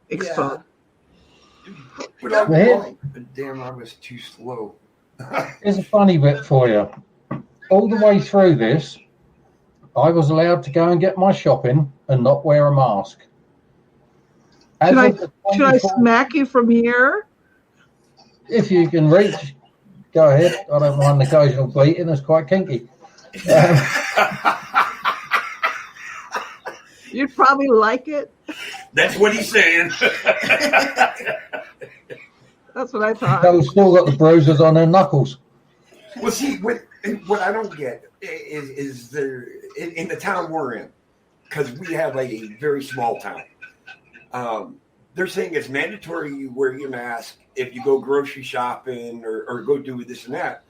exposed. Damn, I was too slow. Here's a funny bit for you. All the way through this, I was allowed to go and get my shopping and not wear a mask. Should I smack you from here? If you can reach, go ahead. I don't mind the occasional bleating. It's quite kinky. You'd probably like it. That's what he's saying. That's what I thought. They've still got the bruises on their knuckles. Well, see, what I don't get is there in the town we're in, because we have a very small town. They're saying it's mandatory you wear your mask if you go grocery shopping or go do this and that.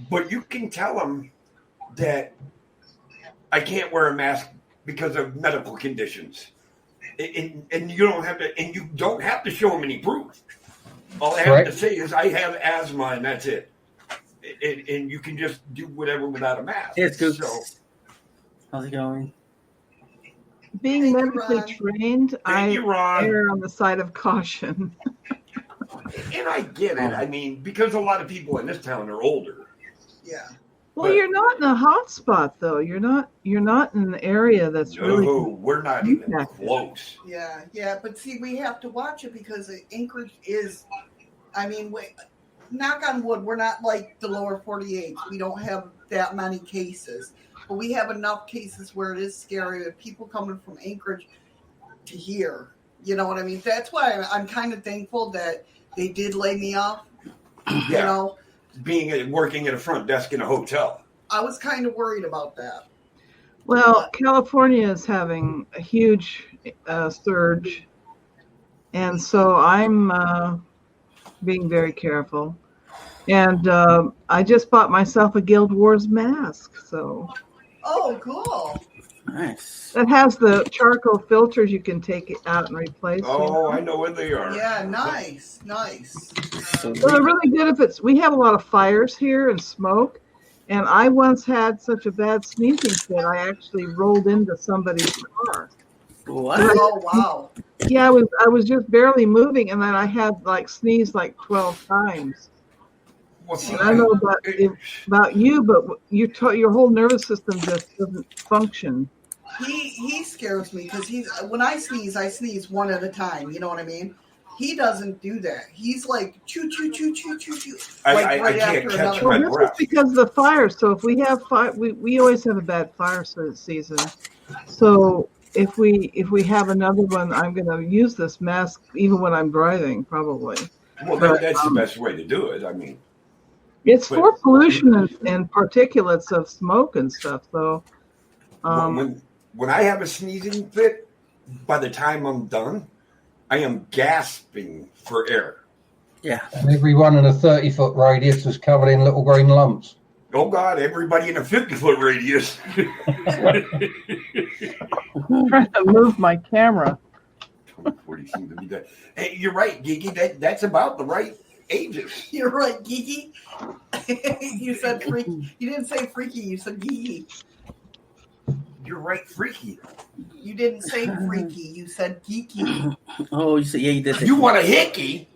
But you can tell them that I can't wear a mask because of medical conditions, and you don't have to show them any proof. All I have to say is I have asthma, and that's it. And you can just do whatever without a mask. Hey, Scoop. So, How's it going? Being medically trained, I Ron. err on the side of caution. And I get it. I mean, because a lot of people in this town are older. Yeah. Well, you're not in a hot spot though. You're not in an area that's really. No, we're not even impacted. close. Yeah. But see, we have to watch it because Anchorage is. I mean, knock on wood, we're not like the lower 48. We don't have that many cases, but we have enough cases where it is scary with people coming from Anchorage to here. You know what I mean? That's why I'm kind of thankful that they did lay me off. Yeah. You know, Working at a front desk in a hotel. I was kind of worried about that. Well, California is having a huge surge, and so I'm being very careful. And I just bought myself a Guild Wars mask, so. Oh, cool. Nice. That has the charcoal filters you can take it out and replace. Oh, I know what they are. Yeah, nice. So they're really good we have a lot of fires here and smoke. And I once had such a bad sneezing fit, I actually rolled into somebody's car. What? Oh, wow. Yeah, I was just barely moving, and then I had sneezed 12 times. Well, see, And I don't know about you, but your whole nervous system just doesn't function. He scares me because when I sneeze one at a time. You know what I mean? He doesn't do that. He's like choo choo choo choo choo choo. I can't catch my This breath. is because of the fire. So if we have fire, we always have a bad fire season. So if we have another one, I'm going to use this mask even when I'm driving, probably. Well, that's the best way to do it. I mean, it's for pollution and particulates of smoke and stuff. So when I have a sneezing fit, by the time I'm done, I am gasping for air. Yeah. And everyone in a 30-foot radius is covered in little green lumps. Oh, God, everybody in a 50-foot radius. I'm trying to move my camera. 40 seems to be that. Hey, you're right, Gigi. That's about the right ages. You're right, geeky. You said freaky. You didn't say freaky. You said geeky. You're right, freaky. You didn't say freaky. You said geeky. Oh, you said, yeah, you did. You want a hickey?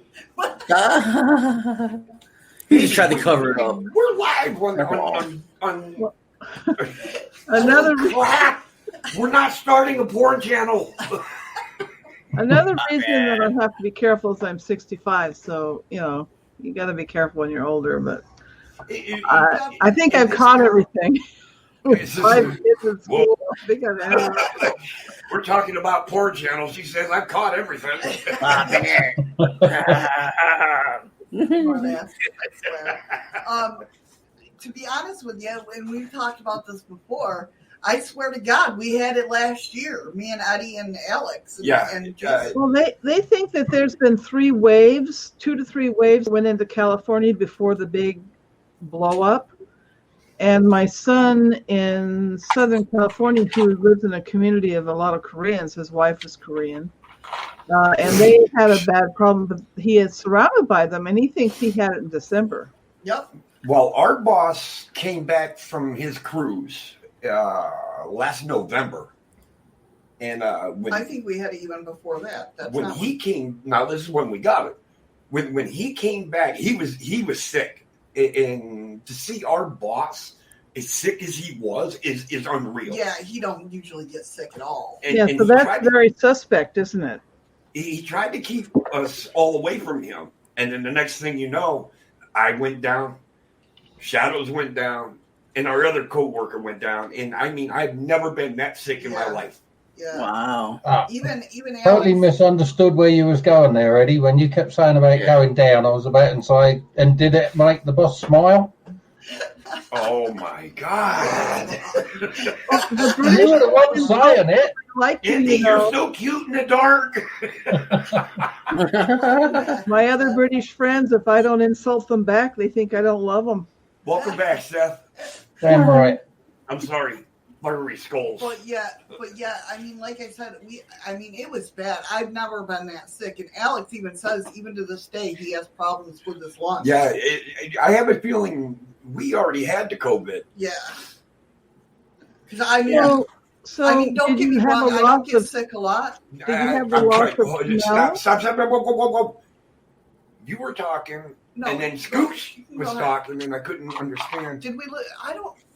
He just tried to cover it up. We're live on Another crap. We're not starting a porn channel. Another reason that I have to be careful is I'm 65, so you got to be careful when you're older. But I think I've caught everything. With 5 kids in school, I think I've had it. We're talking about porn channels. She says I've caught everything. To be honest with you, and we've talked about this before, I swear to God, we had it last year. Me and Eddie and Alex. And well, they think that there's been 3 waves, 2 to 3 waves went into California before the big blow up. And my son in Southern California, who lives in a community of a lot of Koreans, his wife is Korean, and they had a bad problem, but he is surrounded by them, and he thinks he had it in December. Yep. Well, our boss came back from his cruise last November, and I think we had it even before that. When he came, now this is when we got it. When he came back, he was sick. And to see our boss as sick as he was is unreal. Yeah, he don't usually get sick at all. And so that's very suspect, isn't it? He tried to keep us all away from him. And then the next thing you know, I went down, Shadows went down, and our other coworker went down. And I mean, I've never been that sick in my life. Yeah. Wow. Even Totally misunderstood where you was going there, Eddie. When you kept saying about going down, I was about to say, and did it make the boss smile? Oh my God! You were the one saying it. Like Andy, you're so cute in the dark. My other British friends, if I don't insult them back, they think I don't love them. Welcome back, Seth. Damn right. I'm sorry. Buttery skulls. But yeah, I mean, like I said, it was bad. I've never been that sick. And Alex even says, even to this day, he has problems with his lungs. Yeah, I have a feeling we already had the COVID. Yeah. Because don't get me wrong, I don't get sick a lot. Did you have the loss of smell? Stop. Whoa. You were talking No, and then Scooch was go ahead. talking, and I couldn't understand. Did we?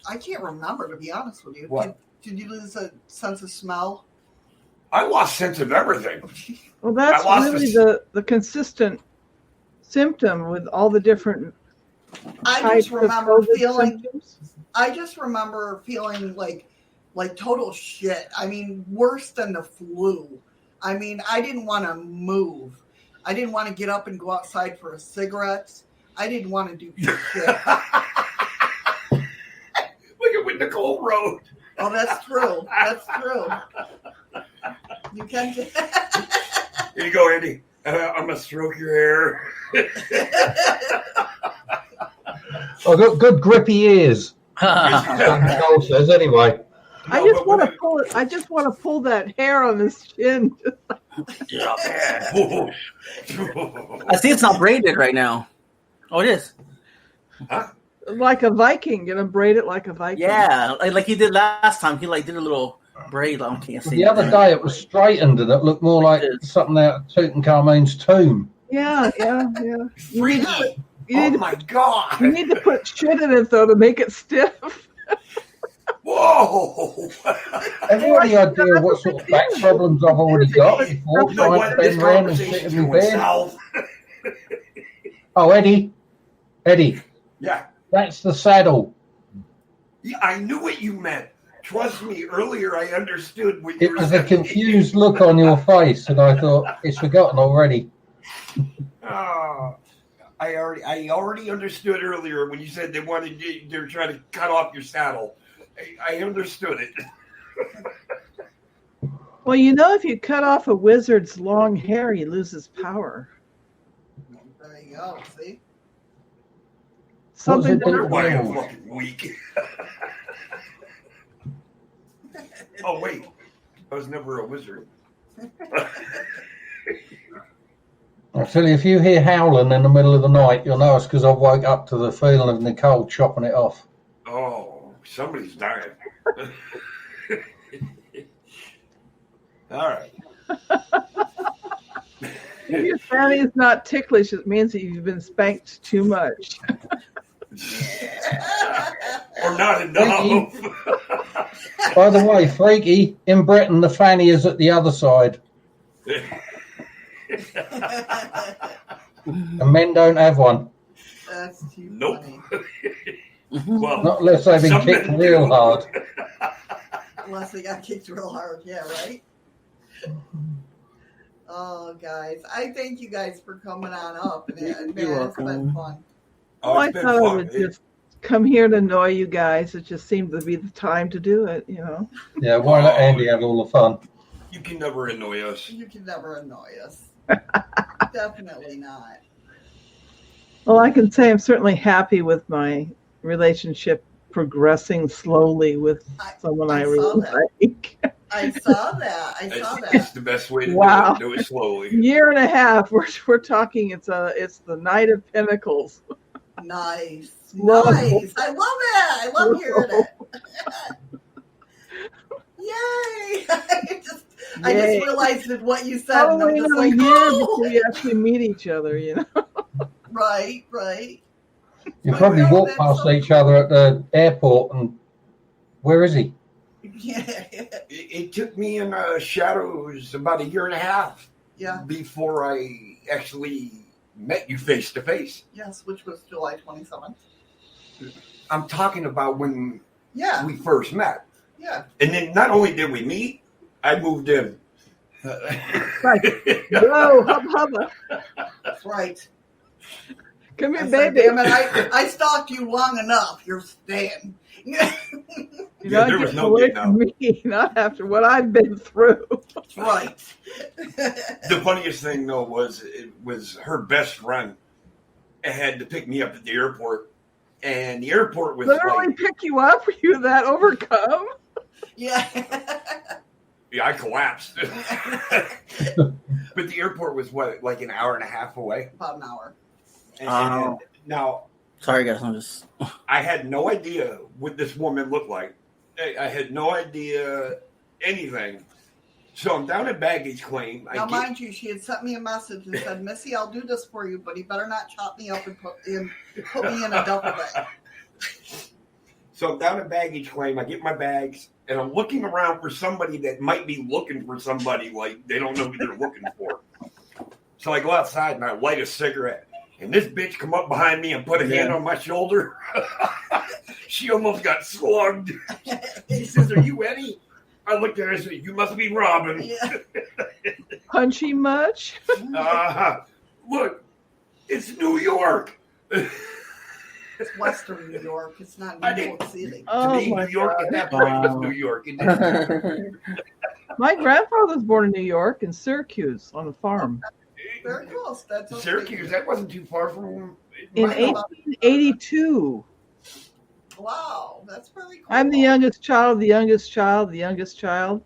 I can't remember, to be honest with you. What? Did you lose a sense of smell? I lost sense of everything. Well, that's I lost really this- the consistent symptom with all the different I types just remember of COVID feeling. symptoms. I just remember feeling like total shit. I mean, worse than the flu. I mean, I didn't want to move. I didn't want to get up and go outside for a cigarette. I didn't want to do shit. Look at what Nicole wrote. Oh, that's true. That's true. You can. Here you go, Andy. I'm gonna stroke your hair. I've got good grippy ears. Nicole says anyway. I just want to pull it. I just want to pull that hair on his chin. I see it's not braided right now. Oh, it is. Huh? Like a Viking, gonna braid it like a Viking. Yeah, like he did last time. He did a little braid. I can't see. The other day it was straightened and it looked more like something out of Tutankhamun's tomb. Yeah. Freaky. Oh my God. You need to put shit in it though to make it stiff. Whoa. Have you any idea what sort of back problems I've already got before You know trying what? to This bend around and sit conversation's in my going bed? south. Oh, Eddie, Yeah. that's the saddle. Yeah, I knew what you meant. Trust me, earlier I understood what you It were was a saying. confused look on your face, and I thought it's forgotten already. Oh, I already understood earlier when you said they were trying to cut off your saddle. I understood it. Well, you know, if you cut off a wizard's long hair, he loses power. There you go. See. Something it do? You're why I'm fucking weak. Oh wait, I was never a wizard. I tell you, if you hear howling in the middle of the night, you'll know it's because I woke up to the feeling of Nicole chopping it off. Oh, somebody's dying. All right. If your fanny is not ticklish, it means that you've been spanked too much. Or not enough. By the way, Freaky, in Britain, the fanny is at the other side, and men don't have one. That's too Nope. funny. Well, Not unless they've been some kicked men real do. hard. Unless they got kicked real hard. Yeah, right? Oh, guys. I thank you guys for coming on up. And man, it's been welcome. fun. Oh, I it's been thought I fun. would just come here to annoy you guys. It just seemed to be the time to do it, you know. Yeah, why let Andy have all the fun? You can never annoy us. You can never annoy us. Definitely not. Well, I can say I'm certainly happy with my relationship progressing slowly with someone I I saw really that. like. I saw that. I saw It's that. the best way to Wow. do it. Do it slowly. Year and a half. We're talking. It's the Knight of Pentacles. Nice. Whoa. Nice. I love it. I love hearing it. Yay. I Yay. just realized that what you said. And I'm Probably just another like, year oh. before we actually meet each other. You know. Right. You probably walk past each other at the airport, and where is he? Yeah. It took me in shadows about a year and a half Yeah. before I actually met you face to face. Yes, which was July 27th. I'm talking about when Yeah. we first met. Yeah. And then not only did we meet, I moved in. Right. Whoa, hubba. That's right. Come here, I said, baby. damn it, I stalked you long enough. You're staying. You're Yeah, not there was getting no away getting from me, not after what I've been through. That's right. The funniest thing though was it was her best friend had to pick me up at the airport, and the airport was Literally like, pick you up? Were you that overcome? Yeah. yeah, I collapsed. But the airport was what, like an hour and a half away. About an hour. And now Sorry, guys. I'm just. I had no idea what this woman looked like. I had no idea anything. So I'm down at baggage claim. Now, mind you, she had sent me a message and said, "Missy, I'll do this for you, but you better not chop me up and put me in a duffel bag." So I'm down at baggage claim. I get my bags, and I'm looking around for somebody that might be looking for somebody. Like they don't know who they're looking for. So I go outside and I light a cigarette. And this bitch come up behind me and put a hand on my shoulder. She almost got slugged. She says, "Are you Eddie?" I looked at her and said, "You must be Robin." Yeah. Punchy much? Look, it's New York. It's Western New York. It's not New York City. Oh, To me, my New York God. at that point was New York. My grandfather was born in New York, in Syracuse, on a farm. Very close. That's okay. Syracuse, that wasn't too far from In my house. 1882. Wow, that's really cool. I'm the youngest child, the youngest child, the youngest child.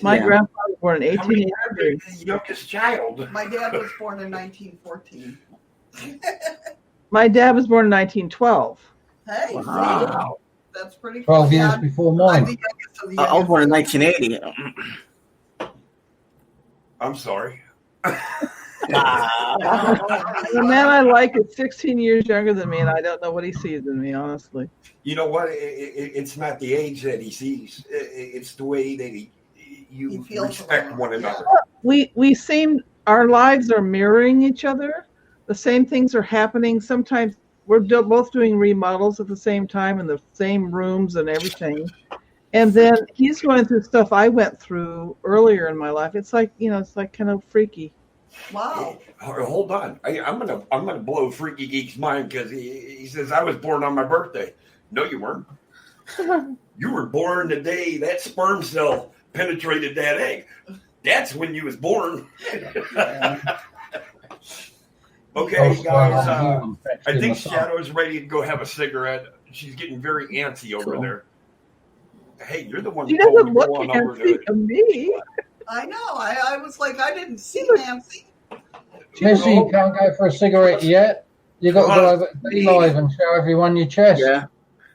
My grandfather was born in How many 1883. times are the youngest child? My dad was born in 1914. My dad was born in 1912. Hey, Wow. see, that's pretty cool. 12 years Yeah, before I'm mine. the youngest of the I was born in youngest. 1980. I'm sorry. The man I like is 16 years younger than me, and I don't know what he sees in me, honestly. You know what? It's not the age that he sees. It's the way that He you feels respect around. one another. We seem, our lives are mirroring each other. The same things are happening. Sometimes we're both doing remodels at the same time in the same rooms and everything. And then he's going through stuff I went through earlier in my life. It's like, it's like kind of freaky. Wow. Hold on. I'm gonna blow Freaky Geek's mind because he says I was born on my birthday. No, you weren't. You were born the day that sperm cell penetrated that egg. That's when you was born. Okay, guys. I think Shadow's ready to go have a cigarette. She's getting very antsy over there. Hey, you're the one She who told doesn't me to look go on over fancy there. to me. I know. I was like, I didn't see Nancy. Missy, you can't go for a cigarette yet. You got to go over to Be Live and show everyone your chest. Yeah.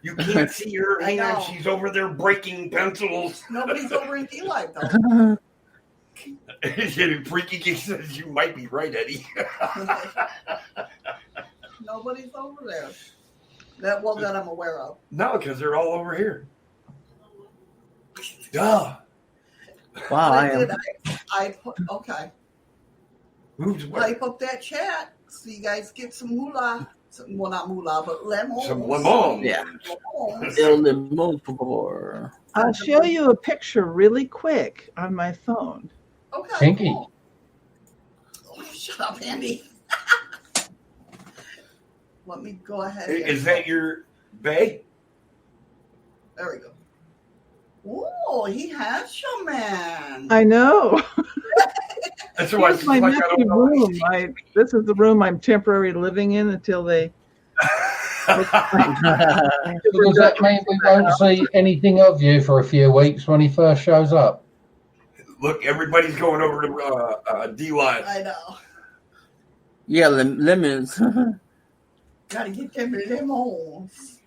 You can't see her I hand. know. She's over there breaking pencils. Nobody's over in D-Live, though. Freaky Geek says you might be right, Eddie. Nobody's over there. That I'm aware of. No, because they're all over here. Duh. Wow. Okay. Who's what? Pipe up that chat so you guys get some moolah. Well, not moolah, but lemon. Some lemon. Yeah. Lemons. El limón, por favor. I'll show you a picture really quick on my phone. Okay. Pinky. Cool. Oh, shut up, Andy. Let me go ahead. Is that your bae? There we go. Oh, he has some man. I know. That's why Here's my I nephew don't know. room. This is the room I'm temporarily living in until they. So does that mean we won't see anything of you for a few weeks when he first shows up? Look, everybody's going over to D-Live. I know. Yeah, lemons. Gotta get them lemons.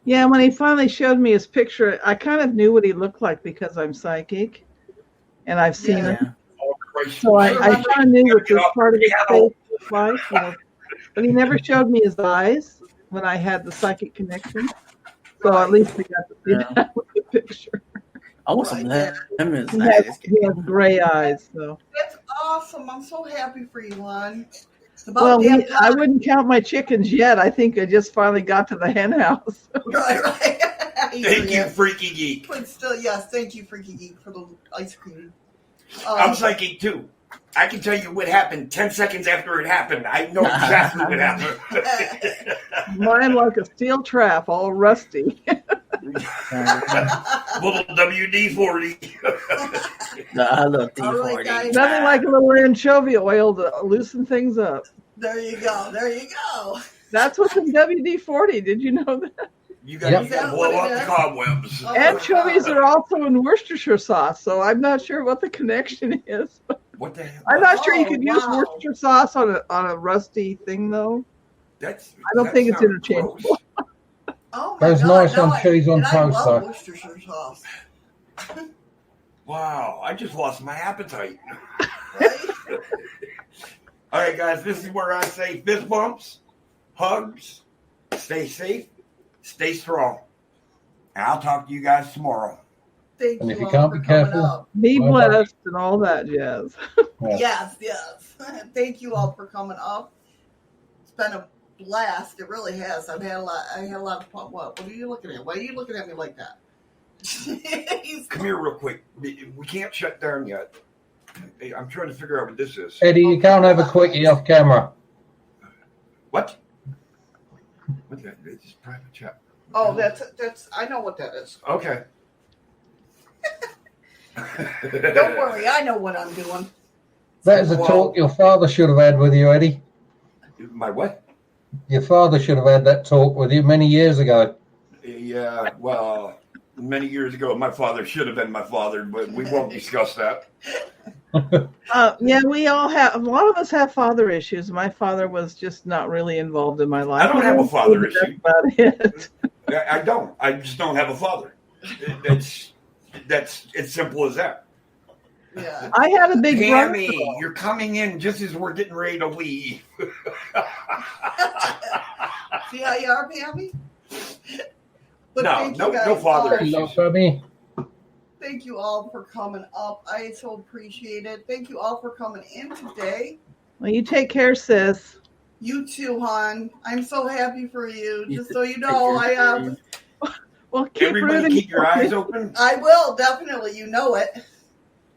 Yeah, when he finally showed me his picture, I kind of knew what he looked like because I'm psychic, and I've seen Yeah. him. Oh, Christ. So I kind of knew what this part of his Yeah. face looked like. But he never showed me his eyes when I had the psychic connection. So at least we got to see that with the picture. I want some lemons. He has gray eyes. So. That's awesome. I'm so happy for you, hon. Well, I wouldn't count my chickens yet. I think I just finally got to the hen house. Right. Thank you, Freaky Geek. But still, yes, thank you, Freaky Geek, for the ice cream. I'm psychic too. I can tell you what happened 10 seconds after it happened. I know exactly what happened. Mine like a steel trap, all rusty. Little WD-40. I love All right, D40. guys. Nothing like a little anchovy oil to loosen things up. There you go. There you go. That's what's in WD-40. Did you know that? You got Yep. to blow up the cobwebs. Oh, Anchovies are also in Worcestershire sauce, so I'm not sure what the connection is. What the hell? I'm not sure you Oh, could use wow. Worcestershire sauce on a rusty thing, though. I don't that think it's sounds interchangeable. gross. Oh my Goes God, nice no, on cheese on I toast, love though. Worcestershire sauce. Wow, I just lost my appetite. Right? All right, guys, this is where I say fist bumps, hugs, stay safe, stay strong. And I'll talk to you guys tomorrow. Thank And you if you all can't for be coming careful, up. Be Bye-bye. blessed and all that jazz. Yes. Thank you all for coming up. It's been a blast. It really has. I had a lot of fun. What are you looking at? Why are you looking at me like that? Come here real quick. We can't shut down yet. I'm trying to figure out what this is. Eddie, you can't have a quickie off camera. What? What's that? It's just private chat. Oh, that's. I know what that is. Okay. Don't worry, I know what I'm doing. That is a talk your father should have had with you, Eddie. My what? Your father should have had that talk with you many years ago. Yeah, well, many years ago, my father should have been my father, but we won't discuss that. Yeah, we all have. A lot of us have father issues. My father was just not really involved in my life. I don't have a father issue. That's about it. I don't. I just don't have a father. That's as simple as that. Yeah. I had a big brother. Tammy, you're coming in just as we're getting ready to leave. See how you are, Pammy? But No, thank no, you guys no father all. issues. Hello, Tommy. Thank you all for coming up. I so appreciate it. Thank you all for coming in today. Well, you take care, sis. You too, hon. I'm so happy for you. You Just so you take know, care. Well, keep Everybody rooting. keep your eyes open. I will definitely. You know it.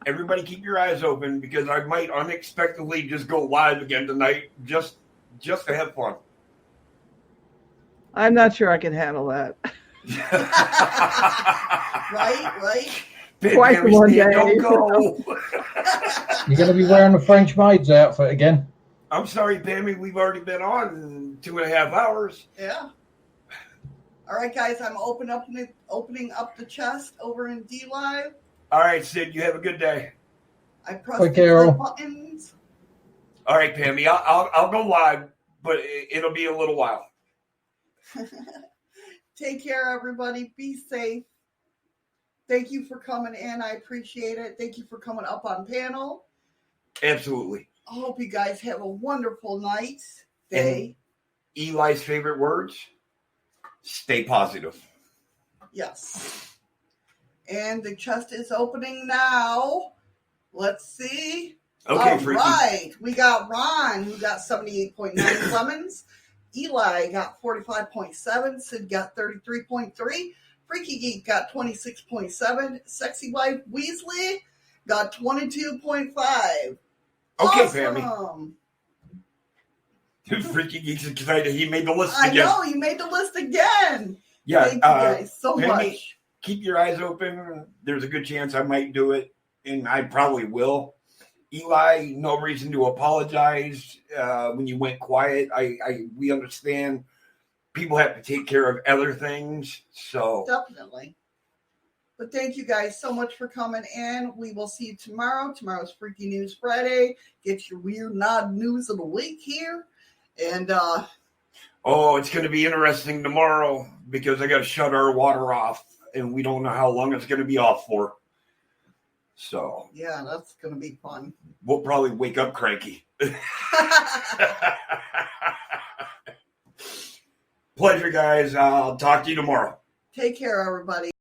Everybody keep your eyes open because I might unexpectedly just go live again tonight just to have fun. I'm not sure I can handle that. Right? Twice in one day. Don't go. You're going to be wearing the French maid's outfit again. I'm sorry, Pammy. We've already been on 2.5 hours. Yeah. All right, guys. I'm opening up the chest over in D Live. All right, Sid. You have a good day. I pressed Bye, the Carol. buttons. All right, Pammy. I'll go live, but it'll be a little while. Take care, everybody. Be safe. Thank you for coming in. I appreciate it. Thank you for coming up on panel. Absolutely. I hope you guys have a wonderful night, day. And Eli's favorite words: stay positive. Yes. And the chest is opening now. Let's see. Okay, All Freaky. right. We got Ron, who got 78.9 lemons. Eli got 45.7. Sid got 33.3. Freaky Geek got 26.7. Sexy Wife Weasley got 22.5. Okay, Awesome. Pammy. Freaky Geek's excited. He made the list I again. know, you made the list again. Yeah, Thank you guys so Pammy, much. keep your eyes open. There's a good chance I might do it, and I probably will. Eli, no reason to apologize when you went quiet. We understand people have to take care of other things. So Definitely. But thank you guys so much for coming in. We will see you tomorrow. Tomorrow's Freaky News Friday. Get your weird nod news of the week here. And it's going to be interesting tomorrow because I got to shut our water off, and we don't know how long it's going to be off for. So yeah, that's going to be fun. we'll probably wake up cranky. Pleasure, guys. I'll talk to you tomorrow. Take care, everybody.